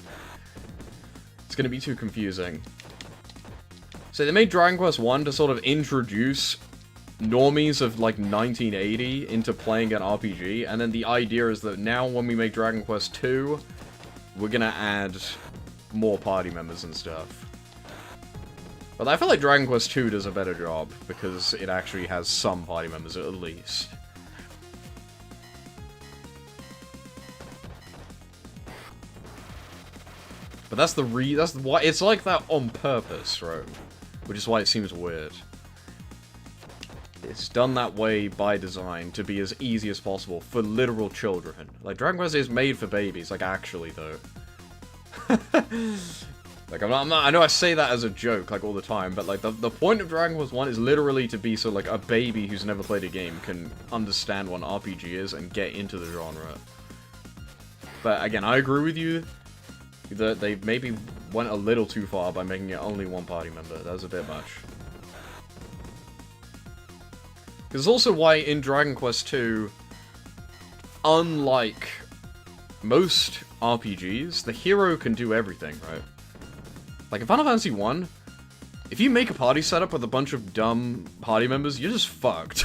It's gonna be too confusing. So they made Dragon Quest 1 to sort of introduce normies of like 1980 into playing an RPG, and then the idea is that now when we make Dragon Quest 2, we're gonna add more party members and stuff. But I feel like Dragon Quest 2 does a better job, because it actually has some party members at least. But that's why it's like that on purpose, right? Which is why it seems weird. It's done that way by design to be as easy as possible for literal children. Like, Dragon Quest is made for babies, like, actually, though. Like, I'm not, I know I say that as a joke, like, all the time, but, like, the point of Dragon Quest 1 is literally to be so, like, a baby who's never played a game can understand what an RPG is and get into the genre. But, again, I agree with you that they maybe went a little too far by making it only one party member. That was a bit much. Because also why in Dragon Quest 2, unlike most RPGs, the hero can do everything, right? Like in Final Fantasy 1, if you make a party setup with a bunch of dumb party members, you're just fucked.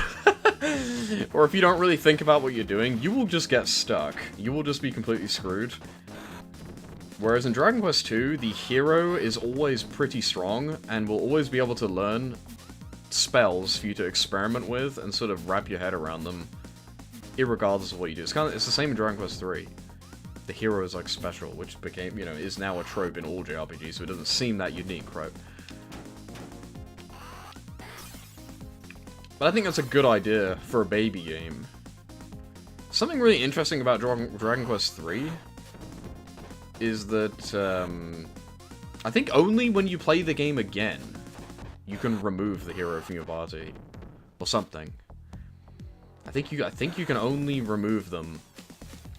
Or if you don't really think about what you're doing, you will just get stuck. You will just be completely screwed. Whereas in Dragon Quest 2, the hero is always pretty strong, and will always be able to learn spells for you to experiment with, and sort of wrap your head around them, irregardless of what you do. It's the same in Dragon Quest 3. The hero is, like, special, which became, you know, is now a trope in all JRPGs, so it doesn't seem that unique, right? But I think that's a good idea for a baby game. Something really interesting about Dragon Quest 3 is that, I think only when you play the game again, you can remove the hero from your party. Or something. I think you can only remove them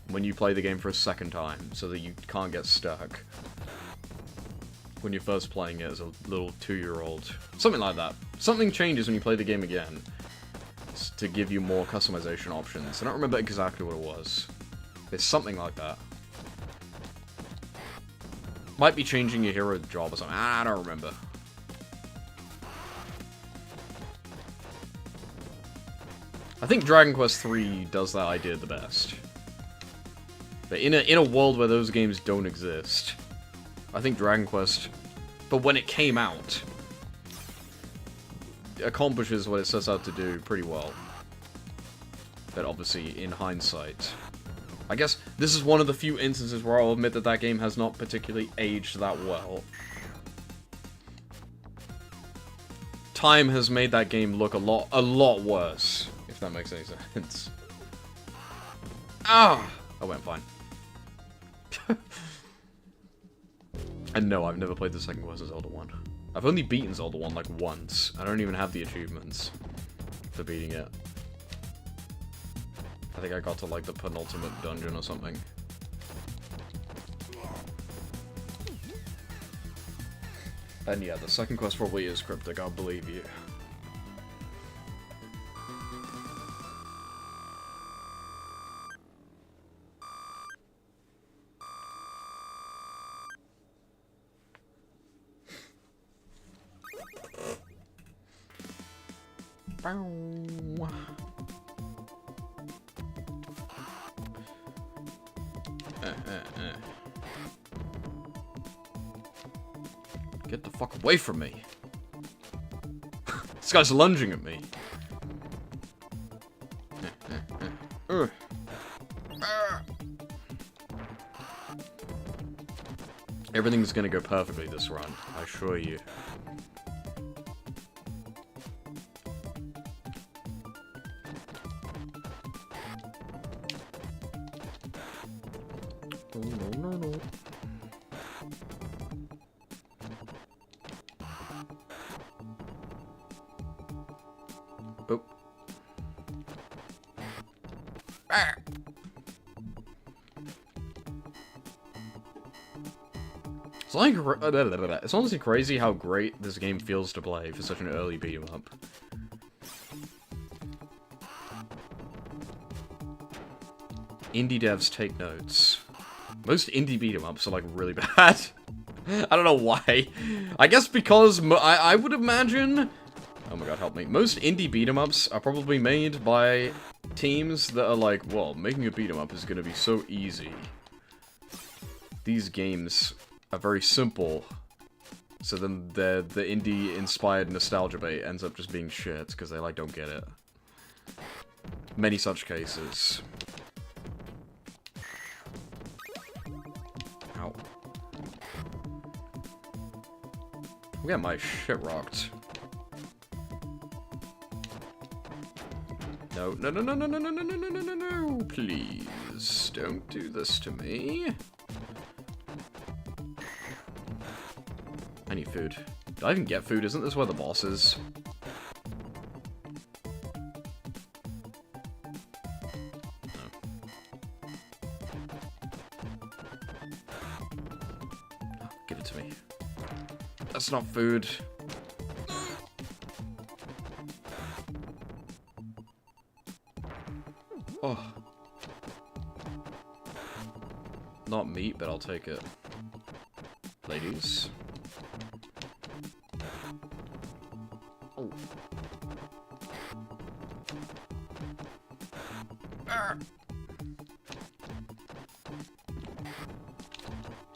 when you play the game for a second time, so that you can't get stuck when you're first playing it as a little 2-year-old. Something like that. Something changes when you play the game again to give you more customization options. I don't remember exactly what it was. It's something like that. Might be changing your hero job or something. I don't remember. I think Dragon Quest 3 does that idea the best. But in a world where those games don't exist, I think Dragon Quest, but when it came out, accomplishes what it sets out to do pretty well. But obviously, in hindsight, I guess this is one of the few instances where I'll admit that that game has not particularly aged that well. Time has made that game look a lot worse, if that makes any sense. Ah! I went fine. And no, I've never played the second Quest of Zelda 1. I've only beaten Zelda 1 like once. I don't even have the achievements for beating it. I think I got to like the penultimate dungeon or something. And yeah, the second quest probably is cryptic, I'll believe you. Get the fuck away from me. This guy's lunging at me. Everything's gonna go perfectly this run, I assure you. No. Oh. Ah. It's honestly crazy how great this game feels to play for such an early beat-em-up. Indie devs take notes. Most indie beat-em-ups are like really bad. I don't know why. I guess because I would imagine... Oh my god, help me. Most indie beat-em-ups are probably made by teams that are like, well, making a beat-em-up is gonna be so easy. These games are very simple. So then the indie-inspired nostalgia bait ends up just being shit, because they, like, don't get it. Many such cases. Ow. I'm getting my shit rocked. No, no, no, no, no, no, no, no, no, no, no, no, no, please. Don't do this to me. I need food. Did I even get food? Isn't this where the boss is? No. Give it to me. That's not food. Oh. Not meat, but I'll take it. Ladies. Oh.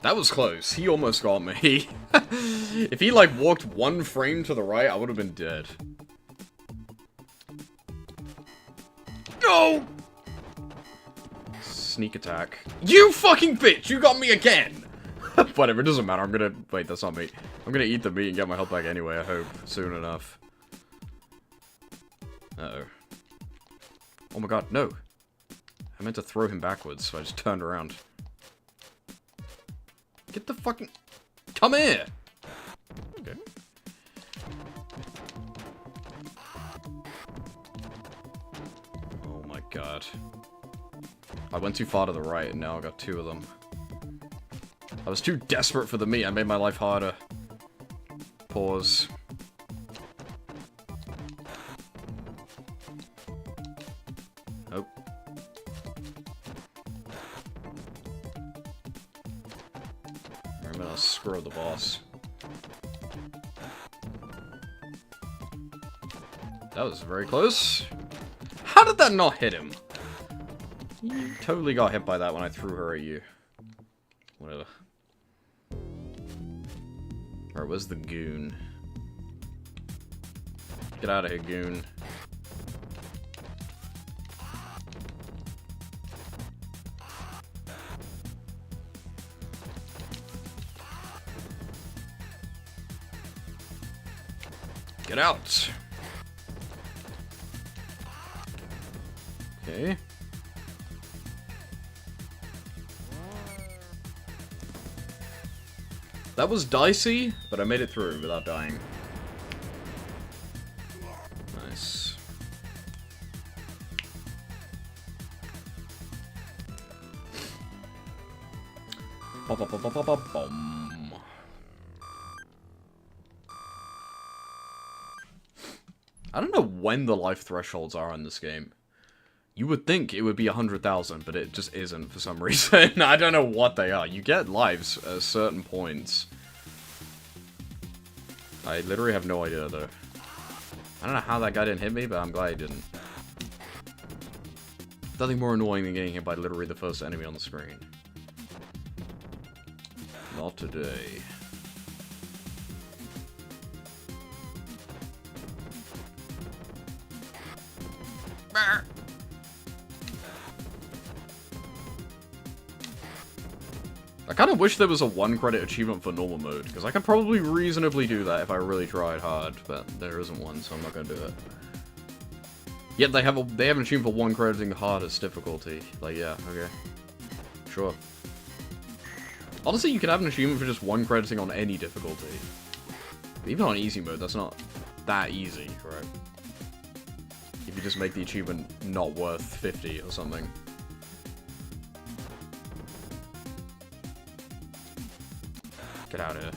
That was close. He almost got me. If he, like, walked one frame to the right, I would have been dead. No! Sneak attack. You fucking bitch! You got me again! Whatever, it doesn't matter. I'm gonna... Wait, that's not meat. I'm gonna eat the meat and get my health back anyway, I hope. Soon enough. Uh-oh. Oh my god, no. I meant to throw him backwards, so I just turned around. Get the fucking... Come here! Okay. Oh my god. I went too far to the right, and now I got two of them. I was too desperate for the meat. I made my life harder. Pause. Oh. I'm gonna screw the boss. That was very close. How did that not hit him? You totally got hit by that when I threw her at you. Whatever. Alright, where's the goon? Get out of here, goon. Get out! Okay. That was dicey, but I made it through without dying. Nice. Bum. I don't know when the life thresholds are in this game. You would think it would be 100,000, but it just isn't for some reason. I don't know what they are. You get lives at certain points. I literally have no idea, though. I don't know how that guy didn't hit me, but I'm glad he didn't. Nothing more annoying than getting hit by literally the first enemy on the screen. Not today. I kind of wish there was a 1-credit achievement for normal mode, because I could probably reasonably do that if I really tried hard, but there isn't one, so I'm not going to do it. Yet they have an achievement for 1-crediting the hardest difficulty. Like, yeah, okay. Sure. Honestly, you could have an achievement for just 1-crediting on any difficulty. But even on easy mode, that's not that easy, right? If you just make the achievement not worth 50 or something. Get out of here.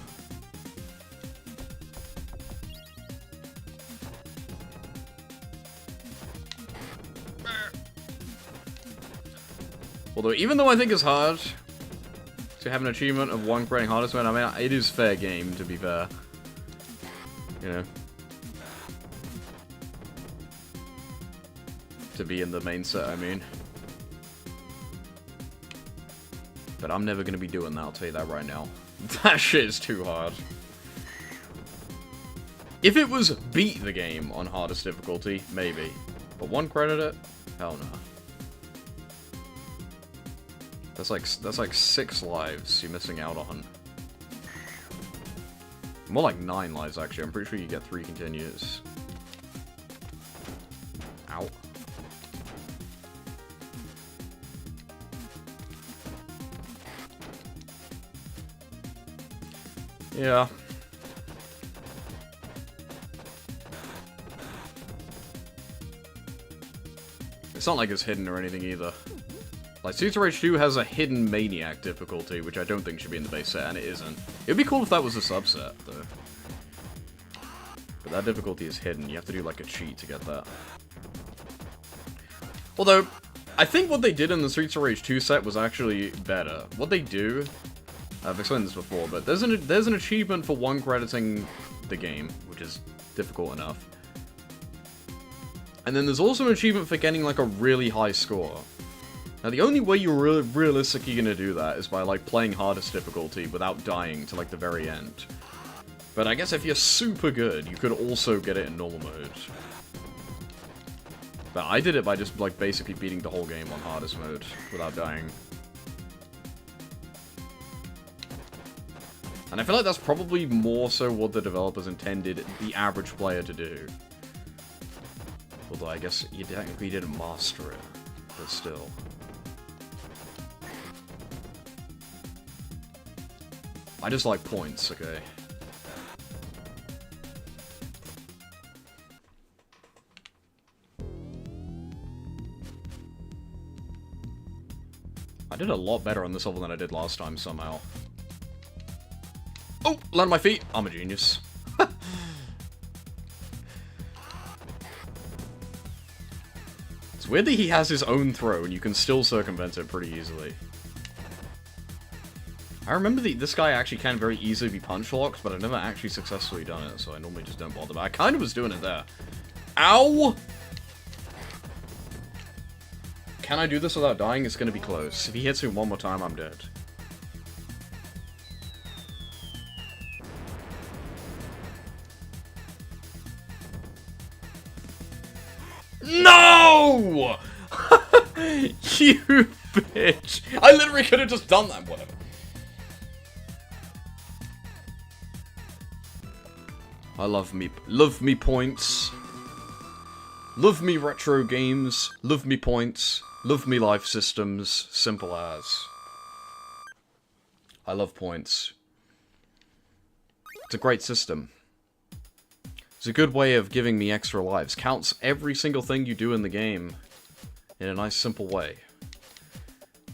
Although, even though I think it's hard, to have an achievement of 1 creating hardest mode. I mean, it is fair game, to be fair. You know. To be in the main set, I mean. But I'm never gonna be doing that, I'll tell you that right now. That shit is too hard. If it was beat the game on hardest difficulty, maybe. But 1 credit it? Hell no. That's like 6 lives you're missing out on. More like 9 lives, actually. I'm pretty sure you get 3 continues. Ow. Yeah. It's not like it's hidden or anything either. Like, Streets of Rage 2 has a hidden Maniac difficulty, which I don't think should be in the base set, and it isn't. It would be cool if that was a subset, though. But that difficulty is hidden. You have to do, like, a cheat to get that. Although, I think what they did in the Streets of Rage 2 set was actually better. What they do... I've explained this before, but there's an achievement for 1 crediting the game, which is difficult enough. And then there's also an achievement for getting, like, a really high score. Now, the only way you're realistically gonna do that is by, like, playing hardest difficulty without dying to, like, the very end. But I guess if you're super good, you could also get it in normal mode. But I did it by just, like, basically beating the whole game on hardest mode without dying. And I feel like that's probably more so what the developers intended the average player to do. Although I guess you technically didn't master it, but still. I just like points, okay? I did a lot better on this level than I did last time somehow. Oh, land on my feet. I'm a genius. It's weird that he has his own throw and you can still circumvent it pretty easily. I remember this guy actually can very easily be punch locked, but I've never actually successfully done it, so I normally just don't bother. But I kind of was doing it there. Ow! Can I do this without dying? It's gonna be close. If he hits me one more time, I'm dead. No! You bitch! I literally could have just done that, whatever. I love me points. Love me retro games. Love me points. Love me life systems. Simple as. I love points. It's a great system. It's a good way of giving me extra lives. Counts every single thing you do in the game in a nice, simple way.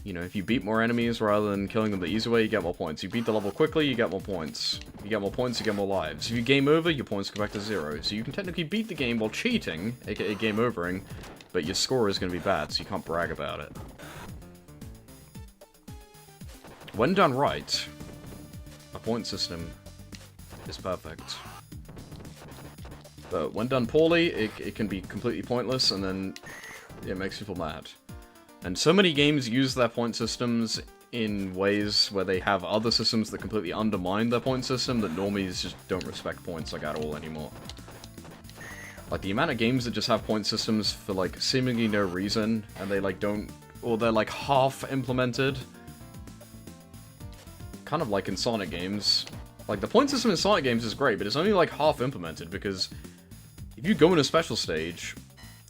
You know, if you beat more enemies rather than killing them the easy way, you get more points. You beat the level quickly, you get more points. You get more points, you get more lives. If you game over, your points go back to 0. So you can technically beat the game while cheating, aka game overing, but your score is going to be bad, so you can't brag about it. When done right, a point system is perfect. But when done poorly, it can be completely pointless, and then it makes people mad. And so many games use their point systems in ways where they have other systems that completely undermine their point system that normies just don't respect points, like, at all anymore. Like, the amount of games that just have point systems for, like, seemingly no reason, and they, like, don't... or they're, like, half-implemented. Kind of like in Sonic games. Like, the point system in Sonic games is great, but it's only, like, half-implemented, because if you go in a special stage,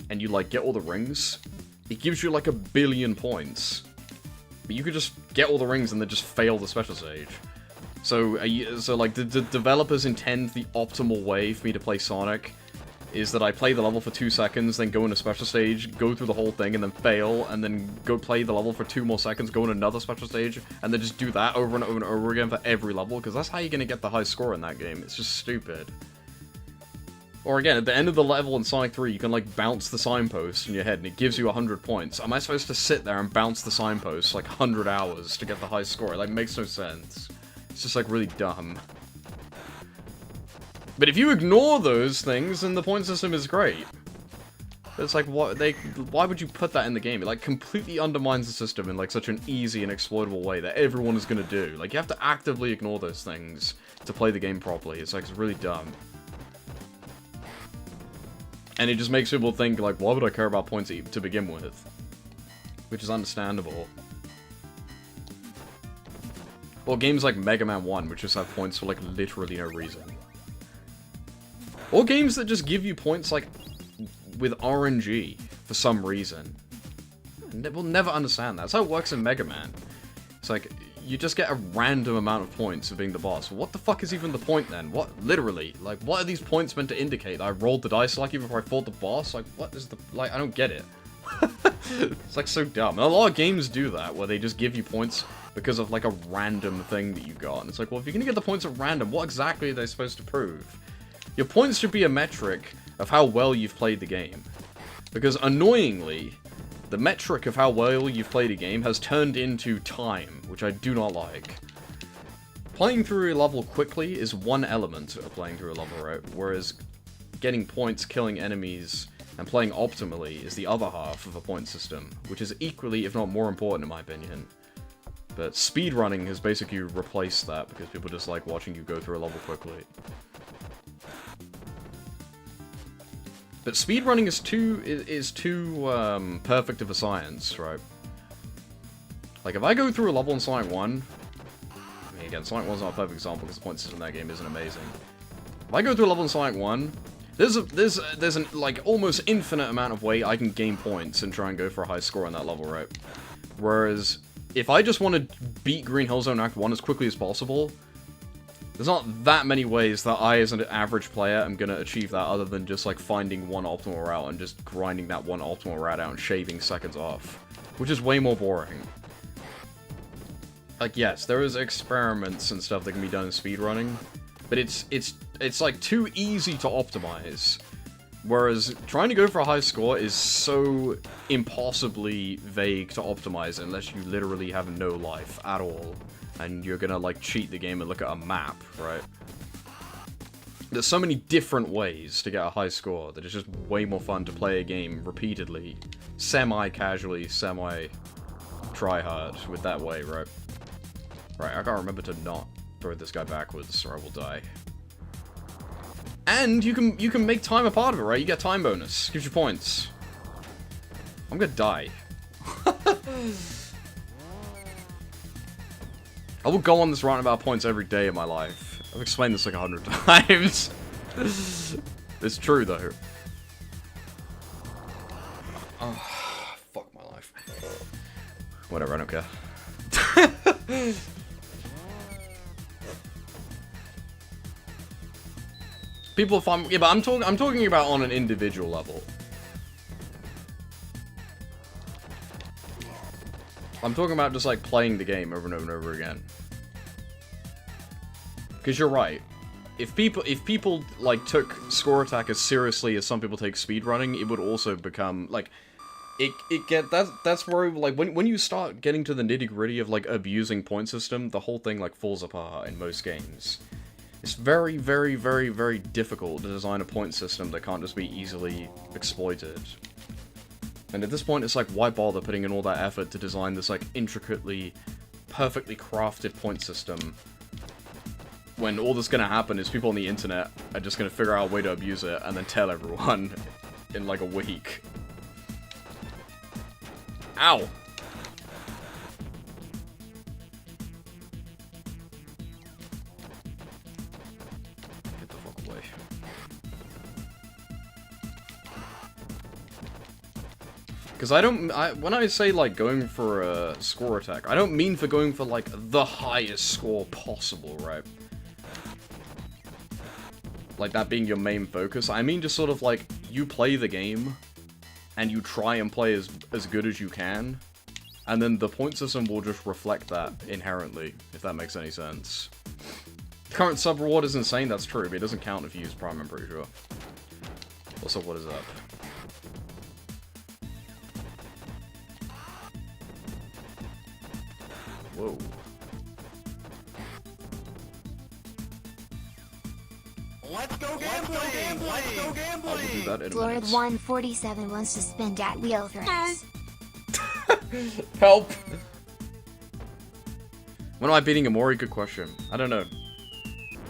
and you, like, get all the rings, it gives you, like, 1 billion points. But you could just get all the rings and then just fail the special stage. So, like, the developers intend the optimal way for me to play Sonic is that I play the level for 2 seconds, then go in a special stage, go through the whole thing, and then fail, and then go play the level for 2 more seconds, go in another special stage, and then just do that over and over and over again for every level, because that's how you're gonna get the high score in that game. It's just stupid. Or again, at the end of the level in Sonic 3, you can, like, bounce the signpost in your head, and it gives you 100 points. Am I supposed to sit there and bounce the signpost, like, 100 hours to get the high score? It, like, makes no sense. It's just, like, really dumb. But if you ignore those things, then the point system is great. It's like, why would you put that in the game? It, like, completely undermines the system in, like, such an easy and exploitable way that everyone is gonna do. Like, you have to actively ignore those things to play the game properly. It's, like, it's really dumb. And it just makes people think, like, why would I care about points to begin with? Which is understandable. Or games like Mega Man 1, which just have points for, like, literally no reason. Or games that just give you points, like, with RNG for some reason. We'll never understand that. That's how it works in Mega Man. It's like, you just get a random amount of points for being the boss. What the fuck is even the point then? What, literally, like, what are these points meant to indicate? I rolled the dice lucky before I fought the boss? Like, what is the, like, I don't get it. It's, like, so dumb. And a lot of games do that, where they just give you points because of, like, a random thing that you got. And it's like, well, if you're gonna get the points at random, what exactly are they supposed to prove? Your points should be a metric of how well you've played the game. Because, annoyingly, the metric of how well you've played a game has turned into time, which I do not like. Playing through a level quickly is one element of playing through a level, right? Whereas getting points, killing enemies, and playing optimally is the other half of a point system, which is equally, if not more important in my opinion. But speedrunning has basically replaced that, because people just like watching you go through a level quickly. But speedrunning is too perfect of a science, right? Like, if I go through a level in Sonic 1... I mean, again, Sonic 1's not a perfect example because the point system in that game isn't amazing. If I go through a level in Sonic 1, there's an, like, almost infinite amount of way I can gain points and try and go for a high score on that level, right? Whereas, if I just want to beat Green Hill Zone Act 1 as quickly as possible... There's not that many ways that I, as an average player, am gonna achieve that other than just, like, finding one optimal route and just grinding that one optimal route out and shaving seconds off. Which is way more boring. Like, yes, there is experiments and stuff that can be done in speedrunning, but it's like, too easy to optimize. Whereas, trying to go for a high score is so impossibly vague to optimize unless you literally have no life at all. And you're gonna, like, cheat the game and look at a map, right? There's so many different ways to get a high score that it's just way more fun to play a game repeatedly, semi-casually, semi-try-hard with that way, right? Right, I gotta remember to not throw this guy backwards or I will die. And you can make time a part of it, right? You get time bonus, gives you points. I'm gonna die. I will go on this roundabout points every day of my life. I've explained this like 100 times. It's true, though. Oh, fuck my life. Whatever, I don't care. People find... Yeah, but I'm talking about on an individual level. I'm talking about just, like, playing the game over and over and over again. Because you're right. If people, like, took score attack as seriously as some people take speedrunning, it would also become, like... That's where, like, when you start getting to the nitty-gritty of, like, abusing point system, the whole thing, like, falls apart in most games. It's very, very, very, very difficult to design a point system that can't just be easily exploited. And at this point, it's like, why bother putting in all that effort to design this, like, intricately, perfectly crafted point system, when all that's gonna happen is people on the internet are just gonna figure out a way to abuse it, and then tell everyone in, like, a week. Ow! Get the fuck away. Because when I say, like, going for a score attack, I don't mean for going for, like, the highest score possible, right? Like, that being your main focus. I mean just sort of, like, you play the game, and you try and play as good as you can, and then the point system will just reflect that inherently, if that makes any sense. Current sub reward is insane, that's true, but it doesn't count if you use Prime, I'm pretty sure. Also, what is up? Whoa. Let's go gambling! Let's go I will do gambling! that in a Florid minute. 147 wants to spin at wheel threats. Help! When am I beating Amori? Good question. I don't know.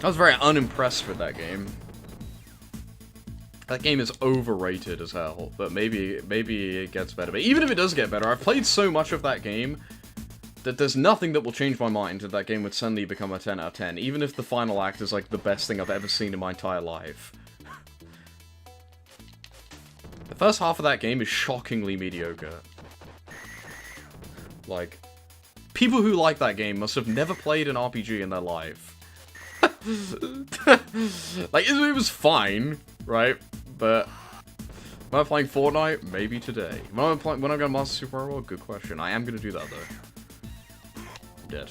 I was very unimpressed with that game. That game is overrated as hell, but maybe it gets better. But even if it does get better, I've played so much of that game that there's nothing that will change my mind that game would suddenly become a 10 out of 10, even if the final act is like the best thing I've ever seen in my entire life. The first half of that game is shockingly mediocre. Like, people who like that game must have never played an RPG in their life. Like, it was fine, right? But am I playing Fortnite? Maybe today. When I'm gonna master Super Mario World? Good question. I am gonna do that though. I'm dead.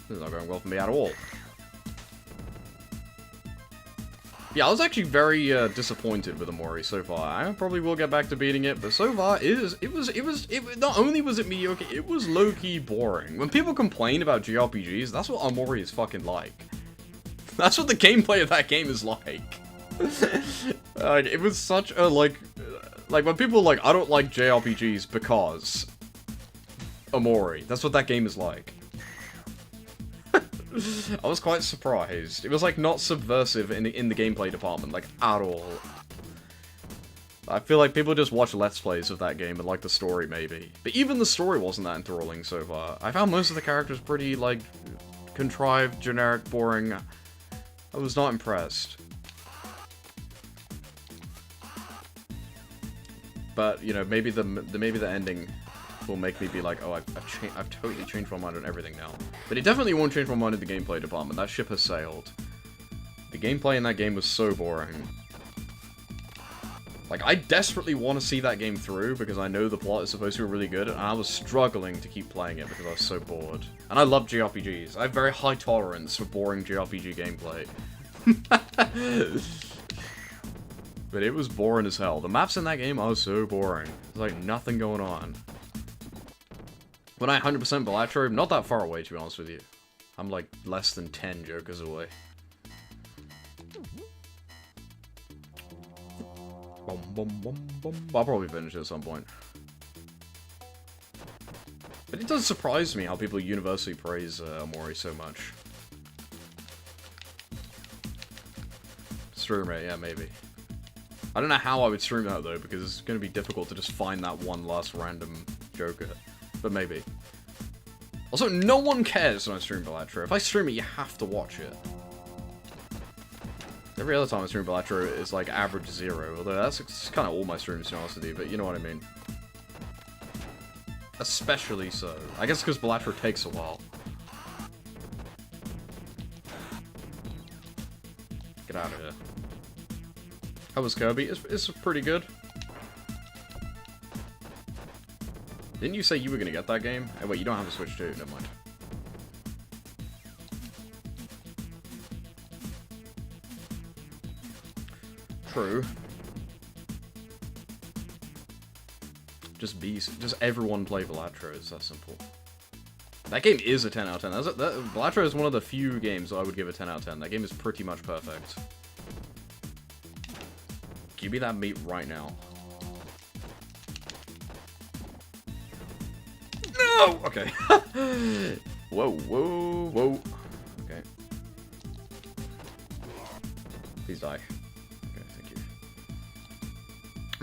This is not going well for me at all. Yeah, I was actually very disappointed with Amori so far. I probably will get back to beating it, but so far it not only was it mediocre, it was low-key boring. When people complain about JRPGs, that's what Amori is fucking like. That's what the gameplay of that game is like. Like, it was such a like when people are like, I don't like JRPGs because Amori. That's what that game is like. I was quite surprised. It was like not subversive in the gameplay department, like at all. I feel like people just watch Let's Plays of that game and like the story maybe. But even the story wasn't that enthralling so far. I found most of the characters pretty like contrived, generic, boring. I was not impressed. But you know, maybe the ending will make me be like, oh, I've totally changed my mind on everything now. But it definitely won't change my mind in the gameplay department. That ship has sailed. The gameplay in that game was so boring. Like, I desperately want to see that game through because I know the plot is supposed to be really good, and I was struggling to keep playing it because I was so bored. And I love JRPGs. I have very high tolerance for boring JRPG gameplay. But it was boring as hell. The maps in that game are so boring. There's like nothing going on. When I 100% Balatro, not that far away, to be honest with you. I'm like less than 10 jokers away. Bum, bum, bum, bum. I'll probably finish it at some point. But it does surprise me how people universally praise Amori so much. Stream it, yeah, maybe. I don't know how I would stream that though, because it's going to be difficult to just find that one last random joker. But maybe. Also, no one cares when I stream Balatro. If I stream it, you have to watch it. Every other time I stream Balatro is like average 0, although that's kind of all my streams, to be honest with you, but you know what I mean. Especially so. I guess because Balatro takes a while. Get out of here. How was Kirby? It's pretty good. Didn't you say you were gonna get that game? Oh wait, you don't have a Switch too, never mind. True. Just everyone play Balatro, it's that simple. That game is a 10 out of 10. Balatro is one of the few games I would give a 10 out of 10. That game is pretty much perfect. Give me that meat right now. No! Okay. Whoa, whoa, whoa. Okay. Please die. Okay, thank you.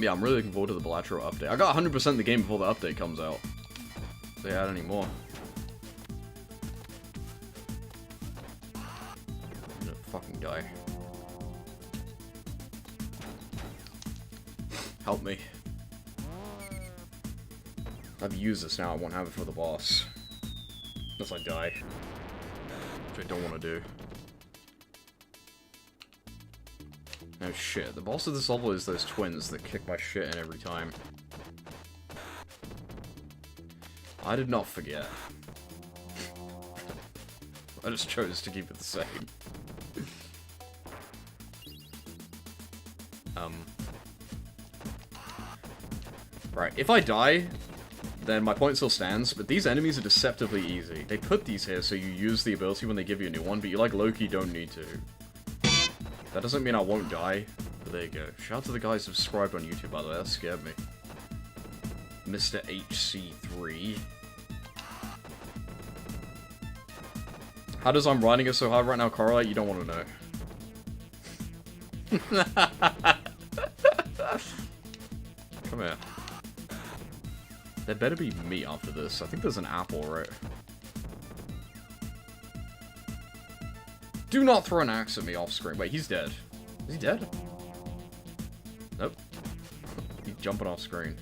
Yeah, I'm really looking forward to the Balatro update. I got 100% the game before the update comes out. If they add any more. I'm gonna fucking die. Help me. I've used this now, I won't have it for the boss. Unless I die. Which I don't want to do. Oh shit, the boss of this level is those twins that kick my shit in every time. I did not forget. I just chose to keep it the same. Right, if I die, then my point still stands, but these enemies are deceptively easy. They put these here so you use the ability when they give you a new one, but you, like Loki, don't need to. That doesn't mean I won't die, but there you go. Shout out to the guys who subscribed on YouTube, by the way, that scared me. Mr. HC3. How does I'm riding it so hard right now correlate? You don't want to know. Come here. There better be meat after this. I think there's an apple, right? Do not throw an axe at me off screen. Wait, he's dead. Is he dead? Nope. He's jumping off screen.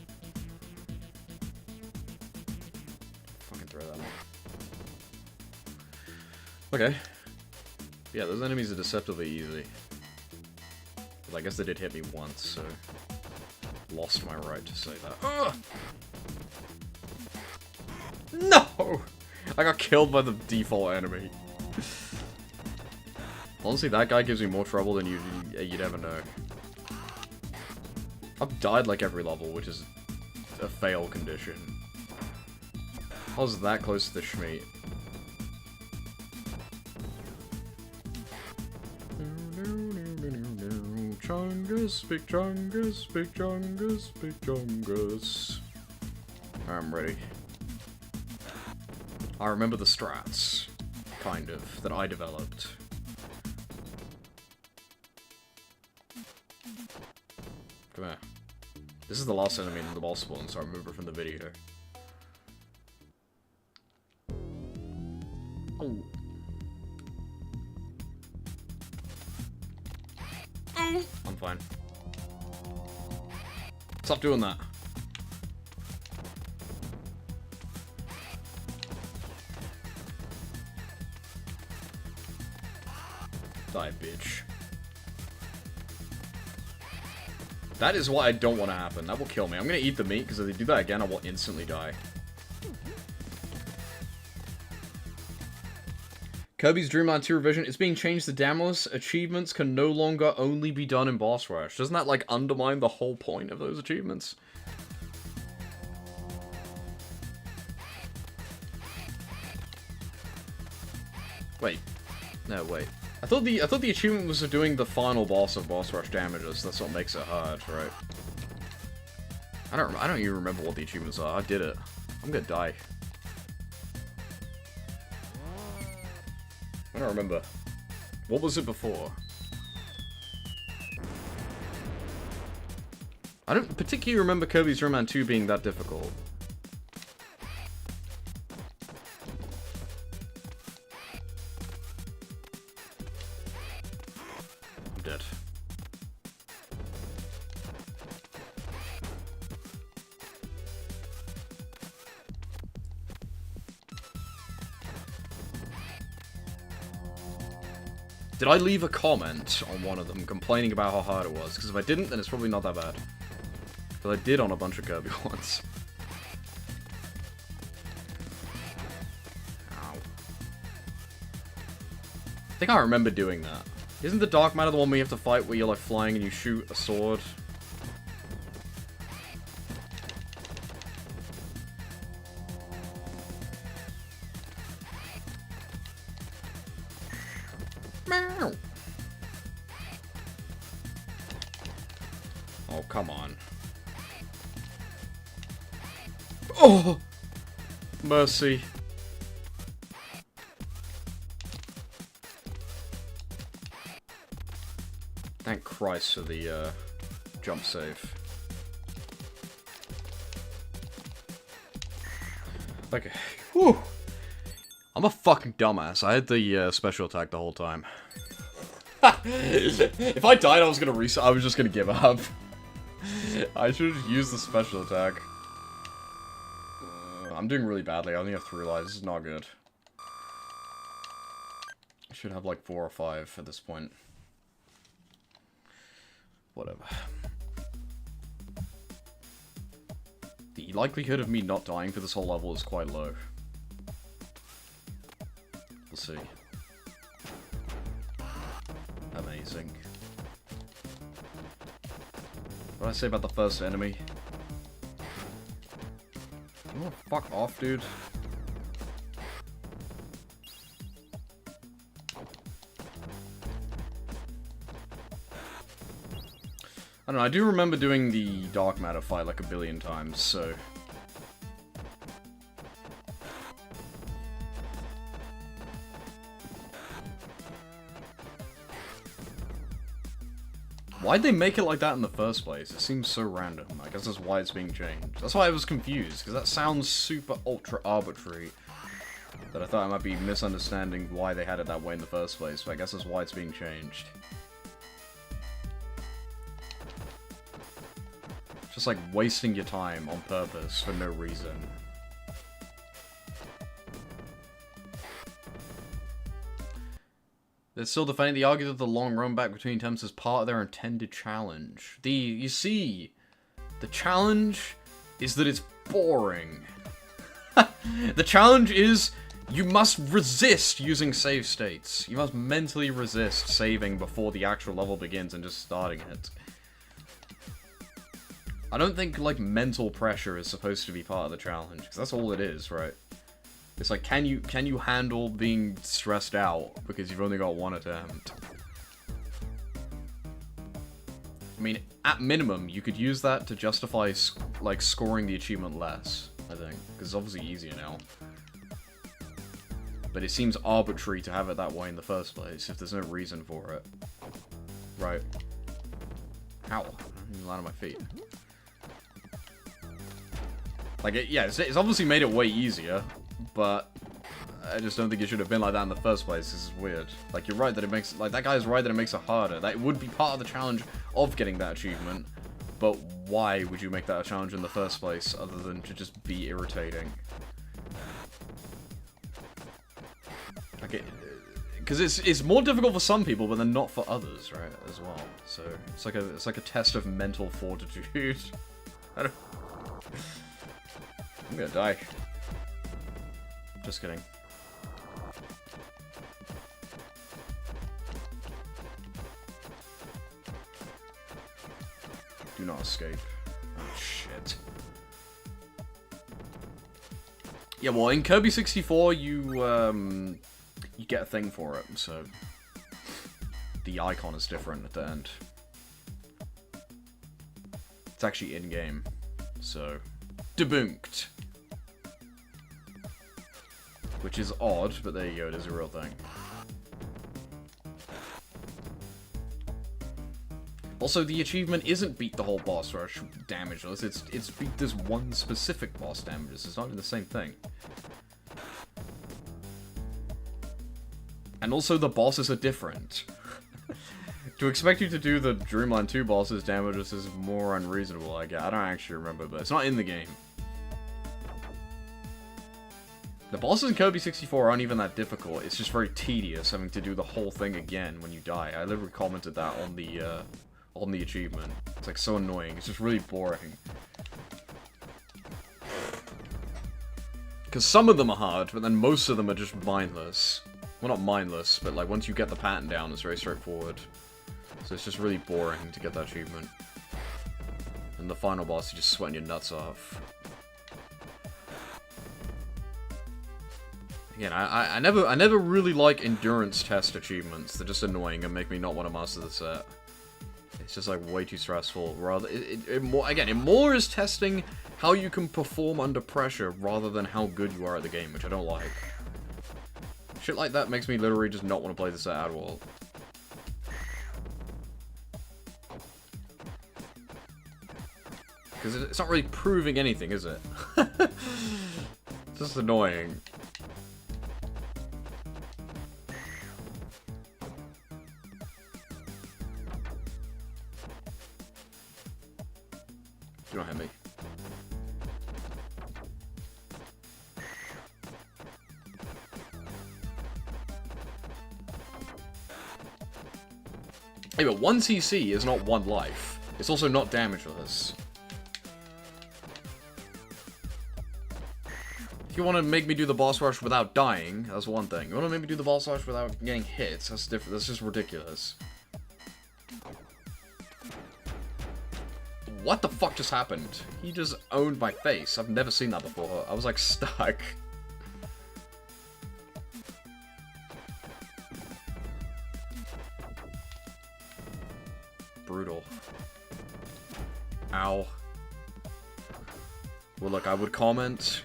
Fucking throw that off. Okay. Yeah, those enemies are deceptively easy. But I guess they did hit me once, so... Lost my right to say that. Ugh! No! I got killed by the default enemy. Honestly, that guy gives me more trouble than you'd ever know. I've died like every level, which is a fail condition. I was that close to the Schmeat. Chungus, big chungus, big chungus, big chungus. I'm ready. I remember the strats, kind of, that I developed. Come here. This is the last enemy in the boss spawn, so I remember from the video. Oh. I'm fine. Stop doing that. Die, bitch. That is what I don't want to happen. That will kill me. I'm gonna eat the meat, because if they do that again, I will instantly die. Kirby's Dreamland 2 revision is being changed to Damless. Achievements can no longer only be done in boss rush. Doesn't that, like, undermine the whole point of those achievements? Wait. No, wait. I thought the achievement was doing the final boss of boss rush damages. That's what makes it hard, right? I don't even remember what the achievements are. I did it. I'm gonna die. I don't remember. What was it before? I don't particularly remember Kirby's Dream Land 2 being that difficult. I'm dead. Did I leave a comment on one of them complaining about how hard it was? Because if I didn't, then it's probably not that bad. But I did on a bunch of Kirby ones. Ow. I think I remember doing that. Isn't the Dark Matter the one where you have to fight where you're like flying and you shoot a sword? Oh, come on. Oh! Mercy. Thank Christ for the, jump save. Okay. Whew. I'm a fucking dumbass. I had the, special attack the whole time. If I died, I was gonna reset. I was just gonna give up. I should have used the special attack. I'm doing really badly. I only have 3 lives. This is not good. I should have like 4 or 5 at this point. Whatever. The likelihood of me not dying for this whole level is quite low. We'll see. amazing. What did I say about the first enemy? You wanna fuck off, dude? I don't know, I do remember doing the Dark Matter fight like a billion times, so... Why'd they make it like that in the first place? It seems so random. I guess that's why it's being changed. That's why I was confused, because that sounds super ultra arbitrary. That I thought I might be misunderstanding why they had it that way in the first place, but I guess that's why it's being changed. Just like wasting your time on purpose for no reason. They're still defending the argument that the long run back between attempts is part of their intended challenge. You see, the challenge is that it's boring. The challenge is you must resist using save states. You must mentally resist saving before the actual level begins and just starting it. I don't think, like, mental pressure is supposed to be part of the challenge, because that's all it is, right? It's like, can you handle being stressed out because you've only got one attempt? I mean, at minimum, you could use that to justify, like, scoring the achievement less, I think. Because it's obviously easier now. But it seems arbitrary to have it that way in the first place, if there's no reason for it. Right. Ow. I'm land on my feet. Like, it's obviously made it way easier, but I just don't think it should have been like that in the first place. This is weird. Like, you're right that it makes... Like, that guy's right that it makes it harder. That would be part of the challenge of getting that achievement, but why would you make that a challenge in the first place, other than to just be irritating? Like, because it's more difficult for some people, but then not for others, right, as well. So, it's like a test of mental fortitude. I don't... I'm gonna die. Just kidding. Do not escape. Oh, shit. Yeah, well, in Kirby 64, you get a thing for it, so... The icon is different at the end. It's actually in-game, so... Debunked. Which is odd, but there you go, it is a real thing. Also, the achievement isn't beat the whole boss rush damageless, it's beat this one specific boss damageless. It's not even the same thing. And also, the bosses are different. To expect you to do the Dreamland 2 bosses damageless is more unreasonable, I guess. I don't actually remember, but it's not in the game. The bosses in Kirby 64 aren't even that difficult, it's just very tedious having to do the whole thing again when you die. I literally commented that on the achievement. It's like so annoying, it's just really boring. Because some of them are hard, but then most of them are just mindless. Well, not mindless, but like once you get the pattern down, it's very straightforward. So it's just really boring to get that achievement. And the final boss, you're just sweating your nuts off. Again, I never really like endurance test achievements. They're just annoying and make me not want to master the set. It's just like way too stressful. Rather, it more is testing how you can perform under pressure rather than how good you are at the game, which I don't like. Shit like that makes me literally just not want to play the set at all. Because it's not really proving anything, is it? It's just annoying. Do not hit me. Hey, but 1 CC is not 1 life. It's also not damageless. If you want to make me do the boss rush without dying, that's one thing. You want to make me do the boss rush without getting hits, that's different. That's just ridiculous. What the fuck just happened? He just owned my face. I've never seen that before. I was like stuck. Brutal. Ow. Well, look, I would comment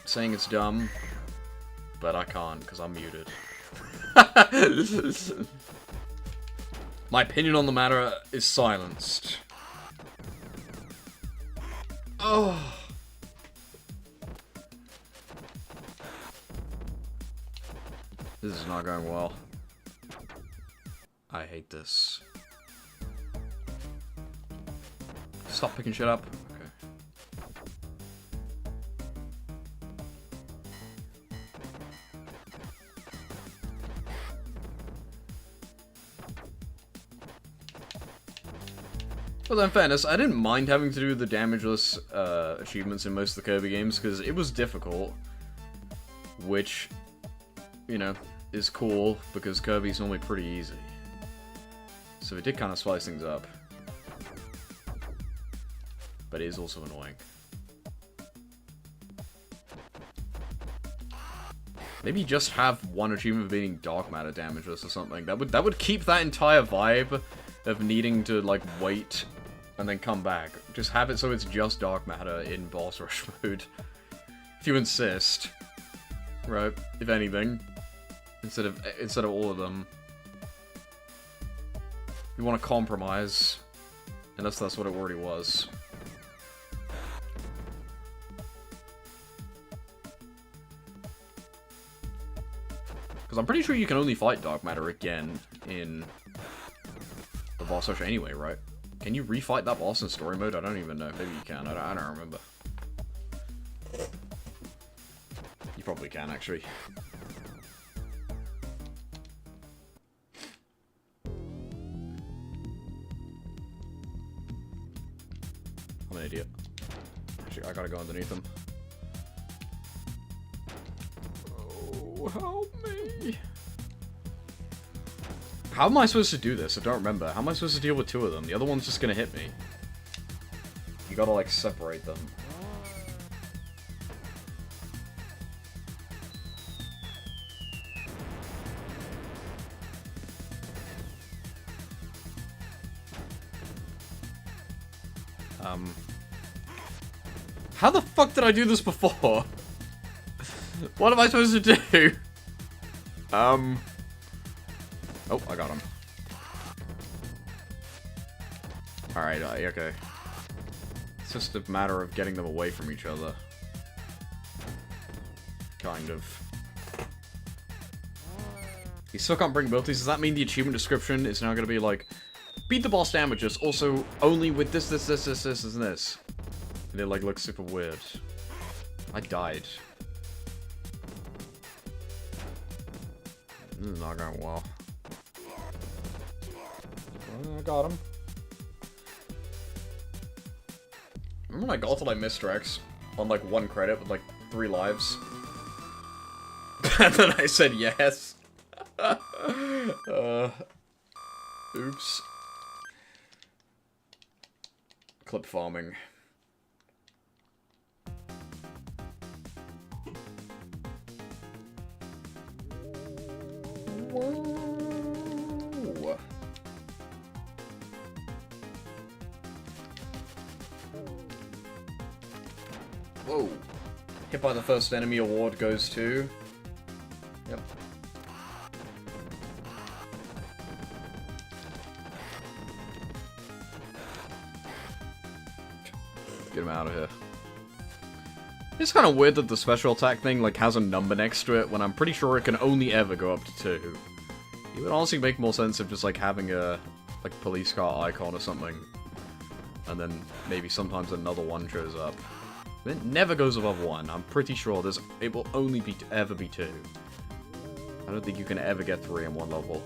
saying it's dumb, but I can't because I'm muted. My opinion on the matter is silenced. Oh. This is not going well. I hate this. Stop picking shit up. Okay. Well, in fairness, I didn't mind having to do the damageless achievements in most of the Kirby games, because it was difficult. Which, you know, is cool, because Kirby's normally pretty easy. So it did kind of spice things up. But it is also annoying. Maybe just have one achievement of being dark matter damageless or something. That would keep that entire vibe of needing to like wait and then come back. Just have it so it's just dark matter in boss rush mode. If you insist. Right, if anything. Instead of all of them. You want to compromise. Unless that's what it already was. Because I'm pretty sure you can only fight dark matter again in the boss rush anyway, right? Can you refight that boss in story mode? I don't even know. Maybe you can. I don't remember. You probably can, actually. I'm an idiot. Actually, I gotta go underneath him. Oh, help me. How am I supposed to do this? I don't remember. How am I supposed to deal with two of them? The other one's just gonna hit me. You gotta, like, separate them. How the fuck did I do this before? What am I supposed to do? Oh, I got him. Alright, okay. It's just a matter of getting them away from each other. Kind of. You still can't bring abilities. Does that mean the achievement description is now gonna be like, beat the boss damages, also only with this, and this. And it like looks super weird. I died. This is not going well. I got him. Remember when I got to like Mr. X on like 1 credit with like 3 lives? And then I said yes. Oops. Clip farming. Whoa. Whoa. Hit by the first enemy award goes to... Yep. Get him out of here. It's kind of weird that the special attack thing like has a number next to it when I'm pretty sure it can only ever go up to 2. It would honestly make more sense of just like having a like police car icon or something, and then maybe sometimes another one shows up. It never goes above 1. I'm pretty sure it will only ever be 2. I don't think you can ever get 3 in 1 level.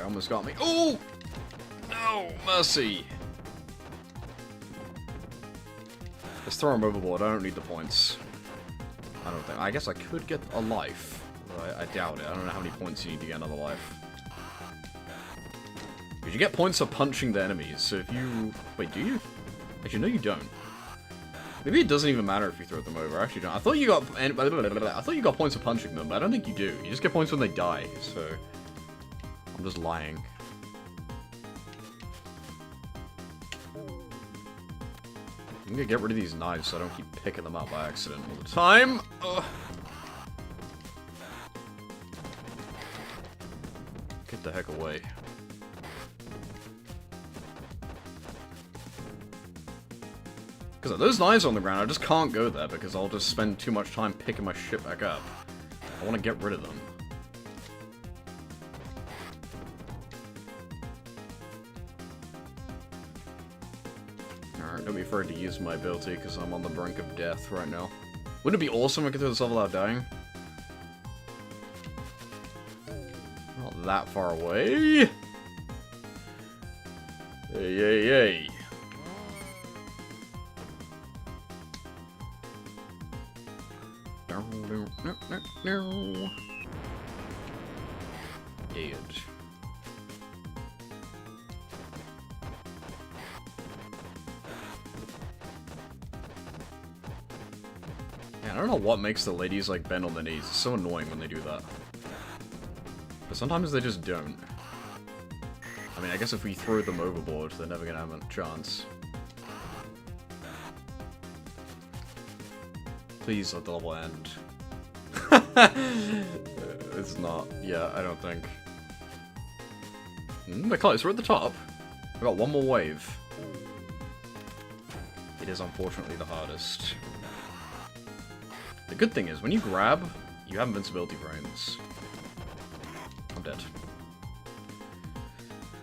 Almost got me. Oh! No! Mercy! Let's throw him overboard. I don't need the points. I don't think. I guess I could get a life. I doubt it. I don't know how many points you need to get another life. Because you get points for punching the enemies, so if you... Wait, do you? Actually, no you don't. Maybe it doesn't even matter if you throw them over. I actually don't. I thought you got points for punching them, but I don't think you do. You just get points when they die, so... I'm just lying. I'm gonna get rid of these knives so I don't keep picking them up by accident all the time. Ugh. Get the heck away. Because those knives on the ground, I just can't go there because I'll just spend too much time picking my shit back up. I want to get rid of them. Alright, don't be afraid to use my ability because I'm on the brink of death right now. Wouldn't it be awesome if I could throw this level without dying? Not that far away. Hey, hey, hey. No. Dead. Yeah, I don't know what makes the ladies like bend on their knees. It's so annoying when they do that. But sometimes they just don't. I mean, I guess if we throw them overboard, they're never gonna have a chance. Please let the level end. It's not. Yeah, I don't think. We're close. We're at the top. We've got one more wave. It is unfortunately the hardest. The good thing is, when you grab, you have invincibility frames. I'm dead.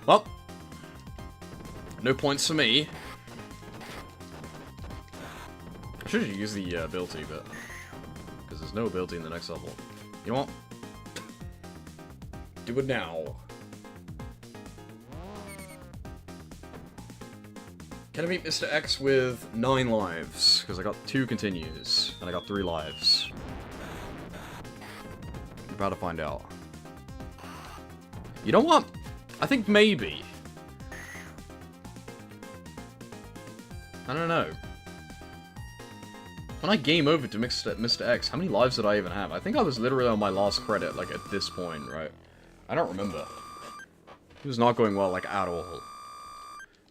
Well, no points for me. I should have used the ability, but... because there's no ability in the next level. You know what? Do it now. Can I beat Mr. X with 9 lives? Because I got 2 continues, and I got 3 lives. I'm about to find out. You know what? I think maybe. I don't know. When I game over to Mr. X, how many lives did I even have? I think I was literally on my last credit, like, at this point, right? I don't remember. It was not going well, like, at all.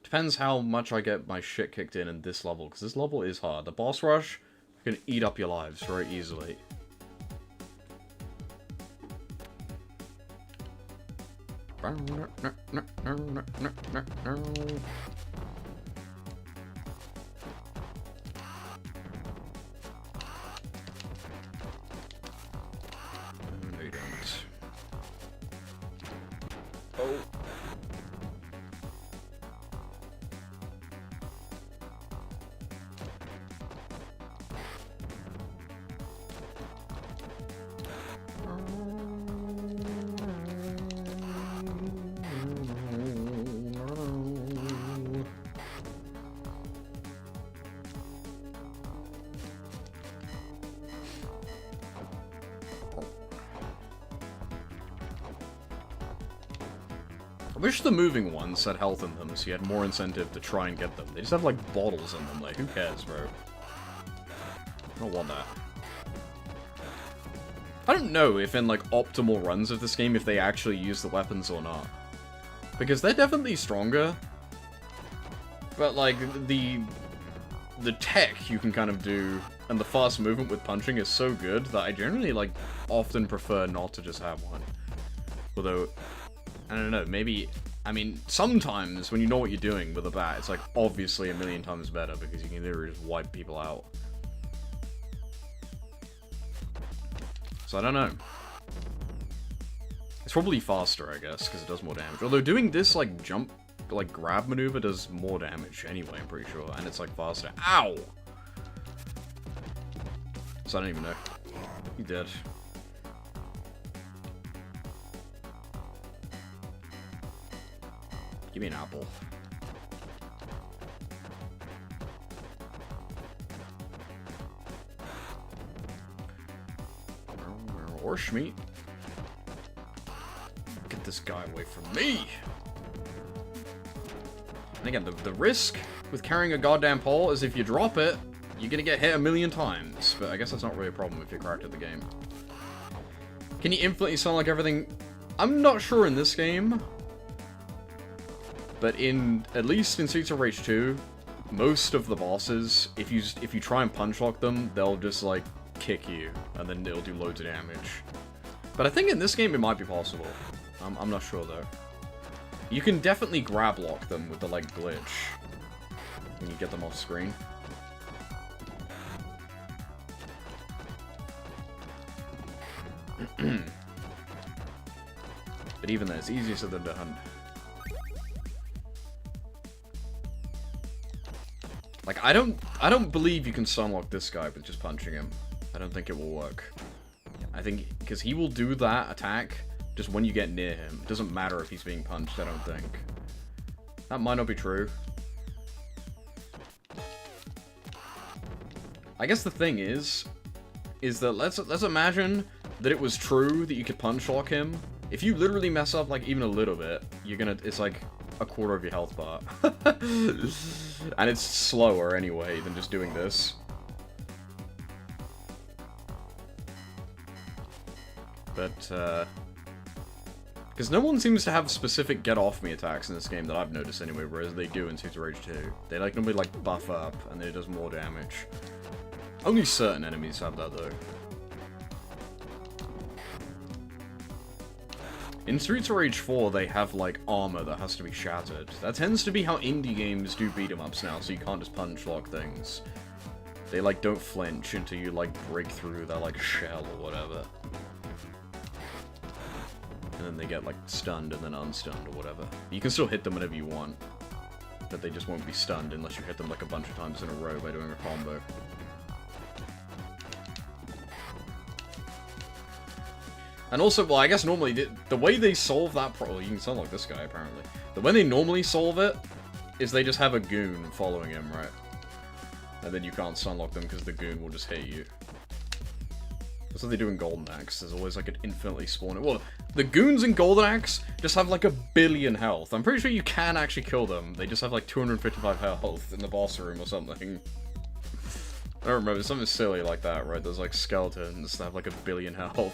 Depends how much I get my shit kicked in this level, because this level is hard. The boss rush can eat up your lives very easily. Oh. I wish the moving ones had health in them, so you had more incentive to try and get them. They just have, like, bottles in them, like, who cares, bro? I don't want that. I don't know if in, like, optimal runs of this game, if they actually use the weapons or not. Because they're definitely stronger. But, like, the tech you can kind of do, and the fast movement with punching is so good that I generally, like, often prefer not to just have one. Although... I don't know, maybe... I mean, sometimes when you know what you're doing with a bat, it's like obviously a million times better because you can literally just wipe people out. So I don't know. It's probably faster, I guess, because it does more damage. Although doing this, like, jump, like, grab maneuver does more damage anyway, I'm pretty sure. And it's, like, faster. Ow! So I don't even know. He dead. Give me an apple. Or Schmeat. this guy away from me. And again, the risk with carrying a goddamn pole is if you drop it, you're gonna get hit a million times. But I guess that's not really a problem if you're correct at the game. Can you infinitely sound like everything? I'm not sure in this game. But at least in Streets of Rage 2, most of the bosses, if you try and punch lock them, they'll just like kick you, and then they'll do loads of damage. But I think in this game it might be possible. I'm not sure though. You can definitely grab lock them with the like glitch when you get them off screen. But even then, it's easier said than done. Like, I don't believe you can sunlock this guy with just punching him. I don't think it will work. I think, because he will do that attack just when you get near him. It doesn't matter if he's being punched, I don't think. That might not be true. I guess the thing is that let's imagine that it was true that you could punch lock him. If you literally mess up, like, even a little bit, it's like a quarter of your health bar. And it's slower anyway than just doing this. But, because no one seems to have specific get-off-me attacks in this game that I've noticed anyway, whereas they do in Streets of Rage 2. They, like, normally, like, buff up, and then it does more damage. Only certain enemies have that, though. In Streets of Rage 4, they have, like, armor that has to be shattered. That tends to be how indie games do beat-em-ups now, so you can't just punch-lock things. They, like, don't flinch until you, like, break through their, like, shell or whatever. And then they get, like, stunned and then unstunned or whatever. You can still hit them whenever you want, but they just won't be stunned unless you hit them, like, a bunch of times in a row by doing a combo. And also, well, I guess normally, the way they solve that problem... You can sound like this guy, apparently. The way they normally solve it is they just have a goon following him, right? And then you can't sunlock them because the goon will just hit you. That's what they do in Golden Axe. There's always, like, an infinitely spawning... Well, the goons in Golden Axe just have, like, 1 billion health. I'm pretty sure you can actually kill them. They just have, like, 255 health in the boss room or something. I don't remember. Something silly like that, right? There's, like, skeletons that have, like, 1 billion health.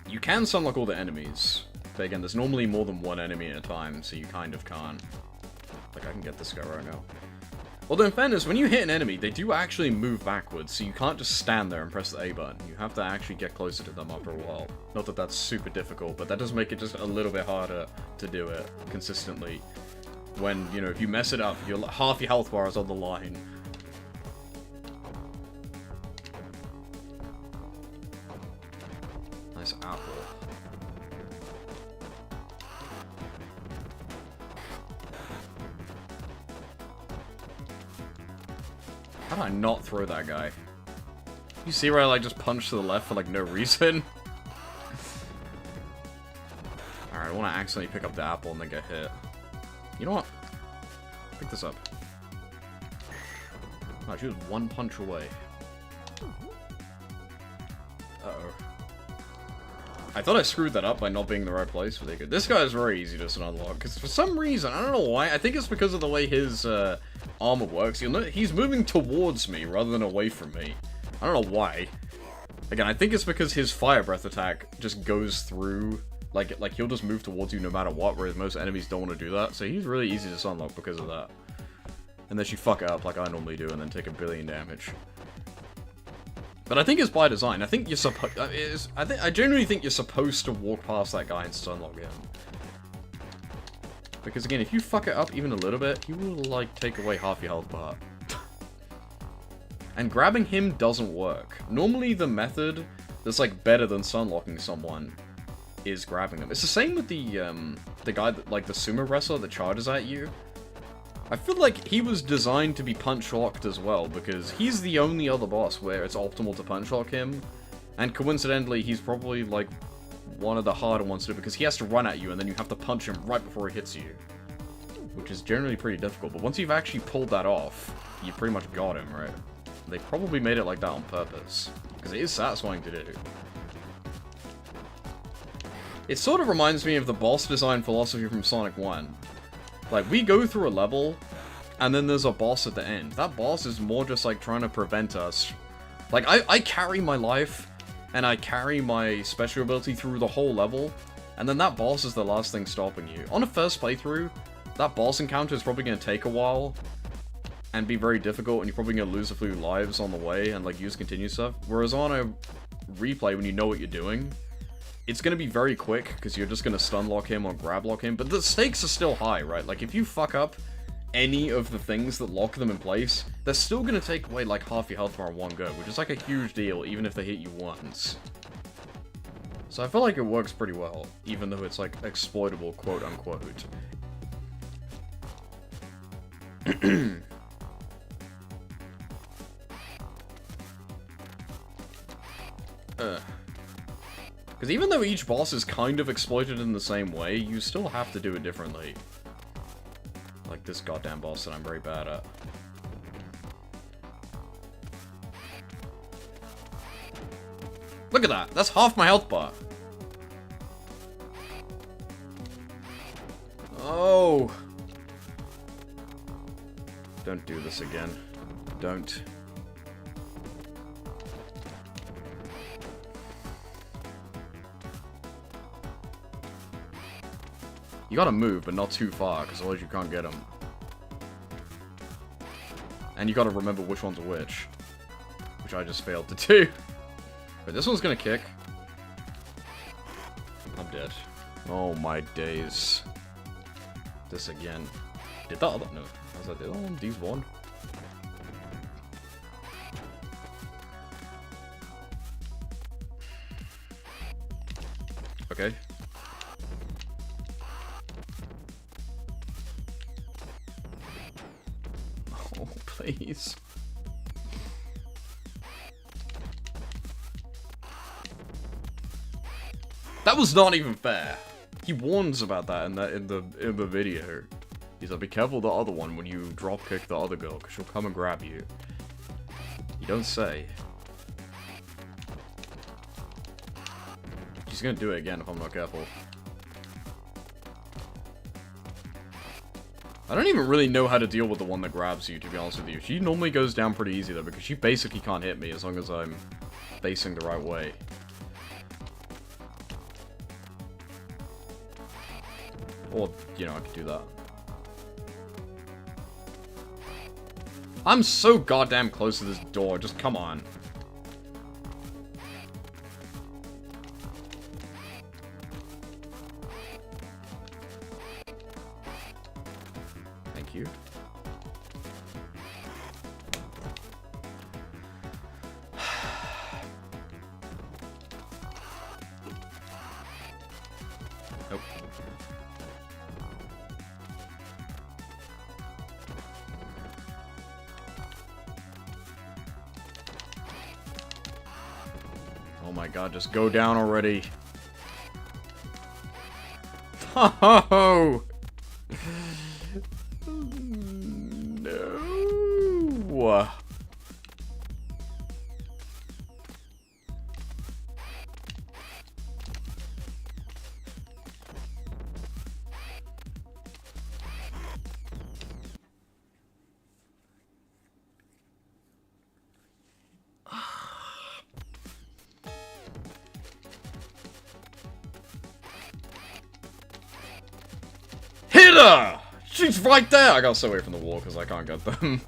You can sunlock all the enemies, but again, there's normally more than one enemy at a time, so you kind of can't. Like, I can get this guy right now. Although, in fairness, when you hit an enemy, they do actually move backwards, so you can't just stand there and press the A button. You have to actually get closer to them after a while. Not that that's super difficult, but that does make it just a little bit harder to do it consistently. When, you know, if you mess it up, half your health bar is on the line. Nice apple. How did I not throw that guy? You see where I, like, just punched to the left for, like, no reason? Alright, I want to accidentally pick up the apple and then get hit. You know what? Pick this up. Oh, she was 1 punch away. Uh-oh. I thought I screwed that up by not being in the right place, but they could. This guy is very easy to unlock, because for some reason, I don't know why, I think it's because of the way his armor works. You'll know he's moving towards me rather than away from me. I don't know why. Again, I think it's because his fire breath attack just goes through... Like he'll just move towards you no matter what, whereas most enemies don't want to do that. So he's really easy to unlock because of that. Unless you fuck it up like I normally do and then take 1 billion damage. But I think it's by design. I think you're supposed... I genuinely think you're supposed to walk past that guy and unlock him. Because again, if you fuck it up even a little bit, he will, like, take away half your health bar. And grabbing him doesn't work. Normally the method that's, like, better than sunlocking someone is grabbing them. It's the same with the guy that, like, the sumo wrestler that charges at you. I feel like he was designed to be punch-locked as well, because he's the only other boss where it's optimal to punch-lock him, and coincidentally, he's probably, like, one of the harder ones to do, because he has to run at you, and then you have to punch him right before he hits you. Which is generally pretty difficult, but once you've actually pulled that off, you pretty much got him, right? They probably made it like that on purpose, because it is satisfying to do. It sort of reminds me of the boss design philosophy from Sonic 1. Like, we go through a level, and then there's a boss at the end. That boss is more just like trying to prevent us. Like, I carry my life, and I carry my special ability through the whole level, and then that boss is the last thing stopping you. On a first playthrough, that boss encounter is probably going to take a while, and be very difficult, and you're probably going to lose a few lives on the way, and like use continue stuff. Whereas on a replay, when you know what you're doing, it's going to be very quick, because you're just going to stun lock him or grab lock him, but the stakes are still high, right? Like, if you fuck up any of the things that lock them in place, they're still going to take away like half your health bar in one go, which is like a huge deal, even if they hit you once. So I feel like it works pretty well, even though it's like exploitable, quote-unquote. Because even though each boss is kind of exploited in the same way, you still have to do it differently. Like this goddamn boss that I'm very bad at. Look at that! That's half my health bar! Oh! Don't do this again. Don't. You gotta move, but not too far, because otherwise you can't get them. And you gotta remember which ones are which. Which I just failed to do. But this one's gonna kick. I'm dead. Oh my days. This again. Did that other? No. I was like, did that one? These one? Okay. Oh, please. That was not even fair. He warns about that in the video. He's like, be careful of the other one when you drop kick the other girl, because she'll come and grab you. You don't say. She's gonna do it again if I'm not careful. I don't even really know how to deal with the one that grabs you, to be honest with you. She normally goes down pretty easy, though, because she basically can't hit me as long as I'm facing the right way. Or, you know, I could do that. I'm so goddamn close to this door, just come on. Thank you. Nope. Oh my god, just go down already. Oh! No. Hit her! She's right there! I gotta stay away from the wall because I can't get them.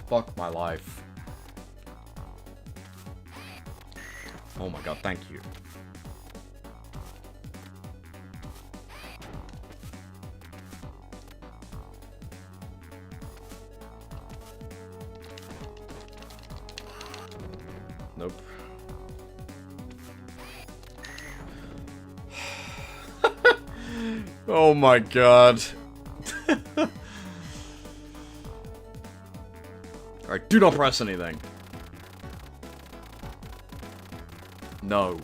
Fuck my life. Oh my god, thank you. Nope. Oh my god. Alright, do not press anything. No.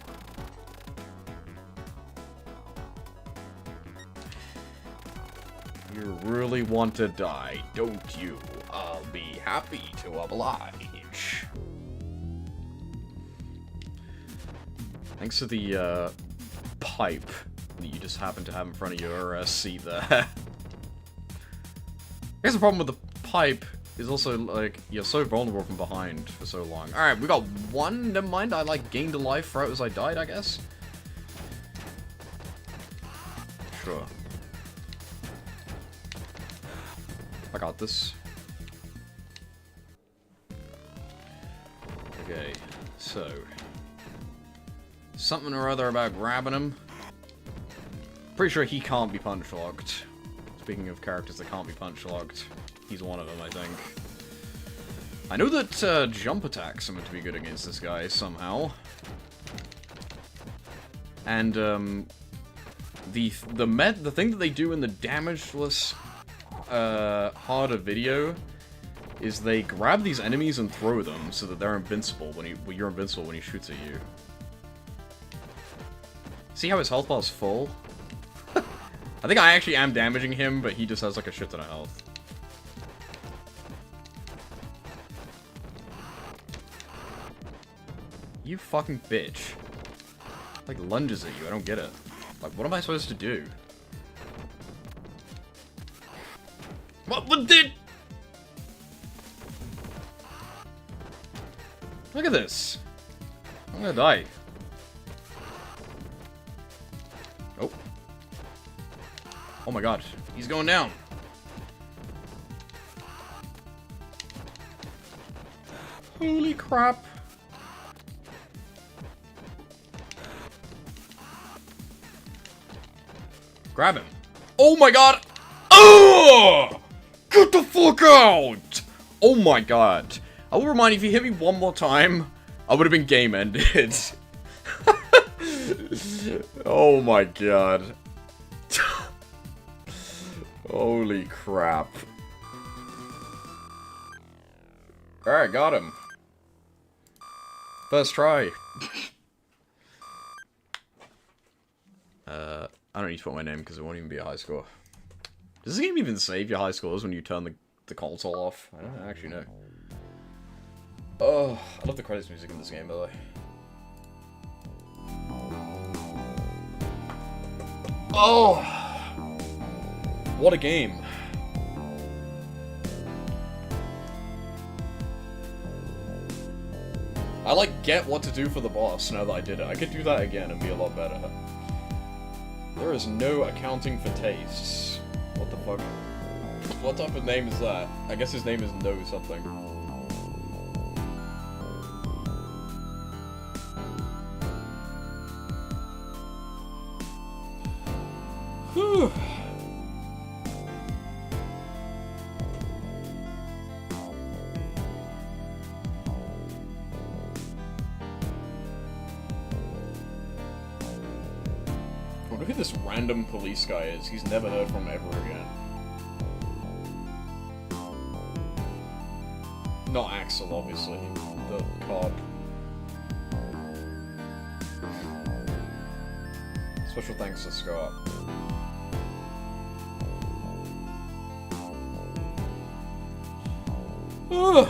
You really want to die, don't you? I'll be happy to oblige. Thanks to the, pipe that you just happen to have in front of your, seat there. I guess the problem with the pipe is also, like, you're so vulnerable from behind for so long. Alright, we got one. Never mind, I, like, gained a life right as I died, I guess. Sure. I got this. Okay, so... something or other about grabbing him. Pretty sure he can't be punch-locked. Speaking of characters that can't be punch-locked, he's one of them, I think. I know that jump attacks are meant to be good against this guy, somehow. And, the thing that they do in the damageless harder video is they grab these enemies and throw them so that they're invincible you're invincible when he shoots at you. See how his health bar is full? I think I actually am damaging him, but he just has like a shit ton of health. You fucking bitch. Like lunges at you, I don't get it. Like, what am I supposed to do? What did? Look at this. I'm gonna die. Oh. Oh my god. He's going down. Holy crap. Grab him. Oh my god. Oh! Get the fuck out! Oh my god. I will remind you, if you hit me one more time, I would have been game ended. Oh my god. Holy crap. Alright, got him. First try. I don't need to put my name because it won't even be a high score. Does this game even save your high scores when you turn the console off? I don't actually know. Oh, I love the credits music in this game, by the way. Oh! What a game. I, like, get what to do for the boss now that I did it. I could do that again and be a lot better. There is no accounting for tastes. What the fuck? What type of name is that? I guess his name is No something. Whew. Who this random police guy is. He's never heard from ever again. Not Axel, obviously. The cop. Special thanks to Scott. Ugh.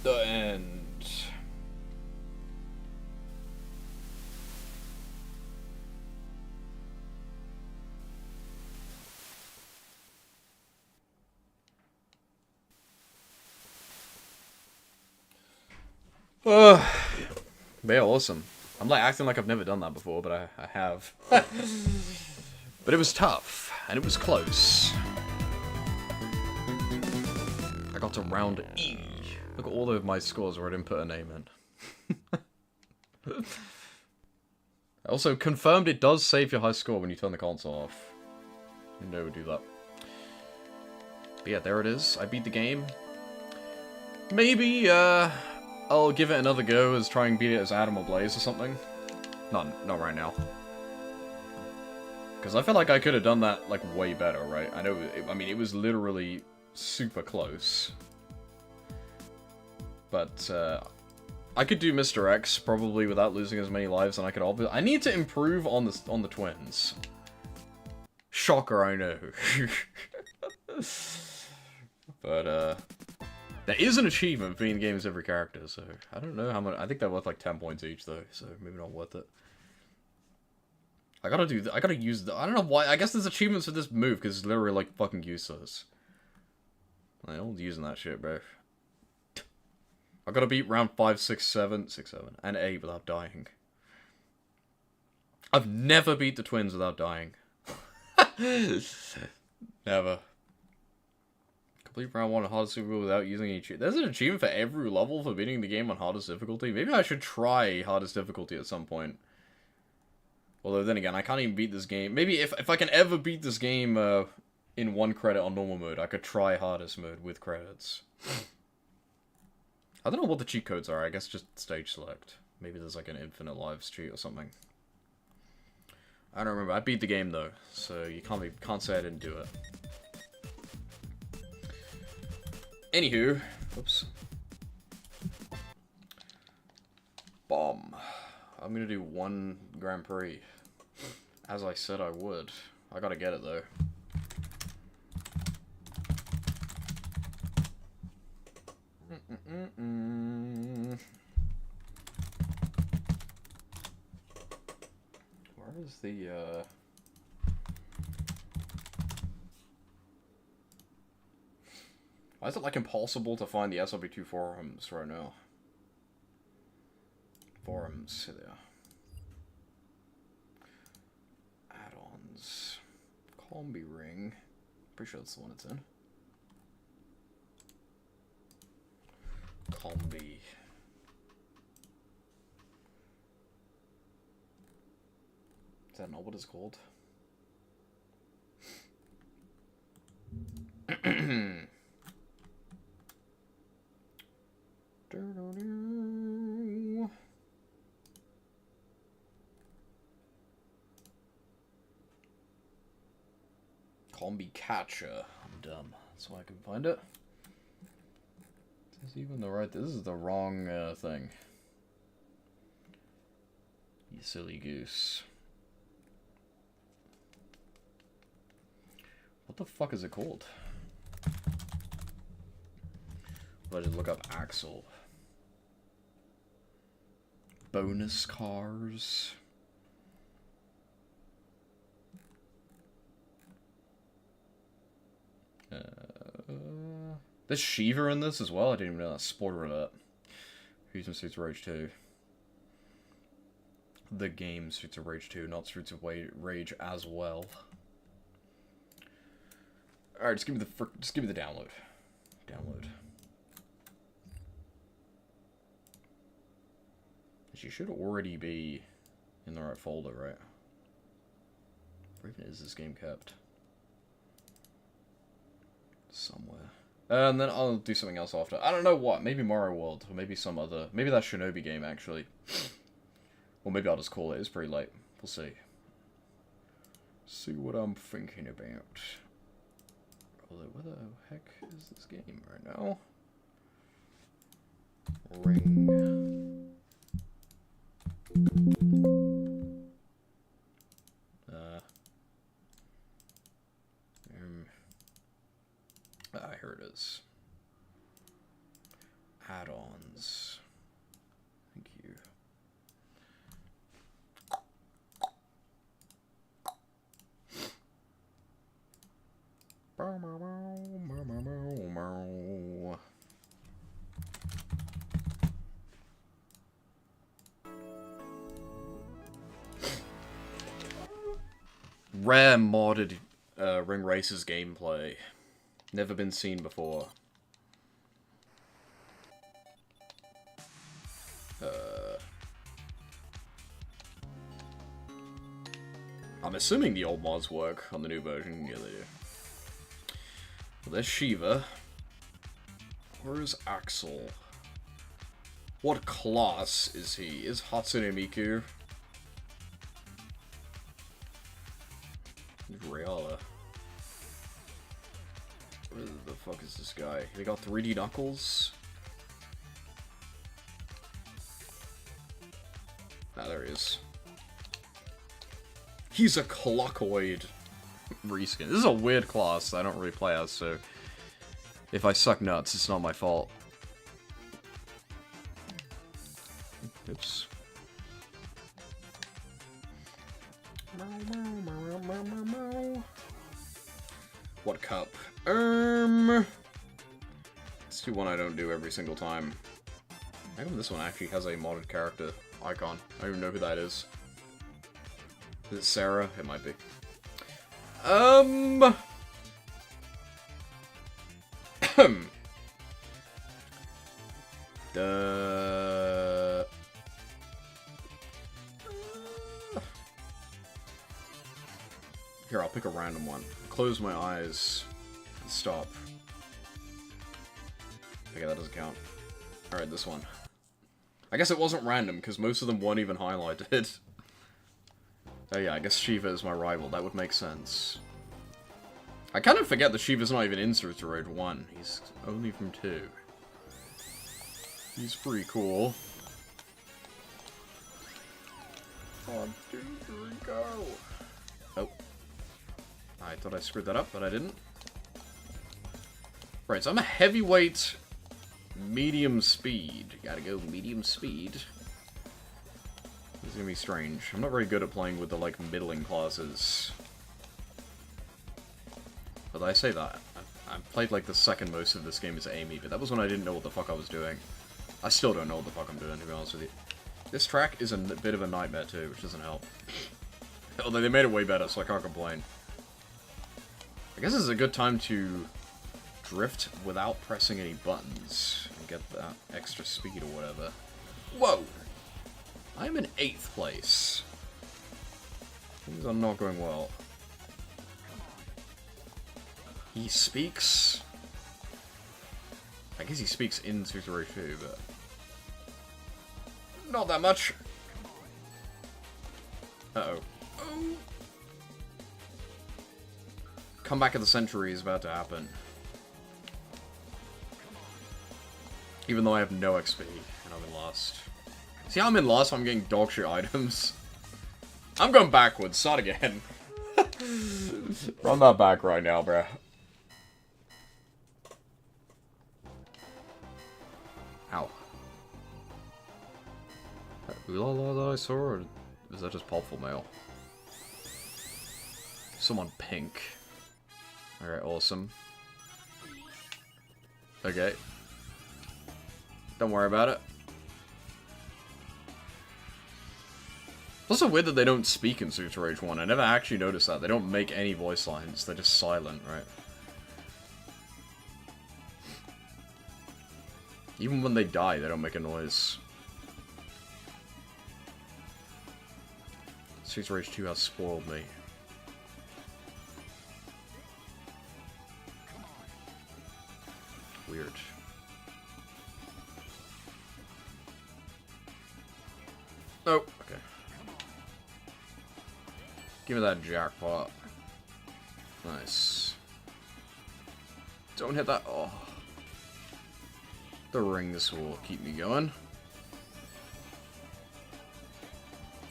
The end. Yeah, awesome. I'm like acting like I've never done that before, but I have. But it was tough, and it was close. I got to round E. Look at all of my scores where I didn't put a name in. Also, confirmed it does save your high score when you turn the console off. You never do that. But yeah, there it is. I beat the game. Maybe, I'll give it another go as try and beat it as Adam or Blaze or something. Not right now. Because I feel like I could have done that, like, way better, right? I know, I mean, it was literally super close. But, I could do Mr. X probably without losing as many lives, and I could obviously... I need to improve on the twins. Shocker, I know. But, there is an achievement for being the game as every character, so I don't know how much. I think they're worth like 10 points each, though, so maybe not worth it. I gotta use I don't know why. I guess there's achievements for this move because it's literally like fucking useless. I don't using that shit, bro. I gotta beat round 5, 6, 7, and 8 without dying. I've never beat the twins without dying. Never. Complete round 1 on hardest difficulty without using any cheat. There's an achievement for every level for beating the game on hardest difficulty. Maybe I should try hardest difficulty at some point. Although then again, I can't even beat this game. Maybe if I can ever beat this game in 1 credit on normal mode, I could try hardest mode with credits. I don't know what the cheat codes are. I guess just stage select. Maybe there's like an infinite lives cheat or something. I don't remember. I beat the game though, so you can't say I didn't do it. Anywho, oops. Bomb. I'm gonna do 1 Grand Prix. As I said I would. I gotta get it though. Where is the, Why is it, like, impossible to find the SLB2 forums right now? Forums, here they are. Add-ons. Combi ring. Pretty sure that's the one it's in. Combi. Is that not what it's called? Combi catcher. I'm dumb. That's why I can find it. Is this even the right? This is the wrong thing. You silly goose. What the fuck is it called? If I just look up Axel. Bonus cars. There's Shiva in this as well. I didn't even know that. Spoiler alert. Who's in Streets of Rage 2? The game Streets of Rage 2, not Streets of Rage as well. All right, just give me the download. Download. She should already be in the right folder, right? Where even is this game kept? Somewhere. And then I'll do something else after. I don't know what. Maybe Mario World, or maybe some other. Maybe that Shinobi game actually. Or maybe I'll just call it. It's pretty late. We'll see. See what I'm thinking about. Although, where the heck is this game right now? Ring. Here it is. Add-ons. Thank you. Rare modded Ring Races gameplay. Never been seen before. I'm assuming the old mods work on the new version. Yeah, they do. Well, there's Shiva. Where's Axel? What class is he? Is Hatsune Miku? Rayala. Where the fuck is this guy? They got 3D Knuckles? Ah, there he is. He's a Clockoid reskin. This is a weird class that I don't really play as, so if I suck nuts, it's not my fault. Oops. What cup? Let's do one I don't do every single time. How come this one actually has a modded character icon? I don't even know who that is. Is it Sarah? It might be. Here, I'll pick a random one. Close my eyes and stop. Okay, that doesn't count. Alright, this one. I guess it wasn't random, because most of them weren't even highlighted. Oh yeah, I guess Shiva is my rival. That would make sense. I kind of forget that Shiva's not even in Streets of Rage 1. He's only from 2. He's pretty cool. 1, 2, 3, go! Oh. I thought I screwed that up, but I didn't. Right, so I'm a heavyweight, medium speed. Gotta go medium speed. This is gonna be strange. I'm not very good at playing with the, like, middling classes. But I say that. I've played, like, the second most of this game as Amy, but that was when I didn't know what the fuck I was doing. I still don't know what the fuck I'm doing, to be honest with you. This track is a bit of a nightmare, too, which doesn't help. Although they made it way better, so I can't complain. I guess this is a good time to drift without pressing any buttons and get that extra speed or whatever. Whoa! I'm in 8th place. Things are not going well. He speaks... I guess he speaks in Super Rage 2, but... not that much. Uh-oh. Oh. Comeback of the century is about to happen. Even though I have no XP, and I'm in last. See how I'm in last? I'm getting dog shit items. I'm going backwards. Start again. Run that back right now, bruh. Ow. Ooh-la-la that I saw, or is that just Pulpful Mail? Someone pink. Alright, awesome. Okay. Don't worry about it. It's also weird that they don't speak in Streets of Rage 1. I never actually noticed that. They don't make any voice lines. They're just silent, right? Even when they die, they don't make a noise. Streets of Rage 2 has spoiled me. Weird. Oh, okay. Give me that jackpot. Nice. Don't hit that. Oh. The rings will keep me going.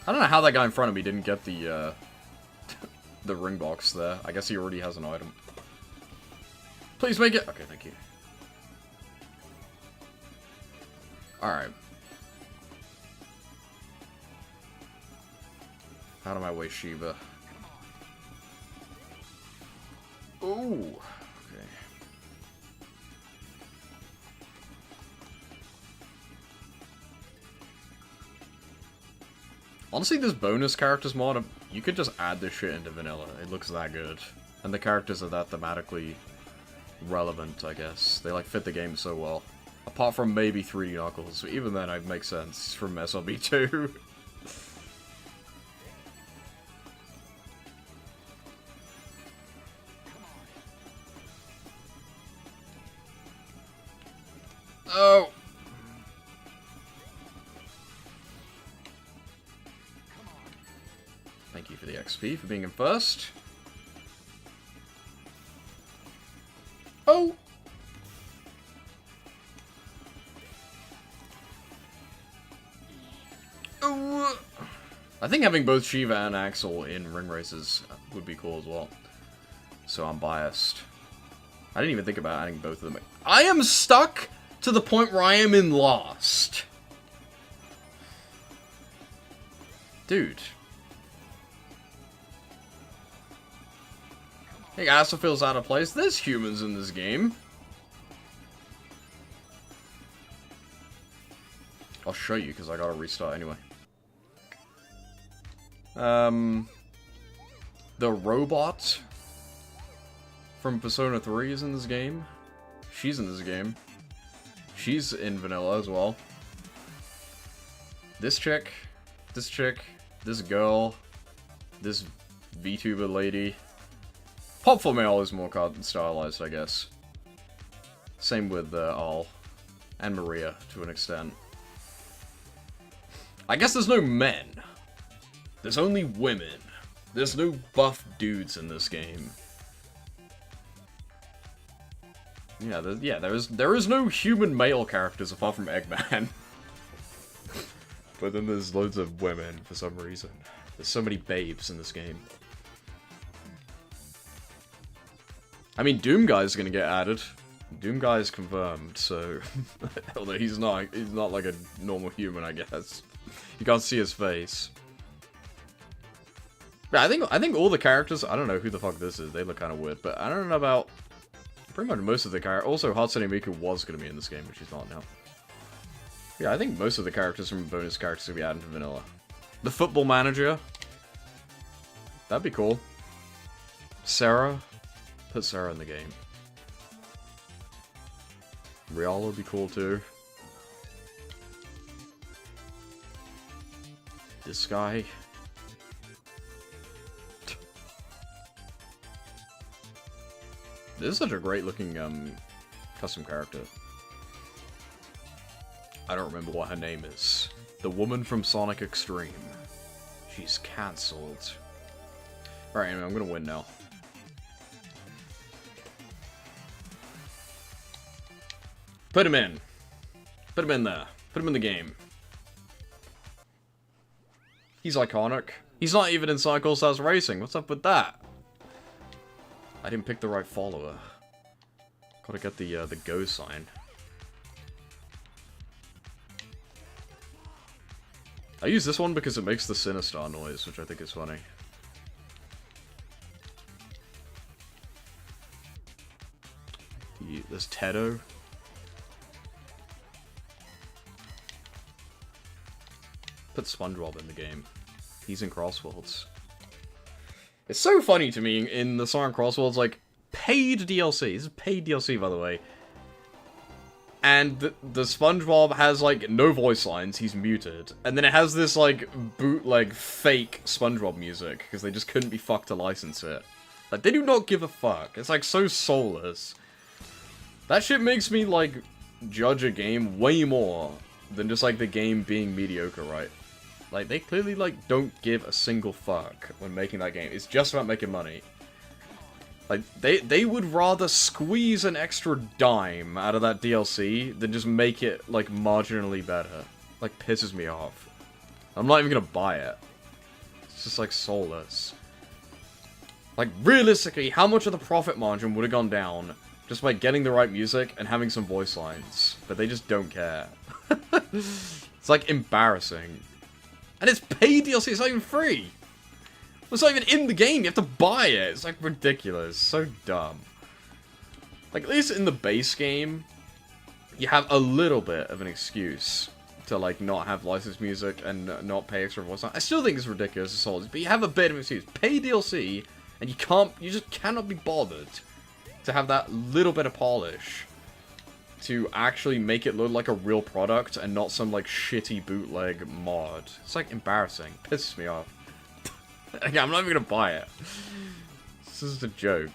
I don't know how that guy in front of me didn't get the, the ring box there. I guess he already has an item. Please make it! Okay, thank you. Alright. Out of my way, Shiva. Ooh. Okay. Honestly, this bonus characters mod, you could just add this shit into vanilla. It looks that good. And the characters are that thematically relevant, I guess. They, like, fit the game so well. Apart from maybe 3D Knuckles. Even then, it makes sense from SLB2. Thank you for the XP for being in first. Oh! Oh! I think having both Shiva and Axel in ring races would be cool as well. So I'm biased. I didn't even think about adding both of them. I am stuck to the point where I am in Lost. Dude. Hey, Axel feels out of place. There's humans in this game. I'll show you because I gotta restart anyway. The robot from Persona 3 is in this game. She's in this game. She's in vanilla as well. This chick, this girl, this VTuber lady. Pop for Male is more stylized, I guess. Same with Al and Maria to an extent. I guess there's no men. There's only women. There's no buff dudes in this game. Yeah, there is no human male characters apart from Eggman. But then there's loads of women for some reason. There's so many babes in this game. I mean, Doom Guy's gonna get added. Doom Guy's confirmed, so although he's not like a normal human, I guess. You can't see his face. Yeah, I think all the characters, I don't know who the fuck this is, they look kind of weird, but I don't know about pretty much most of the characters. Also, Hatsune Miku was going to be in this game, but she's not now. Yeah, I think most of the characters from bonus characters will be added to vanilla. The football manager. That'd be cool. Sarah. Put Sarah in the game. Rial would be cool too. This guy. This is such a great looking custom character. I don't remember what her name is. The woman from Sonic Extreme. She's cancelled. Alright, anyway, I'm gonna win now. Put him in. Put him in there. Put him in the game. He's iconic. He's not even in Sonic All-Stars Racing. What's up with that? I didn't pick the right follower. Gotta get the go sign. I use this one because it makes the Sinistar noise, which I think is funny. There's Tedo. Put SpongeBob in the game. He's in Crossworlds. It's so funny to me in the Sonic Crossworlds, like, paid DLC. This is paid DLC, by the way. And the SpongeBob has, like, no voice lines. He's muted. And then it has this, like, bootleg fake SpongeBob music, because they just couldn't be fucked to license it. Like, they do not give a fuck. It's, like, so soulless. That shit makes me, like, judge a game way more than just, like, the game being mediocre, right? Like, they clearly, like, don't give a single fuck when making that game. It's just about making money. Like, they would rather squeeze an extra dime out of that DLC than just make it, like, marginally better. Like, pisses me off. I'm not even gonna buy it. It's just, like, soulless. Like, realistically, how much of the profit margin would have gone down just by getting the right music and having some voice lines? But they just don't care. It's, like, embarrassing. And it's paid DLC, it's not even free! It's not even in the game, you have to buy it! It's like ridiculous, so dumb. Like, at least in the base game, you have a little bit of an excuse to, like, not have licensed music and not pay extra voice. I still think it's ridiculous as always, but you have a bit of an excuse. Pay DLC, and you just cannot be bothered to have that little bit of polish to actually make it look like a real product and not some, like, shitty bootleg mod. It's, like, embarrassing. Pisses me off. Okay, I'm not even gonna buy it. This is a joke.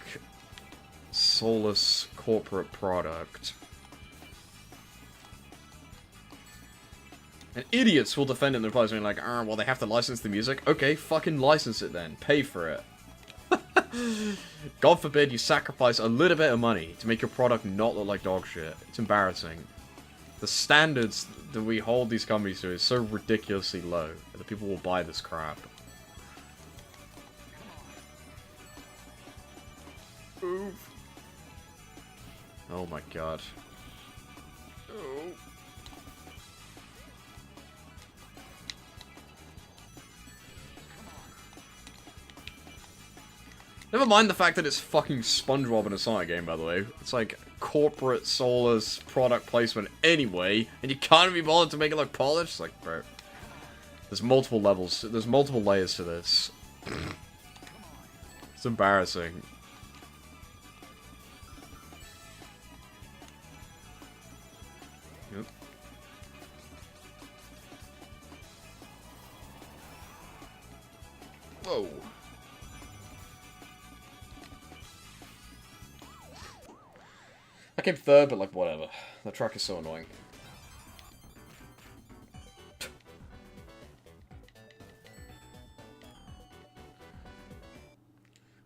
Soulless corporate product. And idiots will defend it in their place being like, well, they have to license the music. Okay, fucking license it then. Pay for it. God forbid you sacrifice a little bit of money to make your product not look like dog shit. It's embarrassing. The standards that we hold these companies to is so ridiculously low that people will buy this crap. Move. Oh my god. Oh. Never mind the fact that it's fucking SpongeBob in a Sonic game, by the way. It's like corporate soulless product placement anyway, and you can't be bothered to make it look polished? It's like, bro. There's multiple levels, there's multiple layers to this. It's embarrassing. Yep. Whoa. I came third, but like, whatever. The track is so annoying.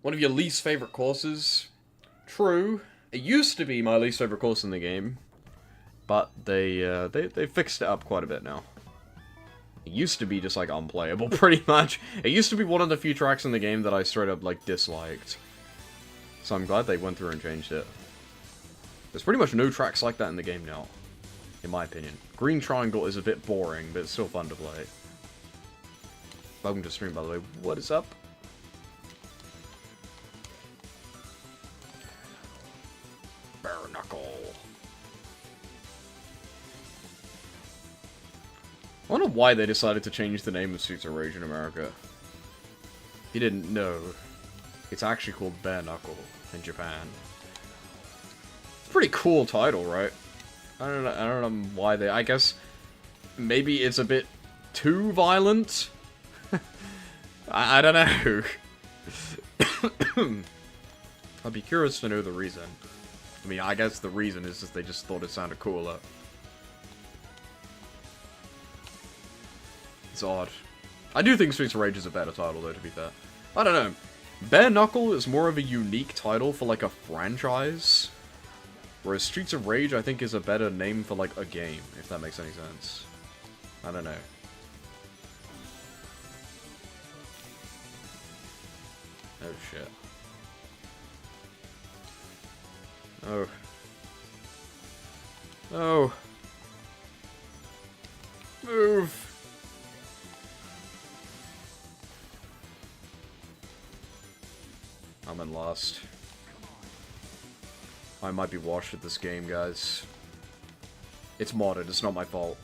One of your least favorite courses? True. It used to be my least favorite course in the game, but they fixed it up quite a bit now. It used to be just like unplayable, pretty much. It used to be one of the few tracks in the game that I straight up like disliked. So I'm glad they went through and changed it. There's pretty much no tracks like that in the game now, in my opinion. Green Triangle is a bit boring, but it's still fun to play. Welcome to the stream, by the way. What is up? Bare Knuckle. I wonder why they decided to change the name of Streets of Rage in America. If you didn't know, it's actually called Bare Knuckle in Japan. Pretty cool title, right? I don't know why they... I guess maybe it's a bit too violent? I don't know. I'd be curious to know the reason. I mean, I guess the reason is that they just thought it sounded cooler. It's odd. I do think Streets of Rage is a better title, though, to be fair. I don't know. Bare Knuckle is more of a unique title for, like, a franchise. Whereas Streets of Rage, I think, is a better name for, like, a game, if that makes any sense. I don't know. Oh, shit. Oh. Oh. Move! I'm in last. I might be washed at this game, guys. It's modded, it's not my fault.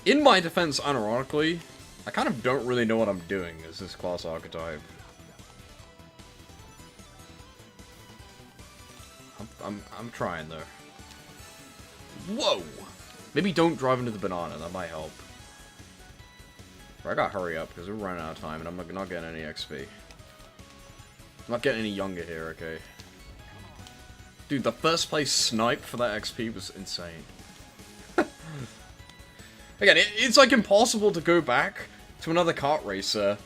In my defense, unironically, I kind of don't really know what I'm doing as this class archetype. I'm trying, though. Whoa! Maybe don't drive into the banana, that might help. I gotta hurry up, because we're running out of time, and I'm not getting any XP. I'm not getting any younger here, okay? Dude, the first place snipe for that XP was insane. Again, it's like impossible to go back to another kart racer,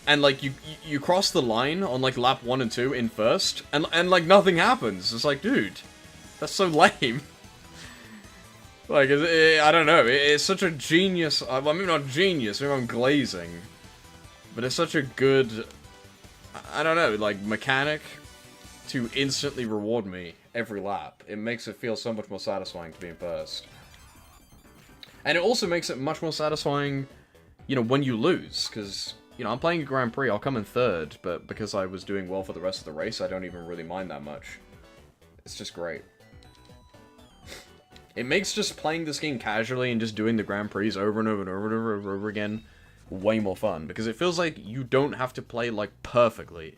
and like, you cross the line on like lap 1 and 2 in first, and like nothing happens. It's like, dude, that's so lame. Like, I don't know, it's such a genius, well, maybe not genius, maybe I'm glazing, but it's such a good, I don't know, like, mechanic to instantly reward me every lap. It makes it feel so much more satisfying to be in first. And it also makes it much more satisfying, you know, when you lose, because, you know, I'm playing a Grand Prix, I'll come in third, but because I was doing well for the rest of the race, I don't even really mind that much. It's just great. It makes just playing this game casually and just doing the Grand Prix over and over and over and over and over again way more fun, because it feels like you don't have to play, like, perfectly.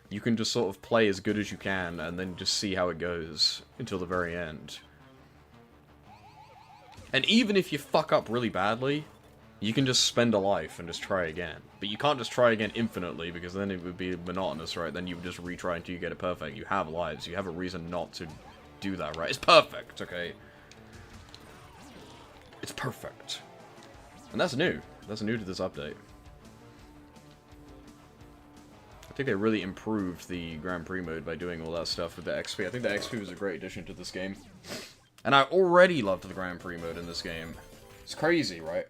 You can just sort of play as good as you can, and then just see how it goes until the very end. And even if you fuck up really badly, you can just spend a life and just try again. But you can't just try again infinitely, because then it would be monotonous, right? Then you would just retry until you get it perfect. You have lives, you have a reason not to do that right. It's perfect, okay? It's perfect. And that's new. That's new to this update. I think they really improved the Grand Prix mode by doing all that stuff with the XP. I think the XP was a great addition to this game. And I already loved the Grand Prix mode in this game. It's crazy, right?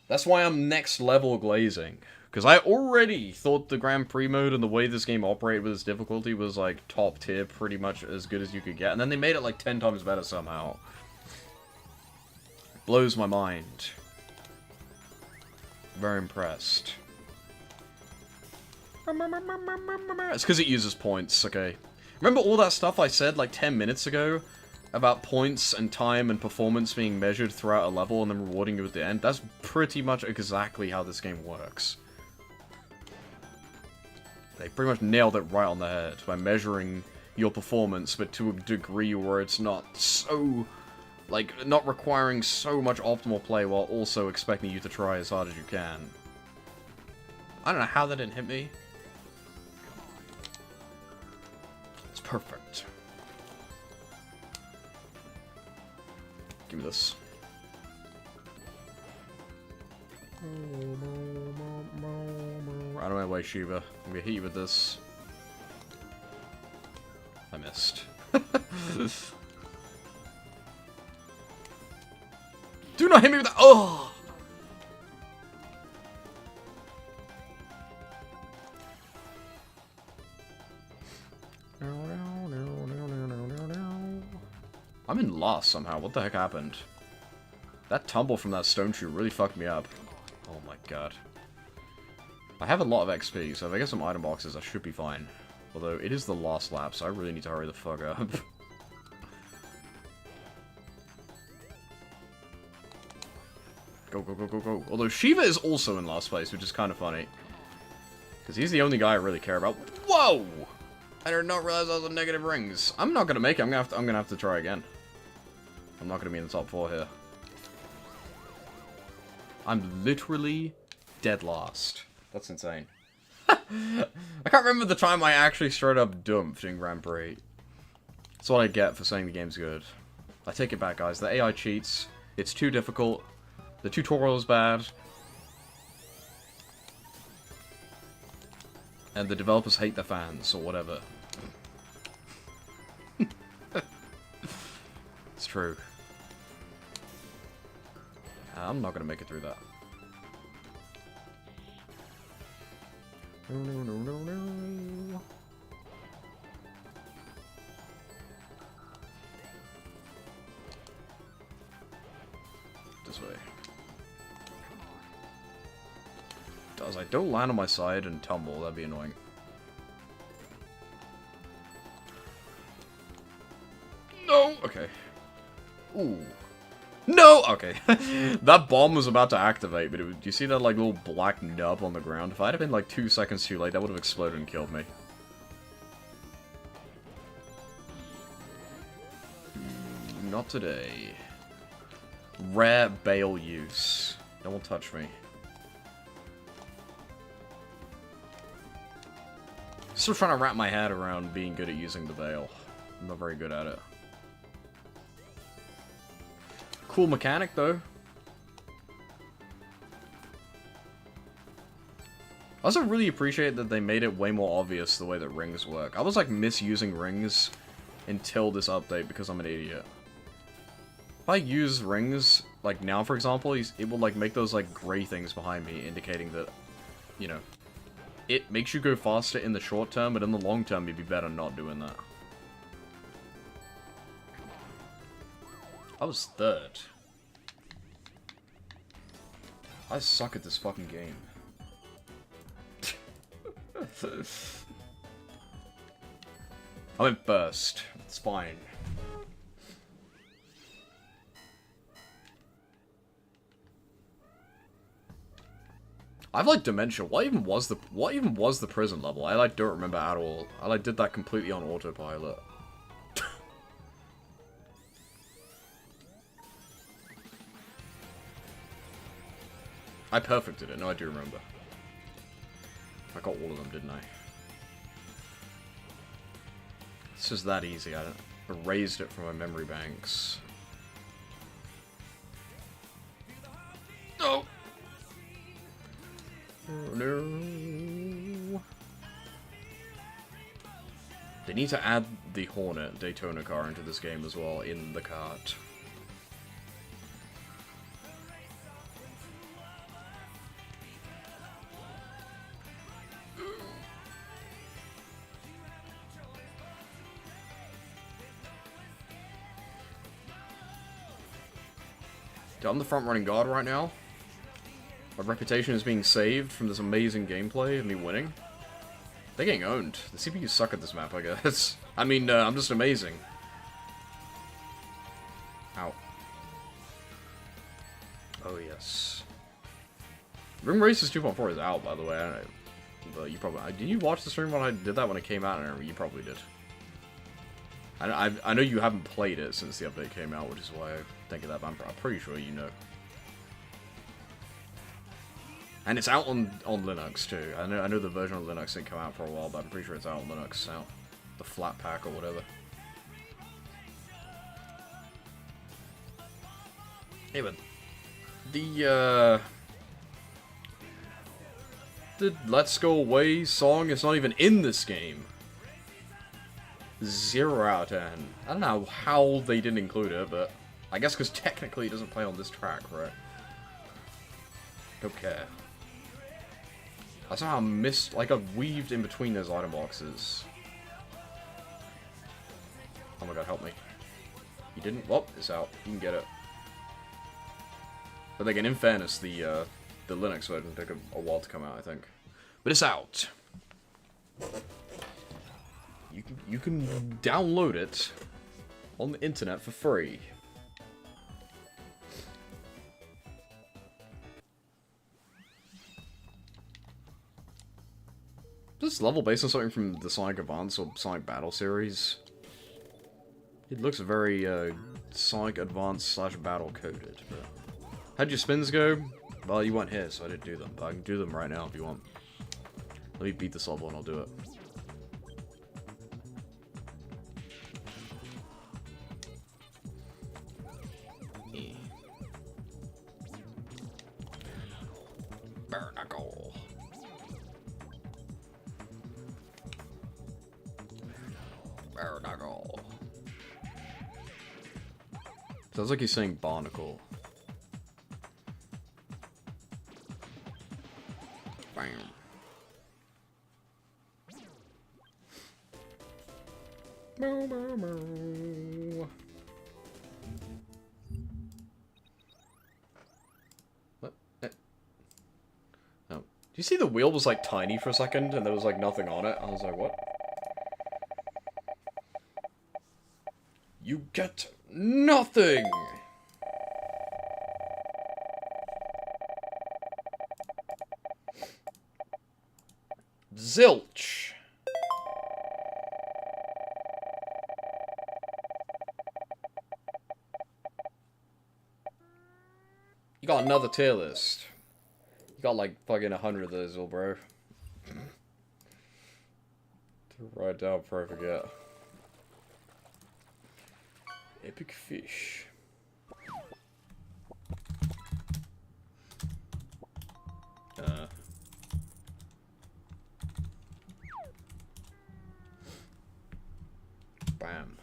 That's why I'm next level glazing. Because I already thought the Grand Prix mode and the way this game operated with its difficulty was, like, top tier, pretty much as good as you could get. And then they made it, like, 10 times better somehow. It blows my mind. Very impressed. It's because it uses points, okay. Remember all that stuff I said, like, 10 minutes ago? About points and time and performance being measured throughout a level and then rewarding you at the end? That's pretty much exactly how this game works. They pretty much nailed it right on the head by measuring your performance, but to a degree where it's not so... like, not requiring so much optimal play while also expecting you to try as hard as you can. I don't know how that didn't hit me. It's perfect. Give me this. Out of my way, Shiva. I'm gonna hit you with this. I missed. Do not hit me with that! Oh! I'm in loss somehow. What the heck happened? That tumble from that stone tree really fucked me up. Oh my god. I have a lot of XP, so if I get some item boxes, I should be fine. Although, it is the last lap, so I really need to hurry the fuck up. Go, go, go, go, go. Although, Shiva is also in last place, which is kind of funny. Because he's the only guy I really care about. Whoa! I did not realize I was on negative rings. I'm not gonna make it. I'm gonna have to try again. I'm not gonna be in the top 4 here. I'm literally dead last. That's insane. I can't remember the time I actually straight up dumped in Grand Prix. That's what I get for saying the game's good. I take it back, guys. The AI cheats. It's too difficult. The tutorial is bad. And the developers hate their fans, or whatever. It's true. I'm not gonna make it through that. No, no, no, no, no. This way. Does I don't land on my side and tumble, that'd be annoying. No! Okay. Ooh. No! Okay. That bomb was about to activate, but do you see that, like, little black nub on the ground? If I'd have been, like, 2 seconds too late, that would have exploded and killed me. Not today. Rare bail use. No one touch me. Still trying to wrap my head around being good at using the veil. I'm not very good at it. Cool mechanic, though. I also really appreciate that they made it way more obvious the way that rings work. I was, like, misusing rings until this update because I'm an idiot. If I use rings, like now, for example, it will, like, make those, like, gray things behind me indicating that, you know, it makes you go faster in the short term, but in the long term, you'd be better not doing that. I was third. I suck at this fucking game. I went first. It's fine. I've like dementia. What even was the prison level? I like don't remember at all. I like did that completely on autopilot. I perfected it. No, I do remember. I got all of them, didn't I? This is that easy. I erased it from my memory banks. Oh! Oh no. They need to add the Hornet Daytona car into this game as well, in the cart. Dude, I'm the front-running god right now. My reputation is being saved from this amazing gameplay of me winning. They're getting owned. The CPUs suck at this map, I guess. I mean, I'm just amazing. Ow. Oh, yes. Ring Races 2.4 is out, by the way. I don't know. But you probably... Did you watch the stream when I did that when it came out? I don't know. You probably did. I know you haven't played it since the update came out, which is why I think of that, but I'm pretty sure you know. And it's out on Linux too. I know the version on Linux didn't come out for a while, but I'm pretty sure it's out on Linux now. The flat pack or whatever. Hey, but the Let's Go Away song is not even in this game. 0 out of 10. I don't know how they didn't include it, but I guess because technically it doesn't play on this track, right? Don't care. I somehow missed, like, I've weaved in between those item boxes. Oh my god, help me. You didn't? Well, it's out. You can get it. But again, in fairness, the Linux version took a while to come out, I think. But it's out. You can download it on the internet for free. This level based on something from the Sonic Advance or Sonic Battle series. It looks very Sonic Advance / Battle coded. But how'd your spins go? Well, you weren't here, so I didn't do them. But I can do them right now if you want. Let me beat this level and I'll do it. Burnacle. Burnacle. Sounds like he's saying barnacle. Bam. Moo, moo, moo. What? Oh. Do you see the wheel was like tiny for a second and there was like nothing on it? I was like, what? You get nothing! Zilch! You got another tier list. You got like fucking 100 of those, little bro. To write down before I forget. Epic fish. Bam.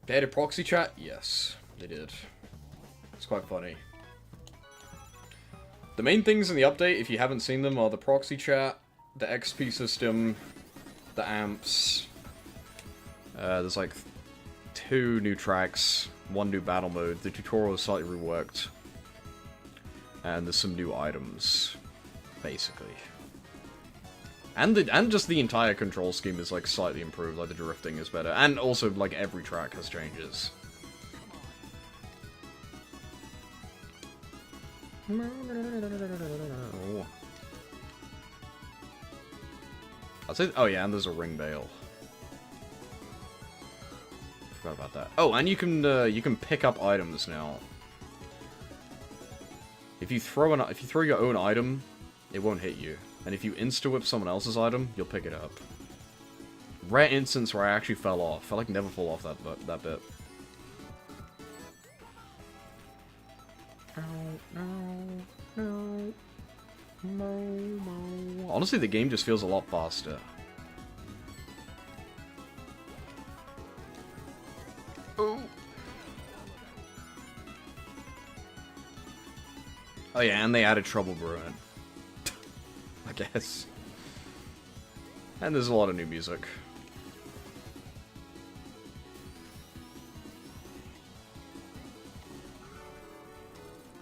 They had a proxy chat? Yes, they did. It's quite funny. The main things in the update, if you haven't seen them, are the proxy chat, the XP system, the amps. There's like 2 new tracks, 1 new battle mode. The tutorial is slightly reworked. And there's some new items, basically. And just the entire control scheme is like slightly improved, like the drifting is better. And also like every track has changes. I'd say, oh yeah, and there's a ring bale. Forgot about that. Oh, and you can pick up items now. If you throw your own item, it won't hit you. And if you insta-whip someone else's item, you'll pick it up. Rare instance where I actually fell off. I like never fall off that bit. Honestly, the game just feels a lot faster. Oh. Oh yeah, and they added Trouble Brewing. I guess. And there's a lot of new music.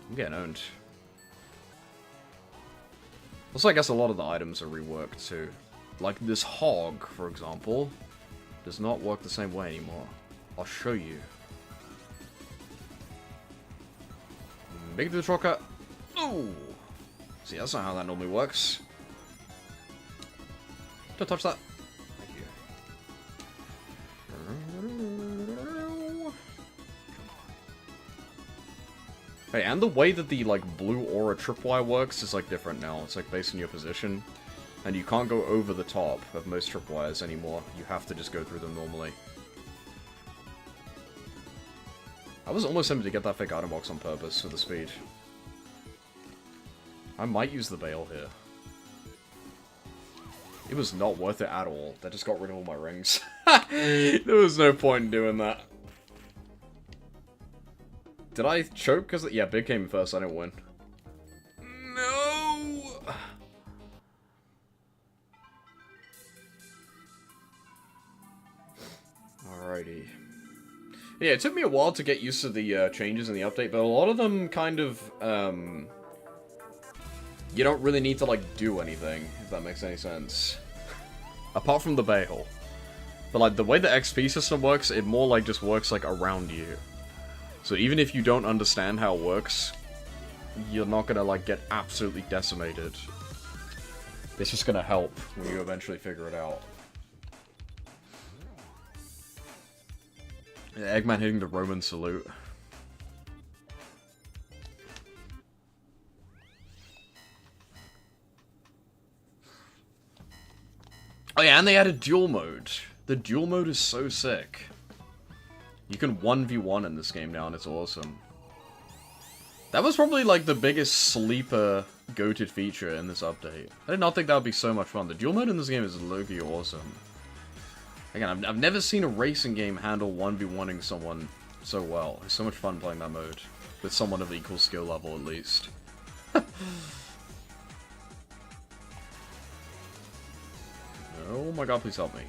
I'm getting owned. Also, I guess a lot of the items are reworked too. Like this hog, for example, does not work the same way anymore. I'll show you. Make the shortcut. Ooh! See, that's not how that normally works. Don't touch that. Thank you. Hey, and the way that the, like, blue aura tripwire works is, like, different now. It's, like, based on your position. And you can't go over the top of most tripwires anymore. You have to just go through them normally. I was almost tempted to get that fake item box on purpose for the speed. I might use the bail here. It was not worth it at all. That just got rid of all my rings. There was no point in doing that. Did I choke? Cause yeah, Big came first. I didn't win. No. Alrighty. Yeah, it took me a while to get used to the changes in the update, but a lot of them kind of you don't really need to like do anything, if that makes any sense. Apart from the bail. But like the way the XP system works, it more like just works like around you. So even if you don't understand how it works, you're not gonna like get absolutely decimated. It's just gonna help when you eventually figure it out. Yeah, Eggman hitting the Roman salute. Oh yeah, and they added duel mode. The duel mode is so sick. You can 1v1 in this game now, and it's awesome. That was probably, like, the biggest sleeper goated feature in this update. I did not think that would be so much fun. The duel mode in this game is low-key awesome. Again, I've never seen a racing game handle 1v1ing someone so well. It's so much fun playing that mode. With someone of equal skill level, at least. Oh my god, please help me.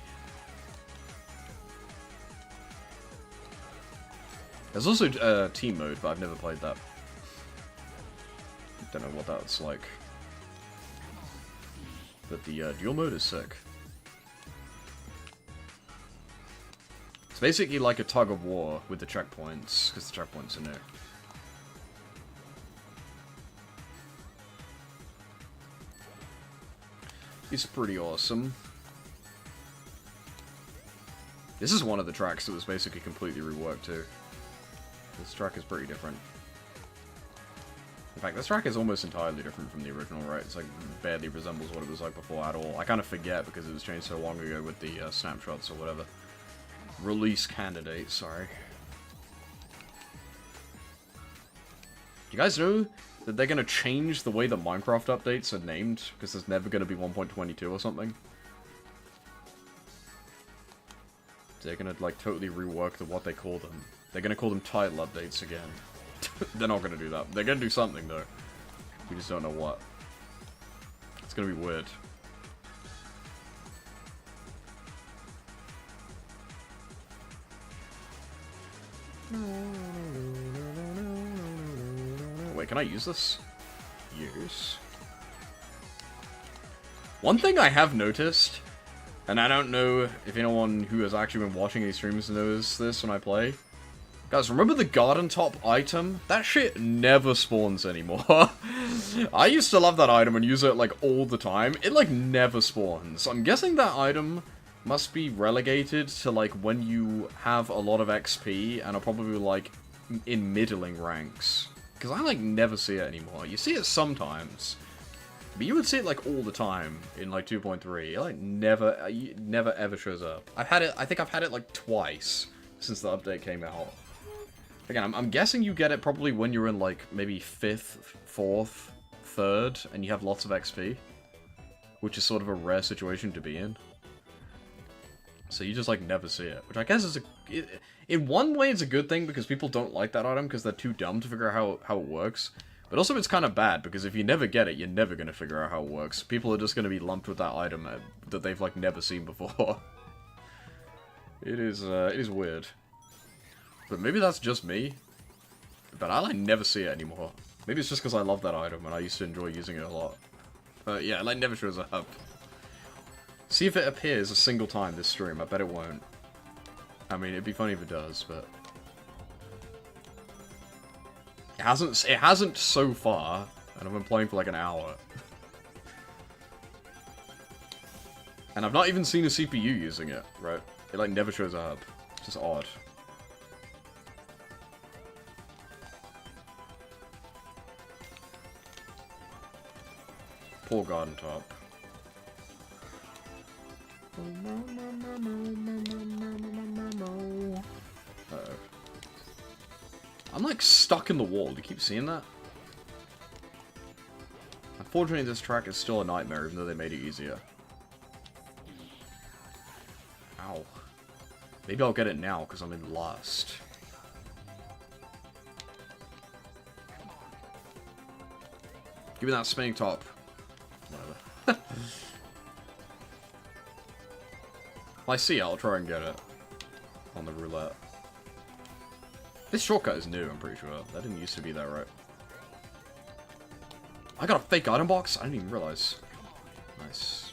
There's also team mode, but I've never played that. Don't know what that's like. But the duel mode is sick. It's basically like a tug of war with the checkpoints, because the checkpoints are new. It's pretty awesome. This is one of the tracks that was basically completely reworked too. This track is pretty different. In fact, this track is almost entirely different from the original, right? It's like, barely resembles what it was like before at all. I kind of forget because it was changed so long ago with the snapshots or whatever. Release candidate, sorry. You guys know that they're going to change the way the Minecraft updates are named? Because there's never going to be 1.22 or something? They're going to, like, totally rework what they call them. They're going to call them title updates again. They're not going to do that. They're going to do something, though. We just don't know what. It's going to be weird. Wait, can I use this? Use. One thing I have noticed, and I don't know if anyone who has actually been watching these streams knows this when I play. Guys, remember the garden top item? That shit never spawns anymore. I used to love that item and use it, like, all the time. It, like, never spawns. I'm guessing that item must be relegated to, like, when you have a lot of XP and are probably, like, in middling ranks. Because I, like, never see it anymore. You see it sometimes, but you would see it, like, all the time in, like, 2.3. It, like, never ever shows up. I think I've had it, like, twice since the update came out. Again, I'm guessing you get it probably when you're in, like, maybe 5th, 4th, 3rd, and you have lots of XP. Which is sort of a rare situation to be in. So you just, like, never see it. Which I guess is in one way it's a good thing, because people don't like that item because they're too dumb to figure out how it works. But also it's kind of bad, because if you never get it, you're never going to figure out how it works. People are just going to be lumped with that item that they've, like, never seen before. It is weird. But maybe that's just me. But I, like, never see it anymore. Maybe it's just because I love that item and I used to enjoy using it a lot. But yeah, it, like, never shows up. See if it appears a single time this stream. I bet it won't. I mean, it'd be funny if it does, but... It hasn't so far, and I've been playing for like an hour. And I've not even seen a CPU using it, right? It, like, never shows up. It's just odd. Poor garden top. Uh-oh. I'm, like, stuck in the wall. Do you keep seeing that? Unfortunately, this track is still a nightmare, even though they made it easier. Ow. Maybe I'll get it now, because I'm in last. Give me that spinning top. Whatever. If I see it, I'll try and get it. On the roulette. This shortcut is new, I'm pretty sure. That didn't used to be that, right? I got a fake item box? I didn't even realize. Nice.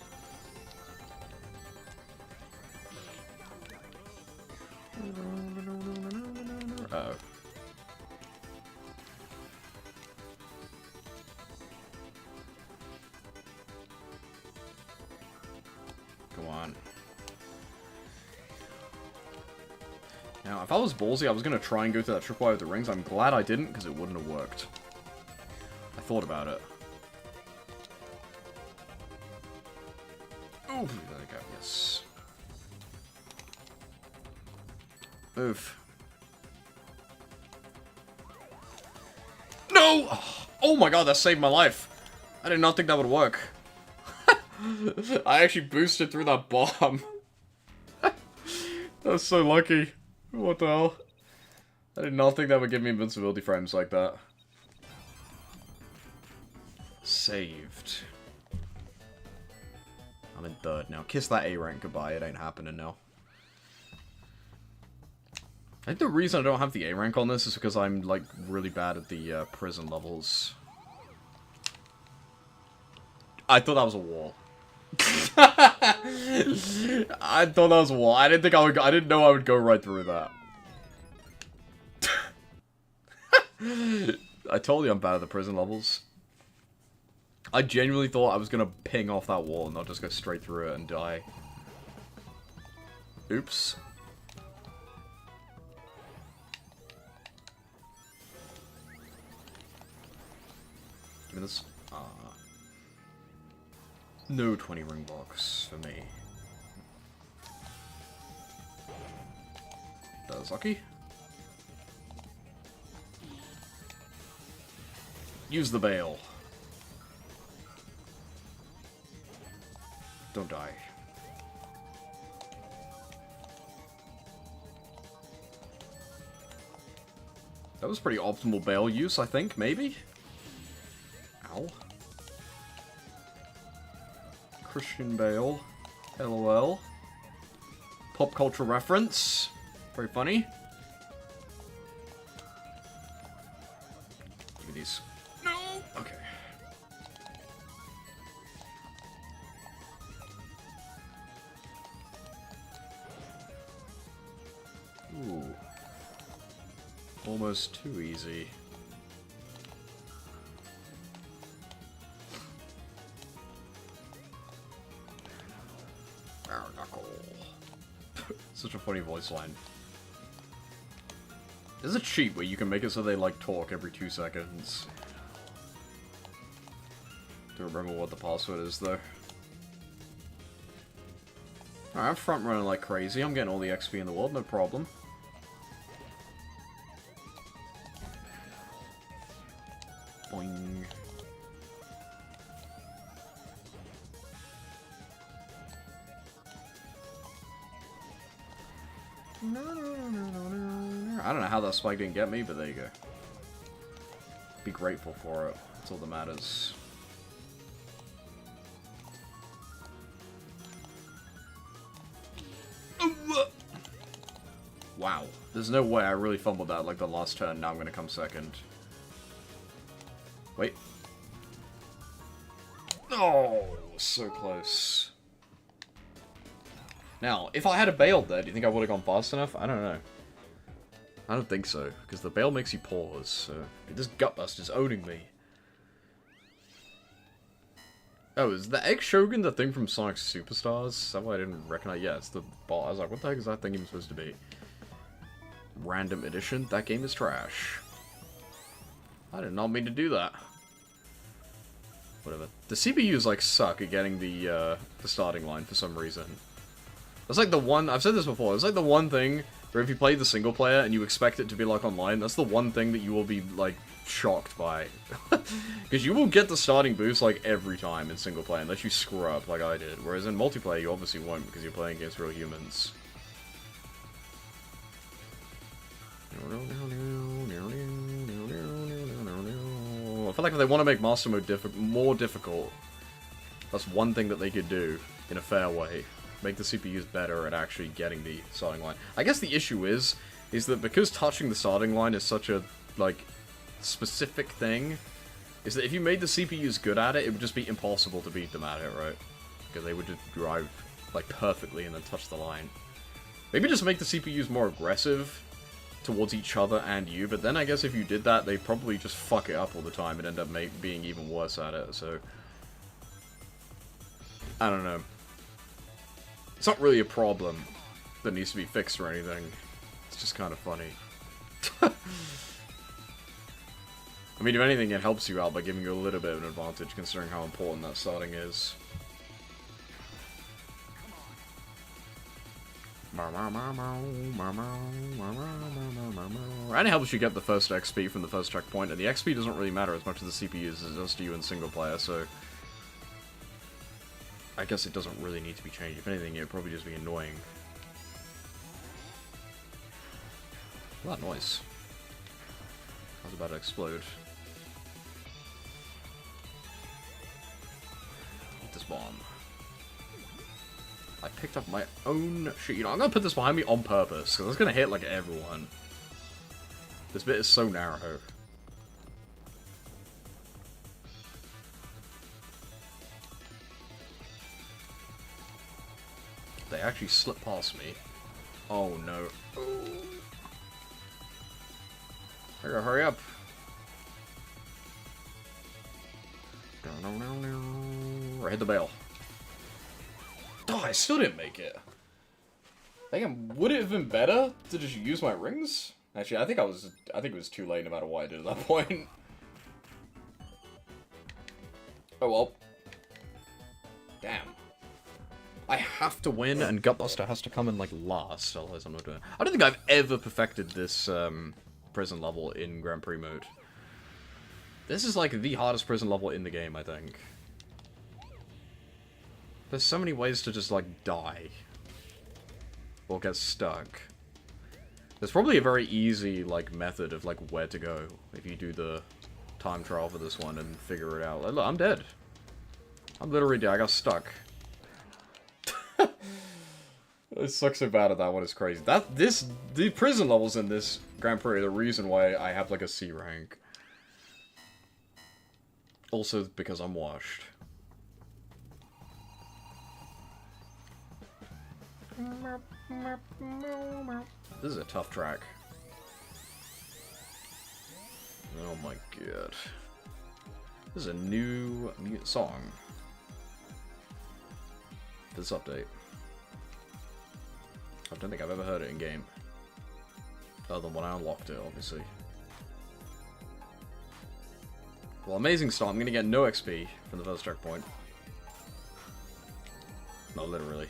Uh-oh. Come on. Now, if I was ballsy, I was going to try and go through that tripwire with the rings. I'm glad I didn't, because it wouldn't have worked. I thought about it. Oh, there we go, yes. Oof. No! Oh my god, that saved my life. I did not think that would work. I actually boosted through that bomb. That's so lucky. What the hell? I did not think that would give me invincibility frames like that. Saved. I'm in 3rd now. Kiss that A rank goodbye. It ain't happening now. I think the reason I don't have the A rank on this is because I'm, like, really bad at the prison levels. I thought that was a wall. I thought that was a wall. I didn't think I would. I didn't know I would go right through that. I told you I'm bad at the prison levels. I genuinely thought I was gonna ping off that wall and not just go straight through it and die. Oops. Give me this. No 20 ring box for me. That was lucky. Use the bail. Don't die. That was pretty optimal bail use, I think, maybe? Ow. Christian Bale. LOL. Pop culture reference. Very funny. Give me these. No! Okay. Ooh. Almost too easy. Knuckle. such a funny voice line. There's a cheat where you can make it so they, like, talk every 2 seconds. Don't remember what the password is, though. Alright, I'm front running like crazy. I'm getting all the XP in the world, no problem. Boing. I don't know how that spike didn't get me, but there you go. Be grateful for it. That's all that matters. Wow. There's no way I really fumbled that like the last turn. Now I'm gonna come second. Wait. Oh, so close. Now, if I had bailed there, do you think I would have gone fast enough? I don't know. I don't think so, because the bail makes you pause, so... This Gutbuster's owning me. Oh, is the Egg Shogun the thing from Sonic Superstars? Is that why I didn't recognize? Yeah, it's the boss. I was like, what the heck is that thing even supposed to be? Random edition? That game is trash. I did not mean to do that. Whatever. The CPUs, like, suck at getting the starting line for some reason. That's like the one... I've said this before. It's like the one thing where if you play the single player and you expect it to be, like, online, that's the one thing that you will be, like, shocked by. Because you will get the starting boost, like, every time in single player, unless you screw up like I did. Whereas in multiplayer, you obviously won't, because you're playing against real humans. I feel like if they want to make Master Mode more difficult, that's one thing that they could do in a fair way. Make the CPUs better at actually getting the starting line. I guess the issue is that because touching the starting line is such a, like, specific thing, is that if you made the CPUs good at it, it would just be impossible to beat them at it, right? Because they would just drive, like, perfectly and then touch the line. Maybe just make the CPUs more aggressive towards each other and you, but then I guess if you did that, they'd probably just fuck it up all the time and end up being even worse at it, so... I don't know. It's not really a problem that needs to be fixed or anything. It's just kind of funny. I mean, if anything, it helps you out by giving you a little bit of an advantage, considering how important that starting is. And it helps you get the first XP from the first checkpoint, and the XP doesn't really matter as much as the CPU as it does to you in single player, so... I guess it doesn't really need to be changed. If anything, it would probably just be annoying. That noise. I was about to explode. Eat this bomb. I picked up my own shit. You know, I'm gonna put this behind me on purpose, because it's gonna hit, like, everyone. This bit is so narrow. They actually slipped past me. Oh no. Oh. Hurry up. I hit the bell. Oh, I still didn't make it. Would it have been better to just use my rings? Actually, I think it was too late no matter what I did at that point. Oh well. Damn. I have to win, and Gutbuster has to come in, like, last, otherwise I'm not doing it. I don't think I've ever perfected this, prison level in Grand Prix mode. This is, like, the hardest prison level in the game, I think. There's so many ways to just, like, die. Or get stuck. There's probably a very easy, like, method of, like, where to go, if you do the time trial for this one and figure it out. Like, look, I'm dead. I'm literally dead. I got stuck. It sucks so bad at that one, it's crazy. The prison levels in this Grand Prix are the reason why I have, like, a C rank. Also because I'm washed. This is a tough track. Oh my god. This is a new song. This update. I don't think I've ever heard it in game. Other than when I unlocked it, obviously. Well, amazing start. I'm gonna get no XP from the first checkpoint. Not literally.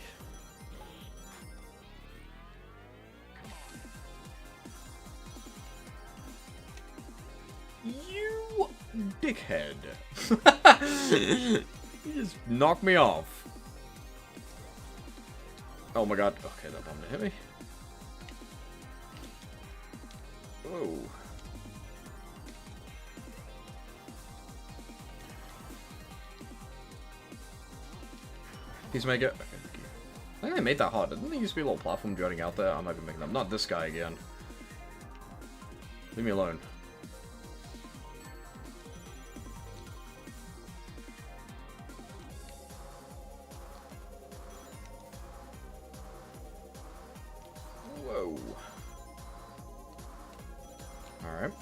You dickhead. You just knocked me off. Oh my god. Okay, that bomb didn't hit me. Whoa. Peacemaker. Okay, thank you. I think they made that hard. Didn't there used to be a little platform jutting out there? I might be making them. Not this guy again. Leave me alone. Whoa. Alright.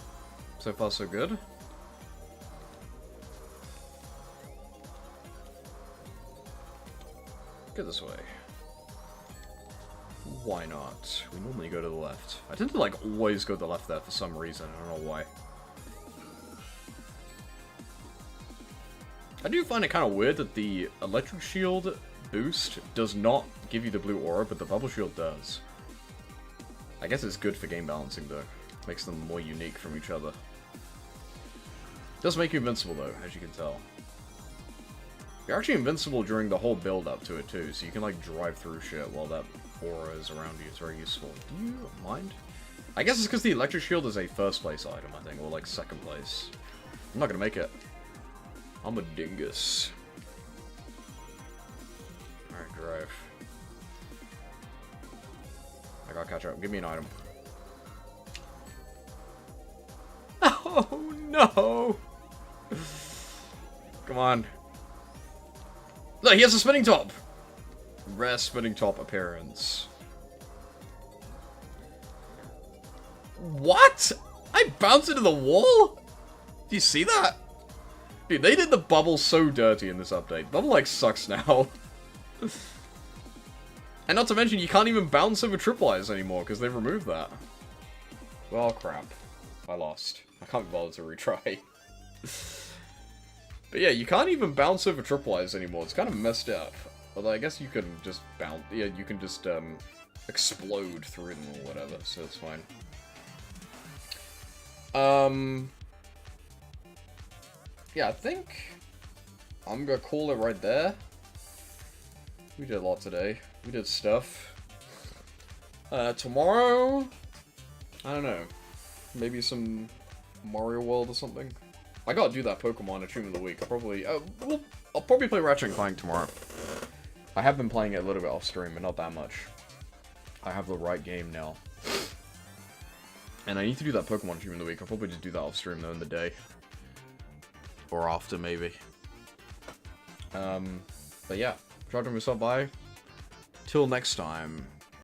So far, so good. Go this way. Why not? We normally go to the left. I tend to, like, always go to the left there for some reason. I don't know why. I do find it kind of weird that the electric shield boost does not give you the blue aura, but the bubble shield does. I guess it's good for game balancing, though. Makes them more unique from each other. Does make you invincible, though, as you can tell. You're actually invincible during the whole build-up to it, too, so you can, like, drive through shit while that aura is around you. It's very useful. Do you mind? I guess it's because the electric shield is a first-place item, I think, or, like, second place. I'm not gonna make it. I'm a dingus. Alright, drive. I gotta catch up. Give me an item. Oh, no! Come on. Look, he has a spinning top! Rare spinning top appearance. What? I bounced into the wall? Do you see that? Dude, they did the bubble so dirty in this update. Bubble, like, sucks now. And not to mention, you can't even bounce over triple eyes anymore, because they've removed that. Well, crap. I lost. I can't be bothered to retry. But yeah, you can't even bounce over triple eyes anymore. It's kind of messed up. Although I guess you can just bounce. Yeah, you can just explode through them or whatever, so it's fine. Yeah, I think I'm gonna call it right there. We did a lot today. We did stuff. Tomorrow, I don't know. Maybe some Mario World or something. I gotta do that Pokemon Achievement of the Week. I'll probably play Ratchet and Clank tomorrow. I have been playing it a little bit off stream, but not that much. I have the right game now. And I need to do that Pokemon Achievement of the Week. I'll probably just do that off stream though in the day. Or after, maybe. But yeah, try to myself by. Till next time.